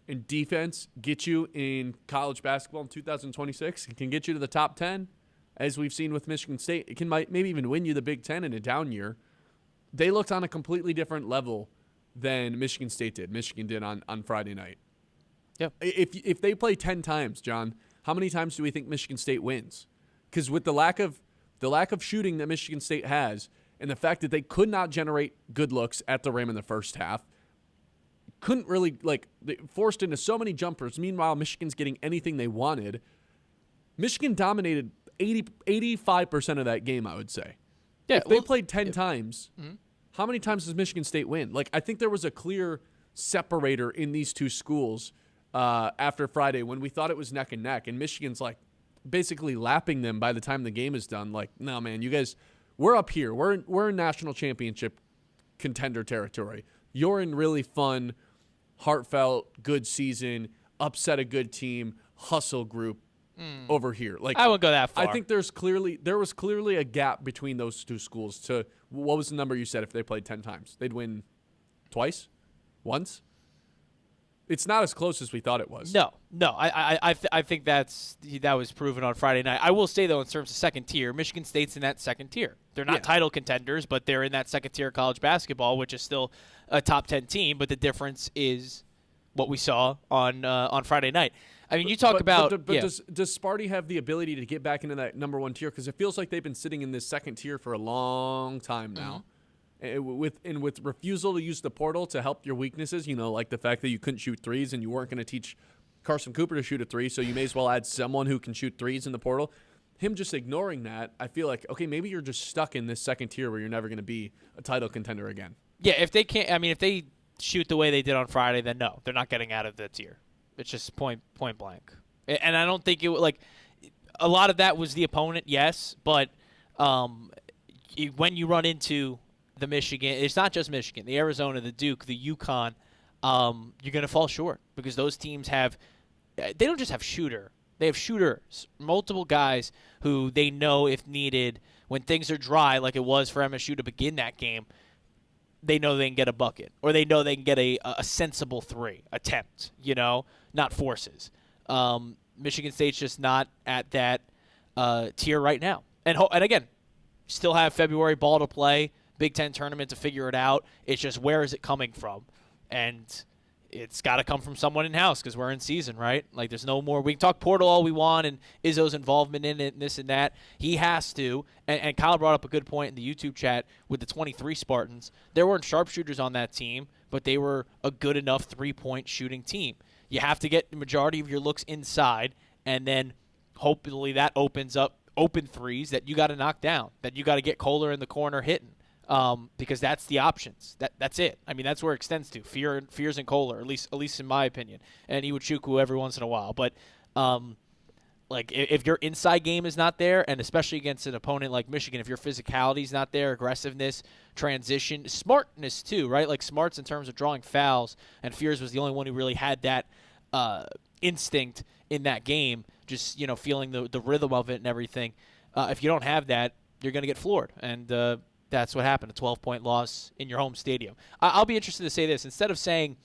Speaker 3: and defense get you in college basketball in 2026? It can get you to the top 10, as we've seen with Michigan State. It can maybe even win you the Big Ten in a down year. They looked on a completely different level than Michigan State did. Michigan did on Friday night.
Speaker 4: Yeah.
Speaker 3: If they play 10 times, John, how many times do we think Michigan State wins? Because with the lack of shooting that Michigan State has, and the fact that they could not generate good looks at the rim in the first half, couldn't really, like, they forced into so many jumpers. Meanwhile, Michigan's getting anything they wanted. Michigan dominated 85% of that game, I would say. Yeah, if they played 10 times, how many times does Michigan State win? Like, I think there was a clear separator in these two schools after Friday when we thought it was neck and neck, and Michigan's like basically lapping them by the time the game is done. Like, no, man, you guys, we're up here. We're in national championship contender territory. You're in really fun, heartfelt, good season, upset a good team, hustle group over here. Like,
Speaker 4: I wouldn't go that far.
Speaker 3: I think there was clearly a gap between those two schools. To what was the number you said? If they played 10 times, they'd win twice, once. It's not as close as we thought it was.
Speaker 4: No. I think that was proven on Friday night. I will say, though, in terms of second tier, Michigan State's in that second tier. They're not title contenders, but they're in that second tier of college basketball, which is still a top 10 team. But the difference is what we saw on Friday night. I mean, you talk about.
Speaker 3: Does Sparty have the ability to get back into that number one tier? Because it feels like they've been sitting in this second tier for a long time now. Mm-hmm. With refusal to use the portal to help your weaknesses, like the fact that you couldn't shoot threes and you weren't going to teach Carson Cooper to shoot a three, so you may as well add someone who can shoot threes in the portal. Him just ignoring that, I feel like, okay, maybe you're just stuck in this second tier where you're never going to be a title contender again.
Speaker 4: Yeah, if they shoot the way they did on Friday, then no, they're not getting out of the tier. It's just point blank. And I don't think a lot of that was the opponent, yes, but when you run into the Michigan, it's not just Michigan, the Arizona, the Duke, the UConn, you're going to fall short because those teams they don't just have they have shooters, multiple guys who they know if needed, when things are dry, like it was for MSU to begin that game, they know they can get a bucket, or they know they can get a sensible three attempt, not forces. Michigan State's just not at that tier right now. And again, still have February ball to play, Big Ten tournament to figure it out. It's just, where is it coming from? And it's got to come from someone in-house because we're in season, right? Like, there's no more. We can talk portal all we want and Izzo's involvement in it and this and that. He has to. And Kyle brought up a good point in the YouTube chat with the 23 Spartans. There weren't sharpshooters on that team, but they were a good enough three-point shooting team. You have to get the majority of your looks inside, and then hopefully that opens up open threes that you got to knock down, that you got to get Kohler in the corner hitting. because that's the options. That's it. I mean, that's where it extends to. Fears and Kohler, at least in my opinion, and Iwachuku every once in a while. But like if your inside game is not there, and especially against an opponent like Michigan, if your physicality is not there, aggressiveness, transition, smartness too, right? Like smarts in terms of drawing fouls, and Fears was the only one who really had that instinct in that game, just feeling the rhythm of it and everything. If you don't have that, you're going to get floored, and that's what happened, a 12-point loss in your home stadium. I'll be interested to say this. Instead of saying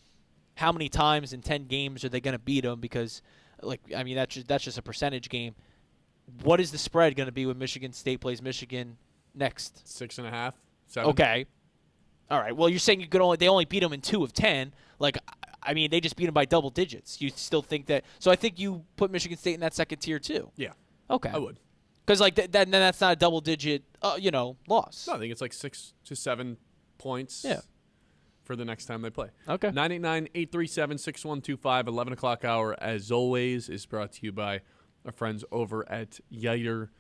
Speaker 4: how many times in 10 games are they going to beat them, because that's just a percentage game. What is the spread going to be when Michigan State plays Michigan next?
Speaker 3: 6.5, 7.
Speaker 4: Okay. All right. Well, you're saying they only beat them in 2 of 10. Like, I mean, they just beat them by double digits. You still think that? So I think you put Michigan State in that second tier too.
Speaker 3: Yeah.
Speaker 4: Okay.
Speaker 3: I would.
Speaker 4: Because then that's not a double digit, loss.
Speaker 3: No, I think it's like 6 to 7 points.
Speaker 4: Yeah.
Speaker 3: For the next time they play.
Speaker 4: Okay.
Speaker 3: 989-837-6125, 11 o'clock hour, as always, is brought to you by our friends over at Yiter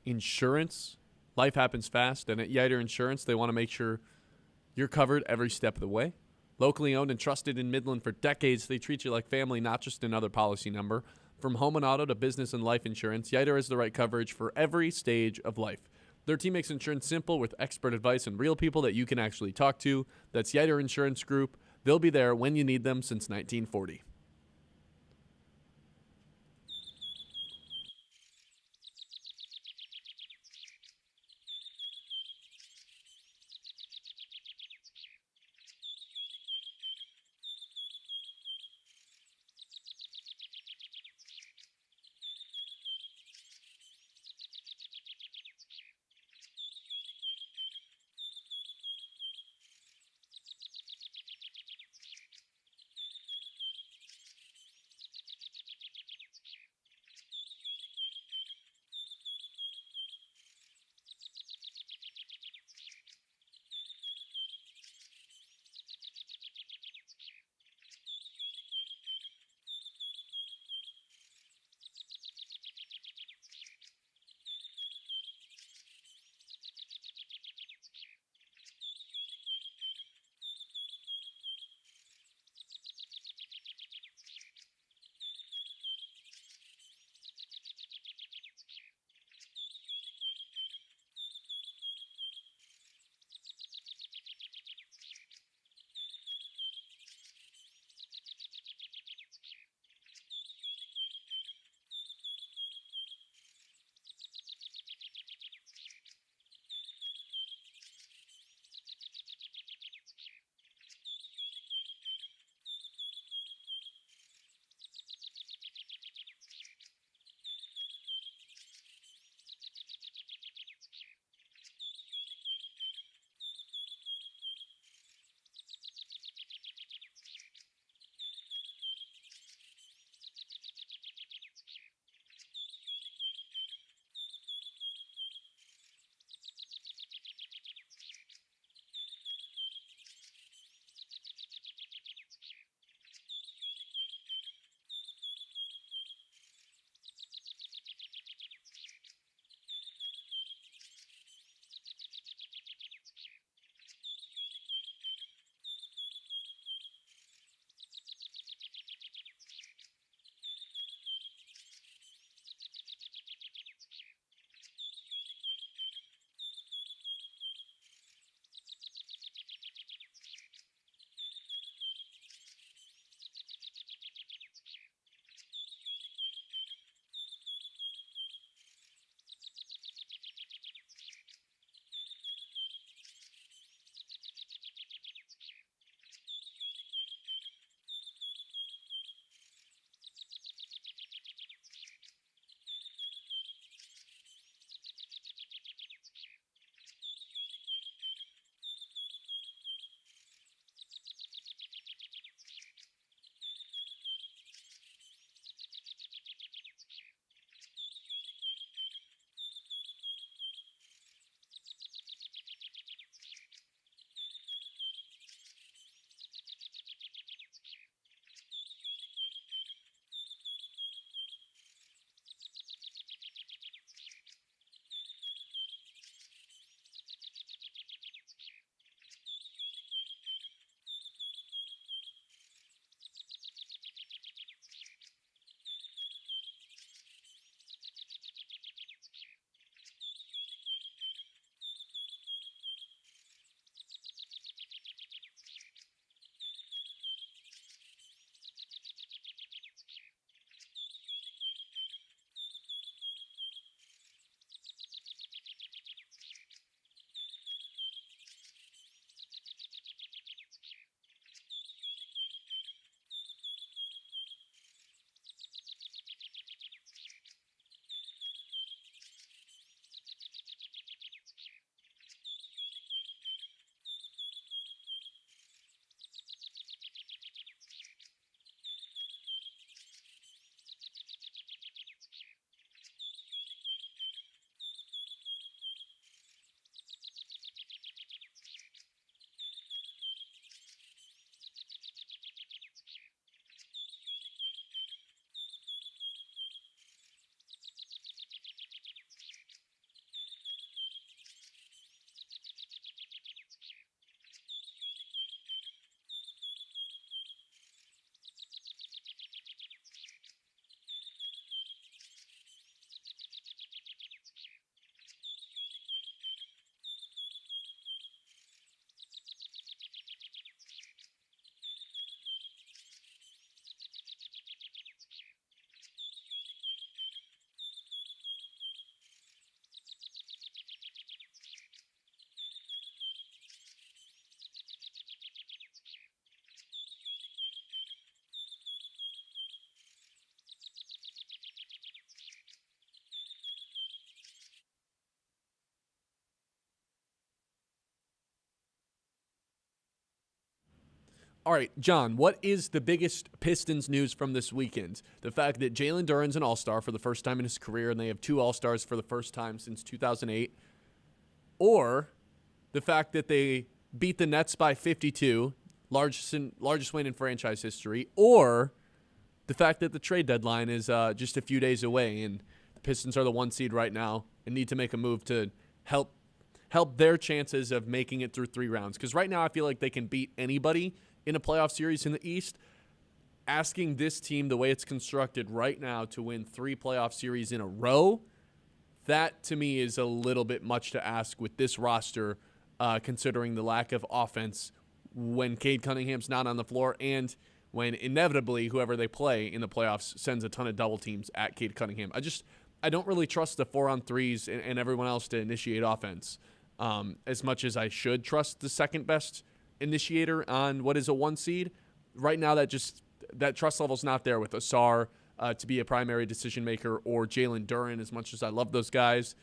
Speaker 3: Insurance. Life happens fast, and at Yiter Insurance, they want to make sure you're covered every step of the way. Locally owned and trusted in Midland for decades, they treat you like family, not just another policy number. From home and auto to business and life insurance, Yiter has the right coverage for every stage of life. Their team makes insurance simple with expert advice and real people that you can actually talk to. That's Yiter Insurance Group. They'll be there when you need them since 1940. All right, John, what is the biggest Pistons news from this weekend? The fact that Jalen Duren's an all-star for the first time in his career, and they have 2 all-stars for the first time since 2008, or the fact that they beat the Nets by 52, largest win in franchise history, or the fact that the trade deadline is just a few days away, and the Pistons are the 1 seed right now and need to make a move to help their chances of making it through 3 rounds. Because right now I feel like they can beat anybody in a playoff series in the East. Asking this team, the way it's constructed right now, to win 3 playoff series in a row, that to me is a little bit much to ask with this roster, considering the lack of offense when Cade Cunningham's not on the floor and when inevitably whoever they play in the playoffs sends a ton of double teams at Cade Cunningham. I don't really trust the 4-on-3s and everyone else to initiate offense as much as I should trust the second best initiator on what is a 1 seed. Right now, that trust level's not there with Asar to be a primary decision maker, or Jalen Duren. As much as I love those guys,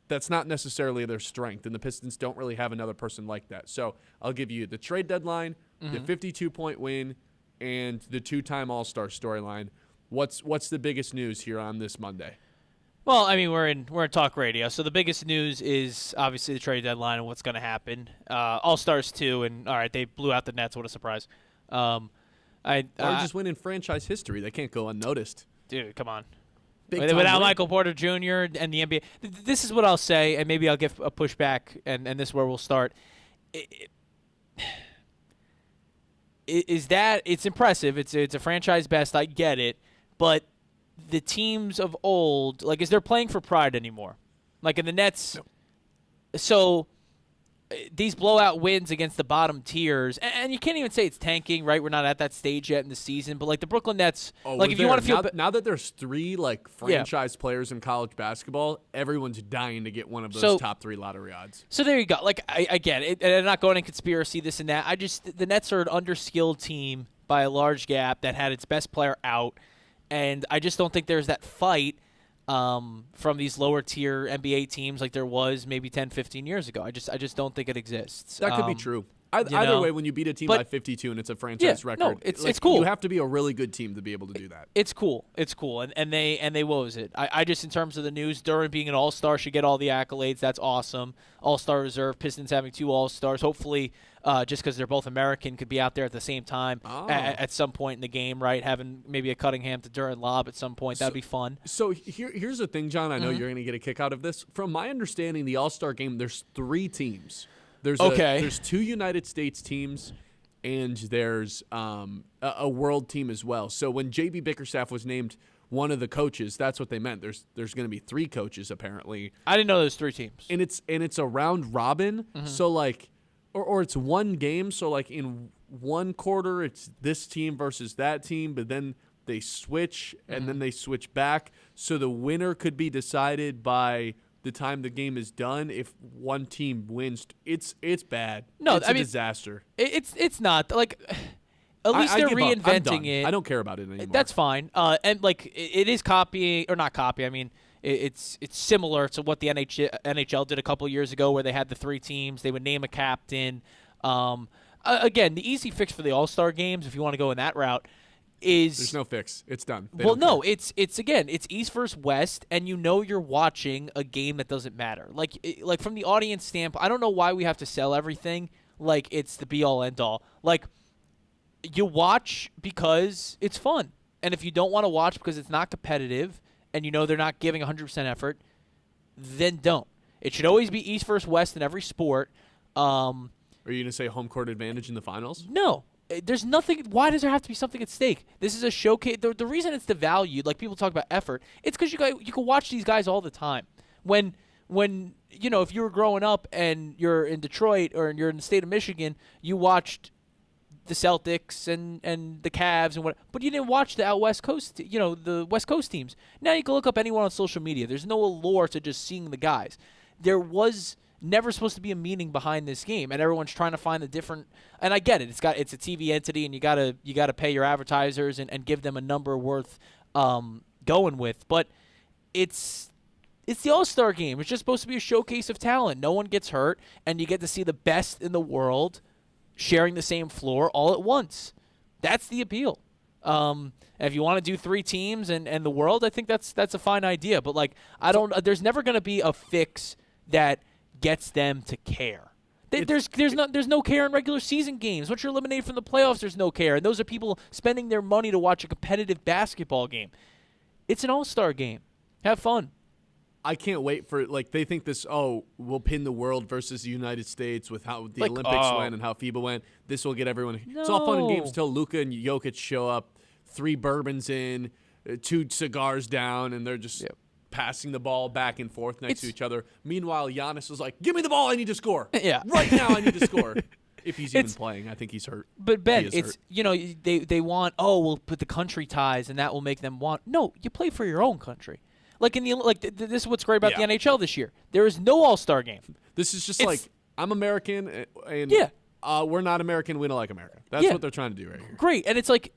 Speaker 3: that's not necessarily their strength, and the Pistons don't really have another person like that. So I'll give you the trade deadline, the 52-point win, and the 2-time All-Star storyline. What's the biggest news here on this Monday?
Speaker 4: Well, I mean, we're in talk radio, so the biggest news is obviously the trade deadline and what's going to happen. All-Stars too, and all right, they blew out the Nets. What a surprise!
Speaker 3: Largest win in franchise history. They can't go unnoticed.
Speaker 4: Dude, come on.
Speaker 3: Without
Speaker 4: Michael Porter Jr. and the NBA. This is what I'll say, and maybe I'll give a pushback, and this is where we'll start. Is that it's impressive. It's a franchise best. I get it, but the teams of old, like, is they're playing for pride anymore? Like in the Nets.
Speaker 3: No.
Speaker 4: So these blowout wins against the bottom tiers, and you can't even say it's tanking, right? We're not at that stage yet in the season, but like the Brooklyn Nets, like if you want to feel
Speaker 3: now that there's 3 like franchise players in college basketball, everyone's dying to get one of those top 3 lottery odds.
Speaker 4: So there you go. Like I get it, and I'm not going in conspiracy this and that. The Nets are an underskilled team by a large gap that had its best player out, and I just don't think there's that fight from these lower tier NBA teams like there was maybe 10, 15 years ago. I just don't think it exists.
Speaker 3: That could be true. Either way, when you beat a team by 52 and it's a franchise record,
Speaker 4: no, it's cool.
Speaker 3: You have to be a really good team to be able to do that.
Speaker 4: It's cool. And they what was it? I just, in terms of the news, Duren being an all-star should get all the accolades. That's awesome. All-star reserve, Pistons having 2 all-stars. Hopefully, just because they're both American, could be out there at the same time at some point in the game, right? Having maybe a Cunningham to Duren lob at some point. That'd be fun.
Speaker 3: So here's the thing, John. I know you're going to get a kick out of this. From my understanding, the all-star game, there's 3 teams. There's 2 United States teams, and there's a world team as well. So when J.B. Bickerstaff was named one of the coaches, that's what they meant. There's going to be 3 coaches apparently.
Speaker 4: I didn't know there's 3 teams.
Speaker 3: And it's a round robin. So like, or it's 1 game. So like in 1 quarter, it's this team versus that team, but then they switch and then they switch back. So the winner could be decided by the time the game is done. If one team wins, it's bad.
Speaker 4: No,
Speaker 3: it's a disaster.
Speaker 4: It's not like at least they're reinventing it.
Speaker 3: I don't care about it anymore.
Speaker 4: That's fine. And like it is copying or not copy. I mean, it's similar to what the NHL did a couple years ago, where they had the 3 teams. They would name a captain. Again, the easy fix for the All-Star games, if you want to go in that route, is
Speaker 3: there's no fix. It's done.
Speaker 4: It's East versus West, and you're watching a game that doesn't matter. Like from the audience standpoint, I don't know why we have to sell everything like it's the be all end all. Like, you watch because it's fun, and if you don't want to watch because it's not competitive and they're not giving 100% effort, then don't. It should always be East versus West in every sport.
Speaker 3: Are you going to say home court advantage in the finals?
Speaker 4: No. There's nothing. Why does there have to be something at stake? This is a showcase. The reason it's devalued, like people talk about effort, it's because you can watch these guys all the time. When if you were growing up and you're in Detroit or you're in the state of Michigan, you watched the Celtics and the Cavs and but you didn't watch the out West Coast, the West Coast teams. Now you can look up anyone on social media. There's no allure to just seeing the guys. There was never supposed to be a meaning behind this game, and everyone's trying to find the different. And I get it; it's a TV entity, and you gotta pay your advertisers and give them a number worth going with. But it's the All-Star game. It's just supposed to be a showcase of talent. No one gets hurt, and you get to see the best in the world sharing the same floor all at once. That's the appeal. And if you want to do 3 teams and the world, I think that's a fine idea. But like, there's never going to be a fix that gets them to care. There's no care in regular season games. Once you're eliminated from the playoffs, there's no care. And those are people spending their money to watch a competitive basketball game. It's an all-star game. Have fun.
Speaker 3: I can't wait for, like, they think this, we'll pin the world versus the United States with how the Olympics went and how FIBA went. This will get everyone.
Speaker 4: No.
Speaker 3: It's all fun and games until Luka and Jokic show up, 3 bourbons in, 2 cigars down, and they're just passing the ball back and forth next to each other. Meanwhile, Giannis was like, give me the ball, I need to score.
Speaker 4: Yeah.
Speaker 3: Right now, I need to score. If he's even playing. I think he's hurt.
Speaker 4: But, Ben, it's, they want, we'll put the country ties, and that will make them want. No, you play for your own country. Like this is what's great about the NHL this year. There is no All-Star game.
Speaker 3: This is just like, I'm American, and we're not American. We don't like America. That's what they're trying to do right here.
Speaker 4: Great, and it's like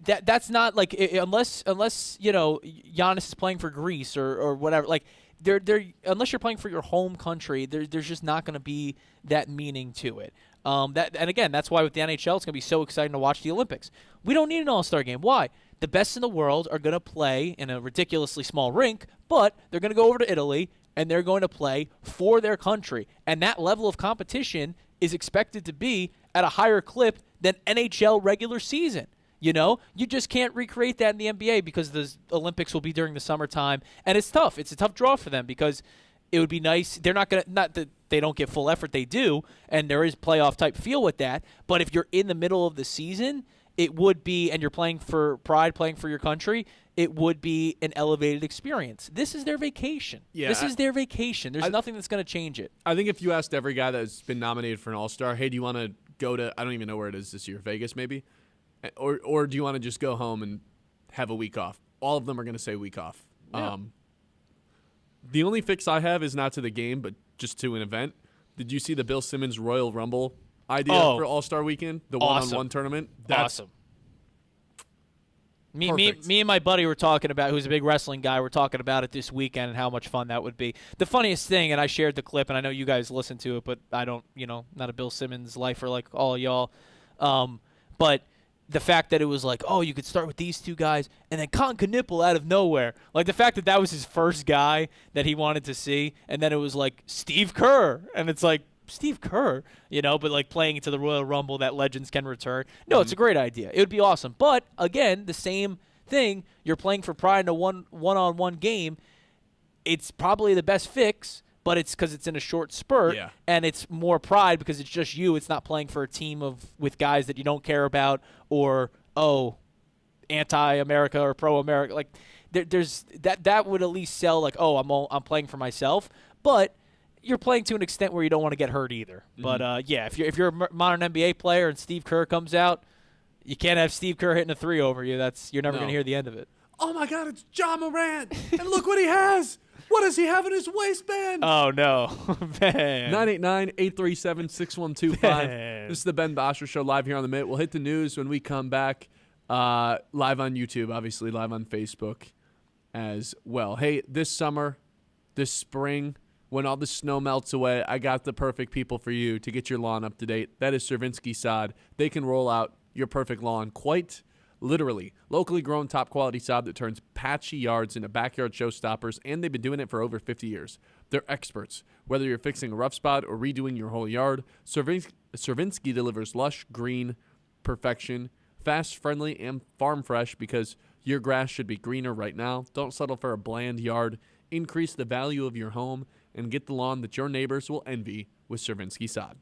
Speaker 4: that's not like unless Giannis is playing for Greece or whatever. Like they're unless you're playing for your home country, there's just not going to be that meaning to it. And again, that's why with the NHL, it's going to be so exciting to watch the Olympics. We don't need an All-Star game. Why? The best in the world are going to play in a ridiculously small rink, but they're going to go over to Italy, and they're going to play for their country. And that level of competition is expected to be at a higher clip than NHL regular season. You just can't recreate that in the NBA because the Olympics will be during the summertime, and it's tough. It's a tough draw for them because it would be nice. They're not that they don't get full effort. They do, and there is playoff-type feel with that. But if you're in the middle of the season, it would be, and you're playing for pride, playing for your country, it would be an elevated experience. This is their vacation.
Speaker 3: Yeah,
Speaker 4: this is their vacation. There's nothing that's going to change it.
Speaker 3: I think if you asked every guy that's been nominated for an All-Star, hey, do you want to go to, I don't even know where it is this year, Vegas maybe? Or do you want to just go home and have a week off? All of them are going to say week off.
Speaker 4: Yeah.
Speaker 3: The only fix I have is not to the game, but just to an event. Did you see the Bill Simmons Royal Rumble idea for All-Star Weekend? The one-on-one tournament?
Speaker 4: That's awesome. Me and my buddy were talking about, who's a big wrestling guy, we're talking about it this weekend and how much fun that would be. The funniest thing, and I shared the clip, and I know you guys listened to it, but I don't, not a Bill Simmons lifer like all of y'all. But the fact that it was like, you could start with these 2 guys, and then Con Knipple out of nowhere. Like the fact that was his first guy that he wanted to see, and then it was like Steve Kerr, and it's like, Steve Kerr, but like playing into the Royal Rumble that legends can return. No, it's a great idea. It would be awesome. But again, the same thing. You're playing for pride in a one-on-one game. It's probably the best fix, but it's because it's in a short spurt, and it's more pride because it's just you. It's not playing for a team with guys that you don't care about or anti-America or pro-America. Like there's that would at least sell like I'm playing for myself, but you're playing to an extent where you don't want to get hurt either. But if you're a modern NBA player and Steve Kerr comes out, you can't have Steve Kerr hitting a 3 over you. You're never going to hear the end of it.
Speaker 3: Oh my God, it's John Morant, and look what he has. What does he have in his waistband?
Speaker 4: Oh no, man.
Speaker 3: 989-837-6125. This is the Ben Bosscher Show live here on the Minute. We'll hit the news when we come back. Live on YouTube, obviously live on Facebook as well. Hey, this summer, this spring, when all the snow melts away, I got the perfect people for you to get your lawn up to date. That is Cervinsky Sod. They can roll out your perfect lawn quite literally. Locally grown, top-quality sod that turns patchy yards into backyard showstoppers, and they've been doing it for over 50 years. They're experts. Whether you're fixing a rough spot or redoing your whole yard, Cervinsky delivers lush, green perfection, fast, friendly, and farm fresh because your grass should be greener right now. Don't settle for a bland yard. Increase the value of your home and get the lawn that your neighbors will envy with Cervinsky Sod.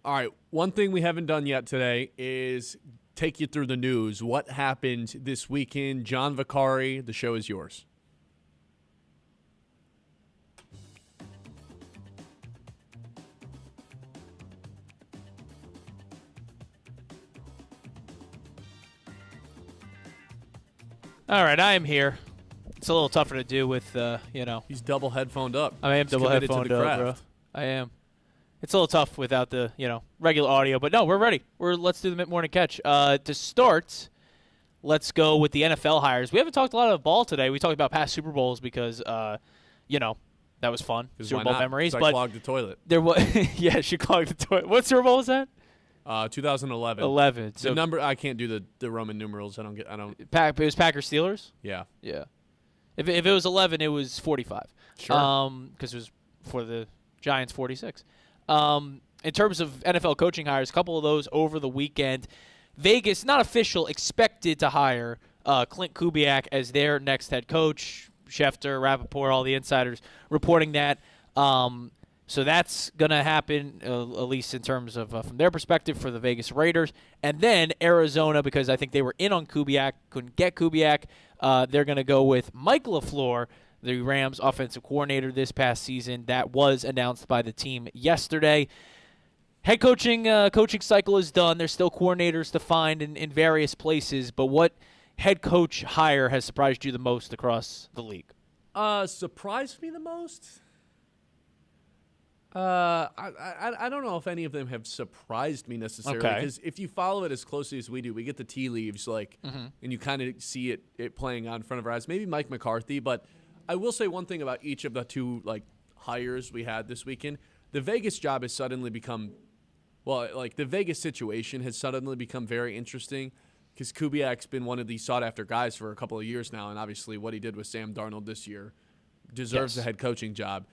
Speaker 3: All right, one thing we haven't done yet today is take you through the news. What happened this weekend? John Vicari, the show is yours.
Speaker 4: All right, I am here. It's a little tougher to do with,
Speaker 3: He's double headphoned up.
Speaker 4: I am double headphoned up, bro. I am. It's a little tough without the, regular audio. But, no, we're ready. Let's do the mid-morning catch. To start, let's go with the NFL hires. We haven't talked a lot of ball today. We talked about past Super Bowls because, that was fun. Super Bowl memories.
Speaker 3: But I clogged the toilet.
Speaker 4: Yeah, she clogged the toilet. What Super Bowl was that?
Speaker 3: 2011.
Speaker 4: 11.
Speaker 3: So the number, I can't do the Roman numerals. It
Speaker 4: was Packers Steelers?
Speaker 3: Yeah.
Speaker 4: Yeah. If it was 11, it was 45.
Speaker 3: Sure.
Speaker 4: Because it was for the Giants 46. In terms of NFL coaching hires, a couple of those over the weekend. Vegas, not official, expected to hire Clint Kubiak as their next head coach. Schefter, Rappaport, all the insiders reporting that. So that's going to happen, at least in terms of from their perspective for the Vegas Raiders. And then Arizona, because I think they were in on Kubiak, couldn't get Kubiak. They're going to go with Mike LaFleur, the Rams offensive coordinator this past season. That was announced by the team yesterday. Head coaching cycle is done. There's still coordinators to find in various places. But what head coach hire has surprised you the most across the league?
Speaker 3: Surprised me the most? I don't know if any of them have surprised me necessarily. Because if you follow it as closely as we do, we get the tea leaves, and you kind of see it playing out in front of our eyes. Maybe Mike McCarthy, but I will say one thing about each of the two hires we had this weekend. The Vegas job has suddenly become, the Vegas situation has suddenly become very interesting because Kubiak's been one of these sought-after guys for a couple of years now, and obviously what he did with Sam Darnold this year deserves a head coaching job.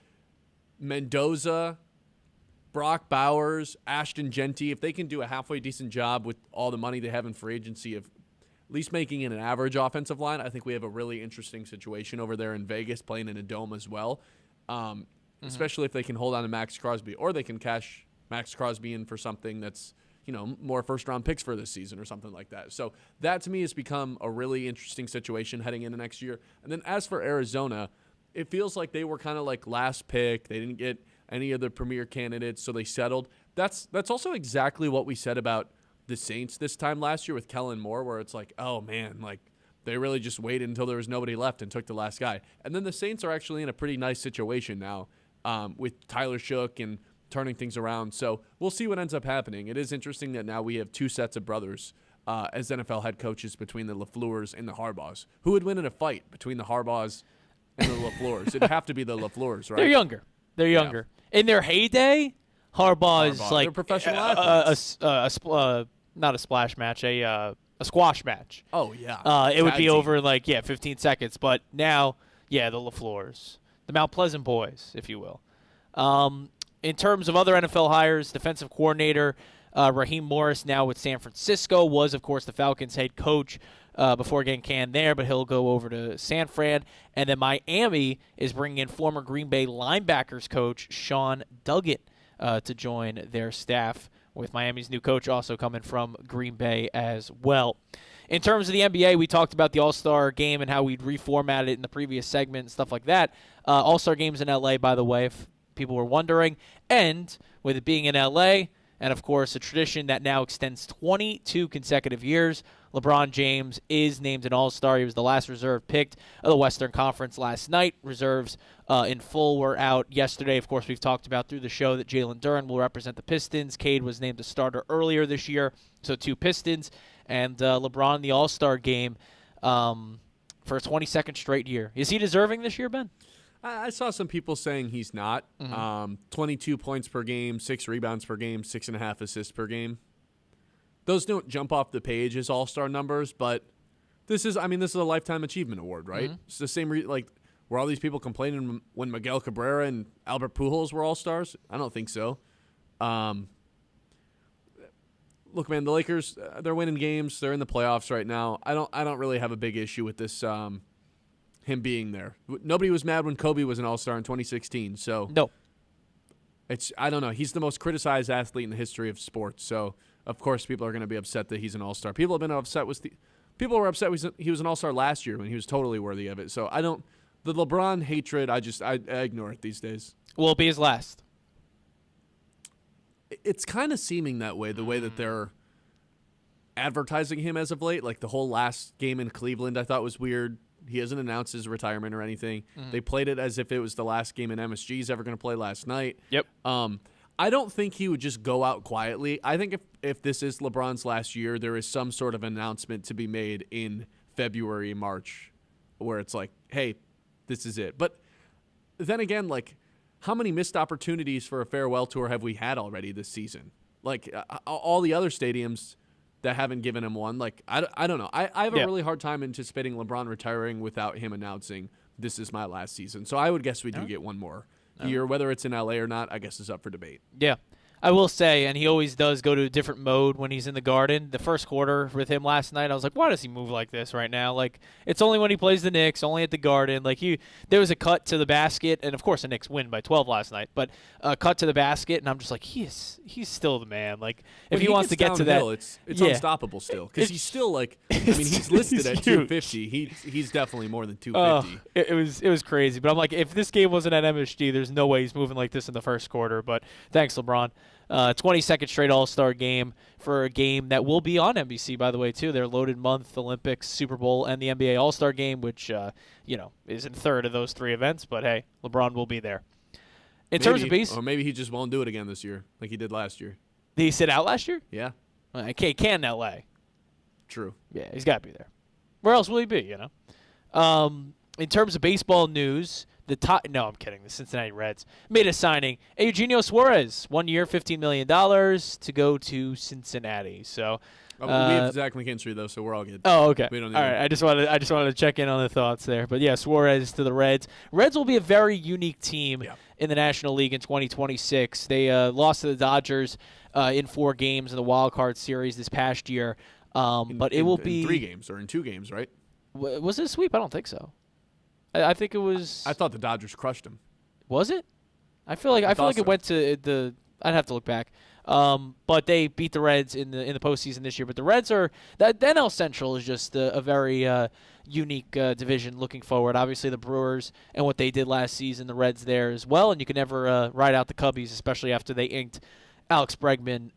Speaker 3: Mendoza, Brock Bowers, Ashton Genty, if they can do a halfway decent job with all the money they have in free agency of at least making it an average offensive line, I think we have a really interesting situation over there in Vegas playing in a dome as well, especially if they can hold on to Max Crosby or they can cash Max Crosby in for something that's, more first-round picks for this season or something like that. So that, to me, has become a really interesting situation heading into next year. And then as for Arizona, it feels like they were kind of like last pick. They didn't get any of the premier candidates, so they settled. That's also exactly what we said about the Saints this time last year with Kellen Moore, where it's like, oh, man, they really just waited until there was nobody left and took the last guy. And then the Saints are actually in a pretty nice situation now with Tyler Shook and turning things around. So we'll see what ends up happening. It is interesting that now we have two sets of brothers as NFL head coaches between the LaFleurs and the Harbaughs. Who would win in a fight between the Harbaughs and the LaFleurs? It'd have to be the LaFleurs, right?
Speaker 4: They're younger. Yeah. In their heyday, Harbaugh is like
Speaker 3: they're professional athletes.
Speaker 4: Not a splash match, a squash match.
Speaker 3: Oh, yeah.
Speaker 4: It would be over in 15 seconds. But now, the LaFleurs, the Mount Pleasant boys, if you will. In terms of other NFL hires, defensive coordinator Raheem Morris now with San Francisco was, of course, the Falcons head coach before getting canned there, but he'll go over to San Fran. And then Miami is bringing in former Green Bay linebackers coach Sean Duggan to join their staff, with Miami's new coach also coming from Green Bay as well. In terms of the NBA, we talked about the All-Star game and how we'd reformat it in the previous segment and stuff like that. All-Star game's in L.A., by the way, if people were wondering. And with it being in L.A., and, of course, a tradition that now extends 22 consecutive years, LeBron James is named an All-Star. He was the last reserve picked of the Western Conference last night. Reserves in full were out yesterday. Of course, we've talked about through the show that Jalen Duren will represent the Pistons. Cade was named a starter earlier this year, so two Pistons. And LeBron in the All-Star game for a 22nd straight year. Is he deserving this year, Ben?
Speaker 3: I saw some people saying he's not. 22 points per game, 6 rebounds per game, 6.5 assists per game. Those don't jump off the page as all-star numbers, but this is a lifetime achievement award, right? It's the same were all these people complaining when Miguel Cabrera and Albert Pujols were all-stars? I don't think so. Look, man, the Lakers, they're winning games. They're in the playoffs right now. I don't really have a big issue with this him being there. Nobody was mad when Kobe was an all-star in 2016, so.
Speaker 4: No.
Speaker 3: I don't know. He's the most criticized athlete in the history of sports. So, of course, people are going to be upset that he's an all-star. People have been upset people were upset he was an all-star last year when he was totally worthy of it. So, the LeBron hatred, I ignore it these days.
Speaker 4: Will it be his last?
Speaker 3: It's kind of seeming that way, the way that they're advertising him as of late. Like the whole last game in Cleveland I thought was weird. He hasn't announced his retirement or anything. They played it as if it was the last game in MSG he's ever going to play last night.
Speaker 4: Yep.
Speaker 3: I don't think he would just go out quietly. I think if this is LeBron's last year, there is some sort of announcement to be made in February, March, where it's like, hey, this is it. But then again, like, how many missed opportunities for a farewell tour have we had already this season? Like, all the other stadiums that haven't given him one. Like, I don't know. I have a really hard time anticipating LeBron retiring without him announcing this is my last season. So I would guess we do get one more year. Whether it's in LA or not, I guess is up for debate.
Speaker 4: Yeah. I will say, and he always does go to a different mode when he's in the Garden. The first quarter with him last night, I was like, why does he move like this right now? Like, it's only when he plays the Knicks, only at the Garden. Like, there was a cut to the basket, and of course the Knicks win by 12 last night, but a cut to the basket, and I'm just like, he's still the man. Like, if he wants to get to that,
Speaker 3: it's unstoppable still, because he's still like, I mean, he's listed at 250. He's definitely more than 250.
Speaker 4: It was crazy, but I'm like, if this game wasn't at MSG, there's no way he's moving like this in the first quarter. But thanks, LeBron. 22nd straight All-Star game for a game that will be on NBC, by the way, too. Their loaded month, Olympics, Super Bowl, and the NBA All-Star game, which, is in third of those three events. But, hey, LeBron will be there. In terms of base,
Speaker 3: or maybe he just won't do it again this year like he did last year.
Speaker 4: Did he sit out last year?
Speaker 3: Yeah.
Speaker 4: Okay, can L.A.
Speaker 3: True.
Speaker 4: Yeah, he's got to be there. Where else will he be, In terms of baseball news, no, I'm kidding. The Cincinnati Reds made a signing. Eugenio Suarez, 1 year, $15 million to go to Cincinnati. So
Speaker 3: we have Zach McKinstry though, so we're all good.
Speaker 4: Oh, okay.
Speaker 3: We don't
Speaker 4: all right. I just wanted to check in on the thoughts there. But yeah, Suarez to the Reds. Reds will be a very unique team in the National League in 2026. They lost to the Dodgers in 4 games in the wild card series this past year. But it will be
Speaker 3: in 3 games or in 2 games, right?
Speaker 4: Was it a sweep? I don't think so. I think it was.
Speaker 3: I thought the Dodgers crushed him.
Speaker 4: Was it? I feel like it went to the. I'd have to look back. But they beat the Reds in the postseason this year. But the Reds are the NL Central is just a very unique division looking forward. Obviously the Brewers and what they did last season, the Reds there as well, and you can never ride out the Cubbies, especially after they inked Alex Bregman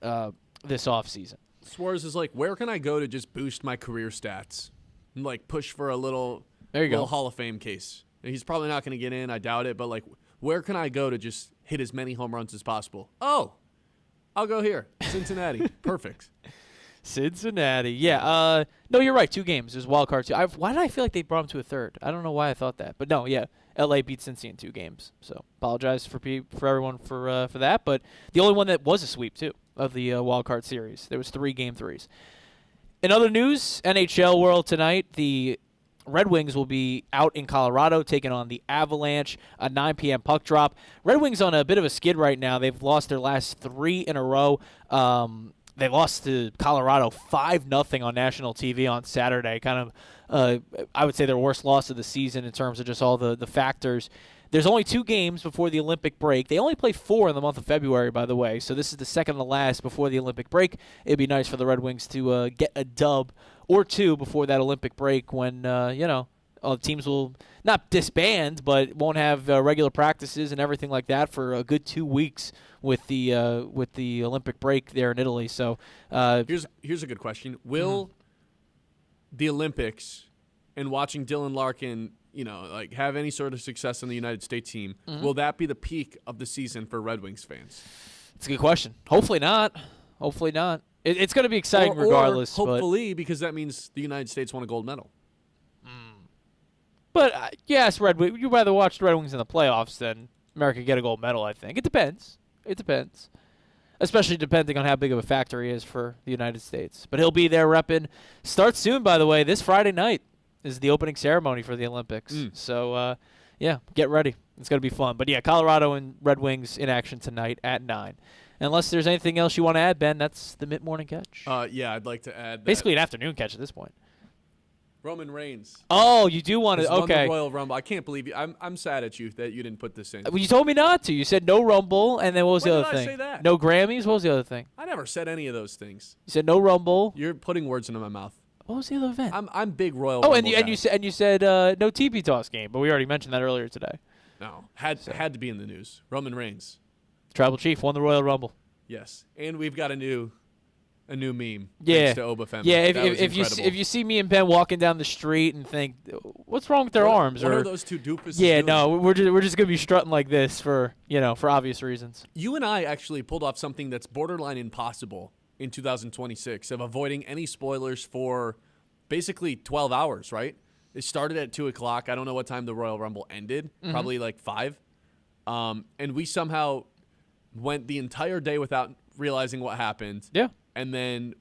Speaker 4: this offseason.
Speaker 3: Suarez is like, where can I go to just boost my career stats and like push for a little.
Speaker 4: There you go.
Speaker 3: Hall of Fame case. He's probably not going to get in. I doubt it. But, like, where can I go to just hit as many home runs as possible? Oh, I'll go here. Cincinnati. Perfect.
Speaker 4: Cincinnati. Yeah. No, you're right. 2 games. There's wild card 2. Why did I feel like they brought him to a third? I don't know why I thought that. But, no, yeah. L.A. beat Cincy in 2 games. So, apologize for everyone for that. But the only one that was a sweep, too, of the wild card series. There was 3 game 3s. In other news, NHL world tonight, the Red Wings will be out in Colorado taking on the Avalanche, a 9 p.m. puck drop. Red Wings on a bit of a skid right now. They've lost their last 3 in a row. They lost to Colorado 5-0 on national TV on Saturday. Kind of, I would say, their worst loss of the season in terms of just all the factors. There's only 2 games before the Olympic break. They only play 4 in the month of February, by the way. So this is the second to last before the Olympic break. It'd be nice for the Red Wings to get a dub or 2 before that Olympic break when, teams will not disband, but won't have regular practices and everything like that for a good 2 weeks with the Olympic break there in Italy. So
Speaker 3: here's a good question. Will the Olympics and watching Dylan Larkin have any sort of success in the United States team, will that be the peak of the season for Red Wings fans?
Speaker 4: It's a good question. Hopefully not. Hopefully not. It's going to be exciting regardless.
Speaker 3: Or hopefully, because that means the United States won a gold medal.
Speaker 4: But, yes, you'd rather watch the Red Wings in the playoffs than America get a gold medal, I think. It depends. Especially depending on how big of a factor he is for the United States. But he'll be there repping. Starts soon, by the way. This Friday night is the opening ceremony for the Olympics. So, get ready. It's going to be fun. But, yeah, Colorado and Red Wings in action tonight at 9. Unless there's anything else you want to add, Ben, that's the mid-morning catch.
Speaker 3: Yeah, I'd like to add
Speaker 4: basically an afternoon catch at this point.
Speaker 3: Roman Reigns.
Speaker 4: Oh, you do want to?
Speaker 3: Won
Speaker 4: Okay.
Speaker 3: the Royal Rumble. I can't believe you. I'm sad at you that you didn't put this in.
Speaker 4: Well, you told me not to. You said no Rumble, and then what was the other
Speaker 3: When did I
Speaker 4: thing?
Speaker 3: say that?
Speaker 4: No Grammys. What was the other thing?
Speaker 3: I never said any of those things.
Speaker 4: You said no Rumble.
Speaker 3: You're putting words into my mouth.
Speaker 4: What was the other event?
Speaker 3: I'm big Royal
Speaker 4: Oh,
Speaker 3: Rumble
Speaker 4: and you said no TP toss game, but we already mentioned that earlier today.
Speaker 3: No, had to be in the news. Roman Reigns.
Speaker 4: Tribal Chief won the Royal Rumble.
Speaker 3: Yes, and we've got a new meme.
Speaker 4: Yeah,
Speaker 3: thanks to Obafemi.
Speaker 4: Yeah.
Speaker 3: If
Speaker 4: you see me and Ben walking down the street and think, what's wrong with their arms?
Speaker 3: What are those two doofuses
Speaker 4: Yeah,
Speaker 3: doing?
Speaker 4: no, we're just gonna be strutting like this for obvious reasons.
Speaker 3: You and I actually pulled off something that's borderline impossible in 2026 of avoiding any spoilers for basically 12 hours. Right? It started at 2:00. I don't know what time the Royal Rumble ended. Probably like 5. And we somehow went the entire day without realizing what happened.
Speaker 4: Yeah.
Speaker 3: And then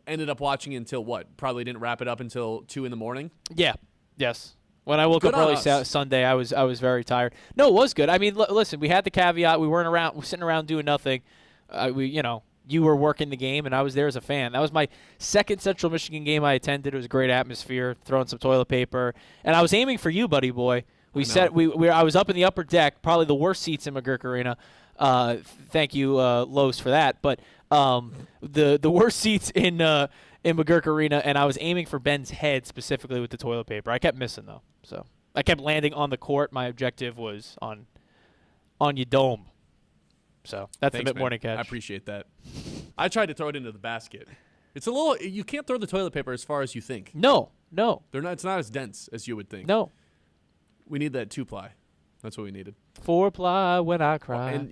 Speaker 3: ended up watching until what? Probably didn't wrap it up until 2 a.m.
Speaker 4: Yeah. Yes. When I woke up early Sunday, I was very tired. No, it was good. I mean, listen, we had the caveat. We weren't sitting around doing nothing. You were working the game, and I was there as a fan. That was my second Central Michigan game I attended. It was a great atmosphere, throwing some toilet paper, and I was aiming for you, buddy boy. I was up in the upper deck, probably the worst seats in McGurk Arena. Thank you, Los, for that. But the worst seats in McGurk Arena, and I was aiming for Ben's head specifically with the toilet paper. I kept missing though, so I kept landing on the court. My objective was on your dome. So that's the mid-morning catch.
Speaker 3: I appreciate that. I tried to throw it into the basket. It's a little. You can't throw the toilet paper as far as you think.
Speaker 4: No.
Speaker 3: They're not. It's not as dense as you would think.
Speaker 4: No.
Speaker 3: We need that 2-ply. That's what we needed.
Speaker 4: 4-ply when I cry.
Speaker 3: And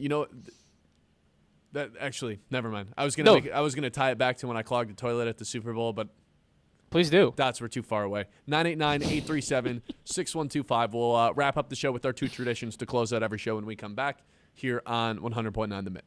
Speaker 3: that actually, never mind. I was gonna tie it back to when I clogged the toilet at the Super Bowl, but
Speaker 4: please do.
Speaker 3: Dots were too far away. 989-837-6125. We'll wrap up the show with our 2 traditions to close out every show when we come back here on 100.9 The Mitt.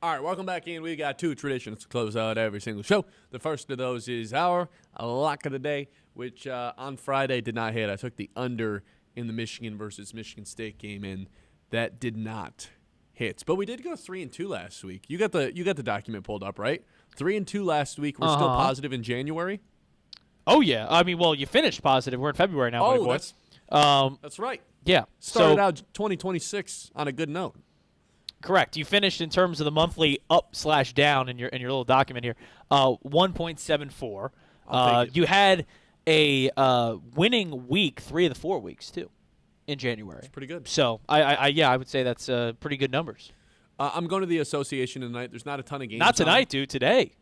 Speaker 3: All right, welcome back in. We got two traditions to close out every single show. The first of those is our lock of the day, which on Friday did not hit. I took the under in the Michigan versus Michigan State game, and that did not hit. But we did go 3-2 last week. You got the document pulled up, right? 3-2 last week. We're still positive in January.
Speaker 4: Oh yeah, I mean, well, you finished positive. We're in February now, buddy boy.
Speaker 3: That's right.
Speaker 4: Yeah,
Speaker 3: started out 2026 on a good note.
Speaker 4: Correct. You finished in terms of the monthly up/down in your little document here. 1.74. You had a winning week 3 of the 4 weeks too in January.
Speaker 3: That's pretty good.
Speaker 4: So I would say that's pretty good numbers.
Speaker 3: I'm going to the association tonight. There's not a ton of games.
Speaker 4: Not tonight, dude. Today.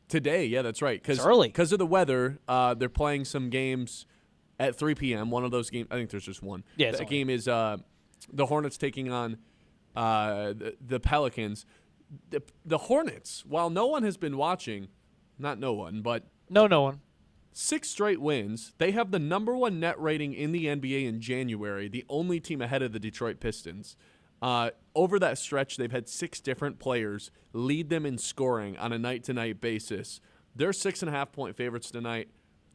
Speaker 3: Today, yeah, that's right.
Speaker 4: It's early
Speaker 3: because of the weather. They're playing some games at 3 p.m. One of those games, I think there's just one.
Speaker 4: Yeah,
Speaker 3: that game is the Hornets taking on the Pelicans. The Hornets, while no one has been watching, not no one, but
Speaker 4: no one.
Speaker 3: 6 straight wins. They have the #1 net rating in the NBA in January, the only team ahead of the Detroit Pistons. Over that stretch, they've had 6 different players lead them in scoring on a night-to-night basis. They're 6.5-point favorites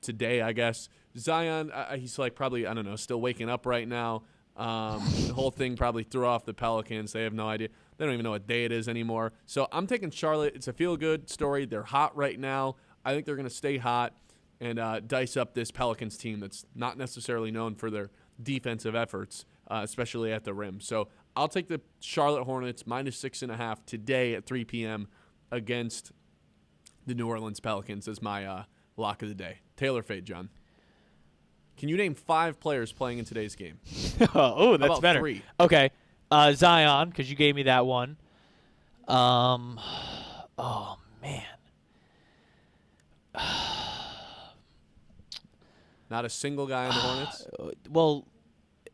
Speaker 3: today, I guess. Zion, he's like probably, I don't know, still waking up right now. The whole thing probably threw off the Pelicans. They have no idea. They don't even know what day it is anymore. So I'm taking Charlotte. It's a feel-good story. They're hot right now. I think they're going to stay hot and dice up this Pelicans team that's not necessarily known for their defensive efforts, especially at the rim. So I'll take the Charlotte Hornets -6.5 today at 3 p.m. against the New Orleans Pelicans as my lock of the day. Taylor fade, John. Can you name 5 players playing in today's game?
Speaker 4: Oh, that's better.
Speaker 3: 3?
Speaker 4: Okay. Zion, because you gave me that one. Oh, man.
Speaker 3: Not a single guy on the Hornets?
Speaker 4: Well,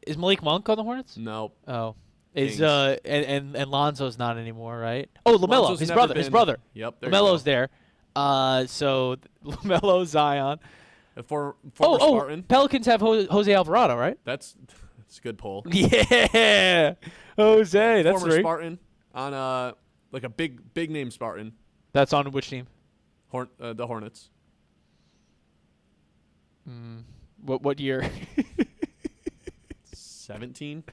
Speaker 4: is Malik Monk on the Hornets?
Speaker 3: No.
Speaker 4: Oh. Is and Lonzo's not anymore, right? Oh, LaMelo, his brother.
Speaker 3: Yep,
Speaker 4: LaMelo's there. So LaMelo, Zion.
Speaker 3: Former Spartan.
Speaker 4: Pelicans have Jose Alvarado, right?
Speaker 3: That's a good poll.
Speaker 4: Yeah, Jose. That's
Speaker 3: former
Speaker 4: right.
Speaker 3: Spartan on like a big name Spartan.
Speaker 4: That's on which team?
Speaker 3: The Hornets.
Speaker 4: What year?
Speaker 3: 17.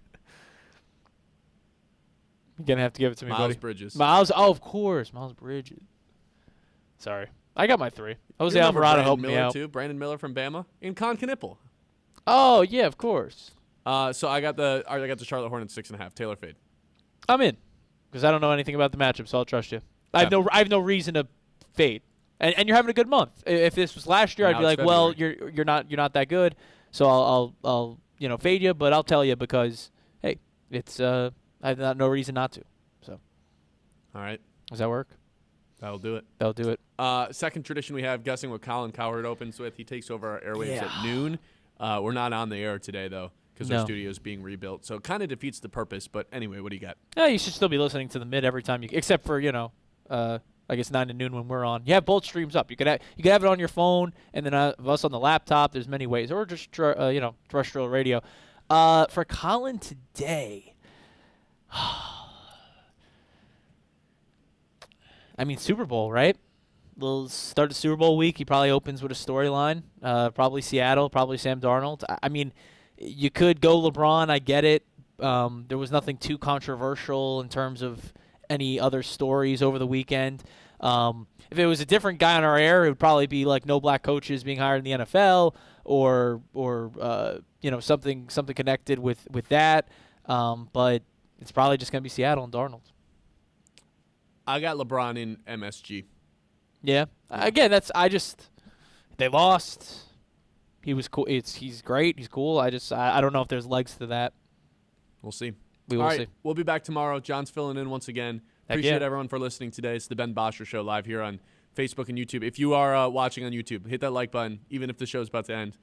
Speaker 4: You're gonna have to give it to me,
Speaker 3: Miles
Speaker 4: buddy.
Speaker 3: Bridges.
Speaker 4: Oh, of course, Miles Bridges. Sorry, I got my 3. Jose Alvarado helped me out.
Speaker 3: Too. Brandon Miller from Bama and Con Knipple.
Speaker 4: Oh yeah, of course.
Speaker 3: So I got the Charlotte Hornets 6.5. Taylor fade.
Speaker 4: I'm in because I don't know anything about the matchup, so I'll trust you. I have no reason to fade. And you're having a good month. If this was last year, I'd be like, well, you're not that good, so I'll fade you, but I'll tell you because hey, it's I have no reason not to. So,
Speaker 3: all right,
Speaker 4: does that work?
Speaker 3: That'll do it.
Speaker 4: That'll do it.
Speaker 3: Second tradition we have, guessing what Colin Cowherd opens with. He takes over our airwaves at noon. We're not on the air today though because our studio is being rebuilt, so it kind of defeats the purpose. But anyway, what do you got?
Speaker 4: Yeah, you should still be listening to the mid every time except for I guess 9 to noon when we're on. You have both streams up. You could have it on your phone, and then us on the laptop. There's many ways, or just terrestrial radio. For Colin today, I mean Super Bowl, right? We'll start the Super Bowl week. He probably opens with a storyline. Probably Seattle. Probably Sam Darnold. I mean, you could go LeBron. I get it. There was nothing too controversial in terms of any other stories over the weekend. If it was a different guy on our air, it would probably be like no black coaches being hired in the NFL or something connected with that. But it's probably just going to be Seattle and Darnold.
Speaker 3: I got LeBron in MSG.
Speaker 4: Yeah. Again, they lost. He was cool. He's great. He's cool. I don't know if there's legs to that.
Speaker 3: We'll see.
Speaker 4: We will see.
Speaker 3: We'll be back tomorrow. John's filling in once again. Appreciate everyone for listening today. It's the Ben Bosscher Show live here on Facebook and YouTube. If you are watching on YouTube, hit that like button. Even if the show's about to end,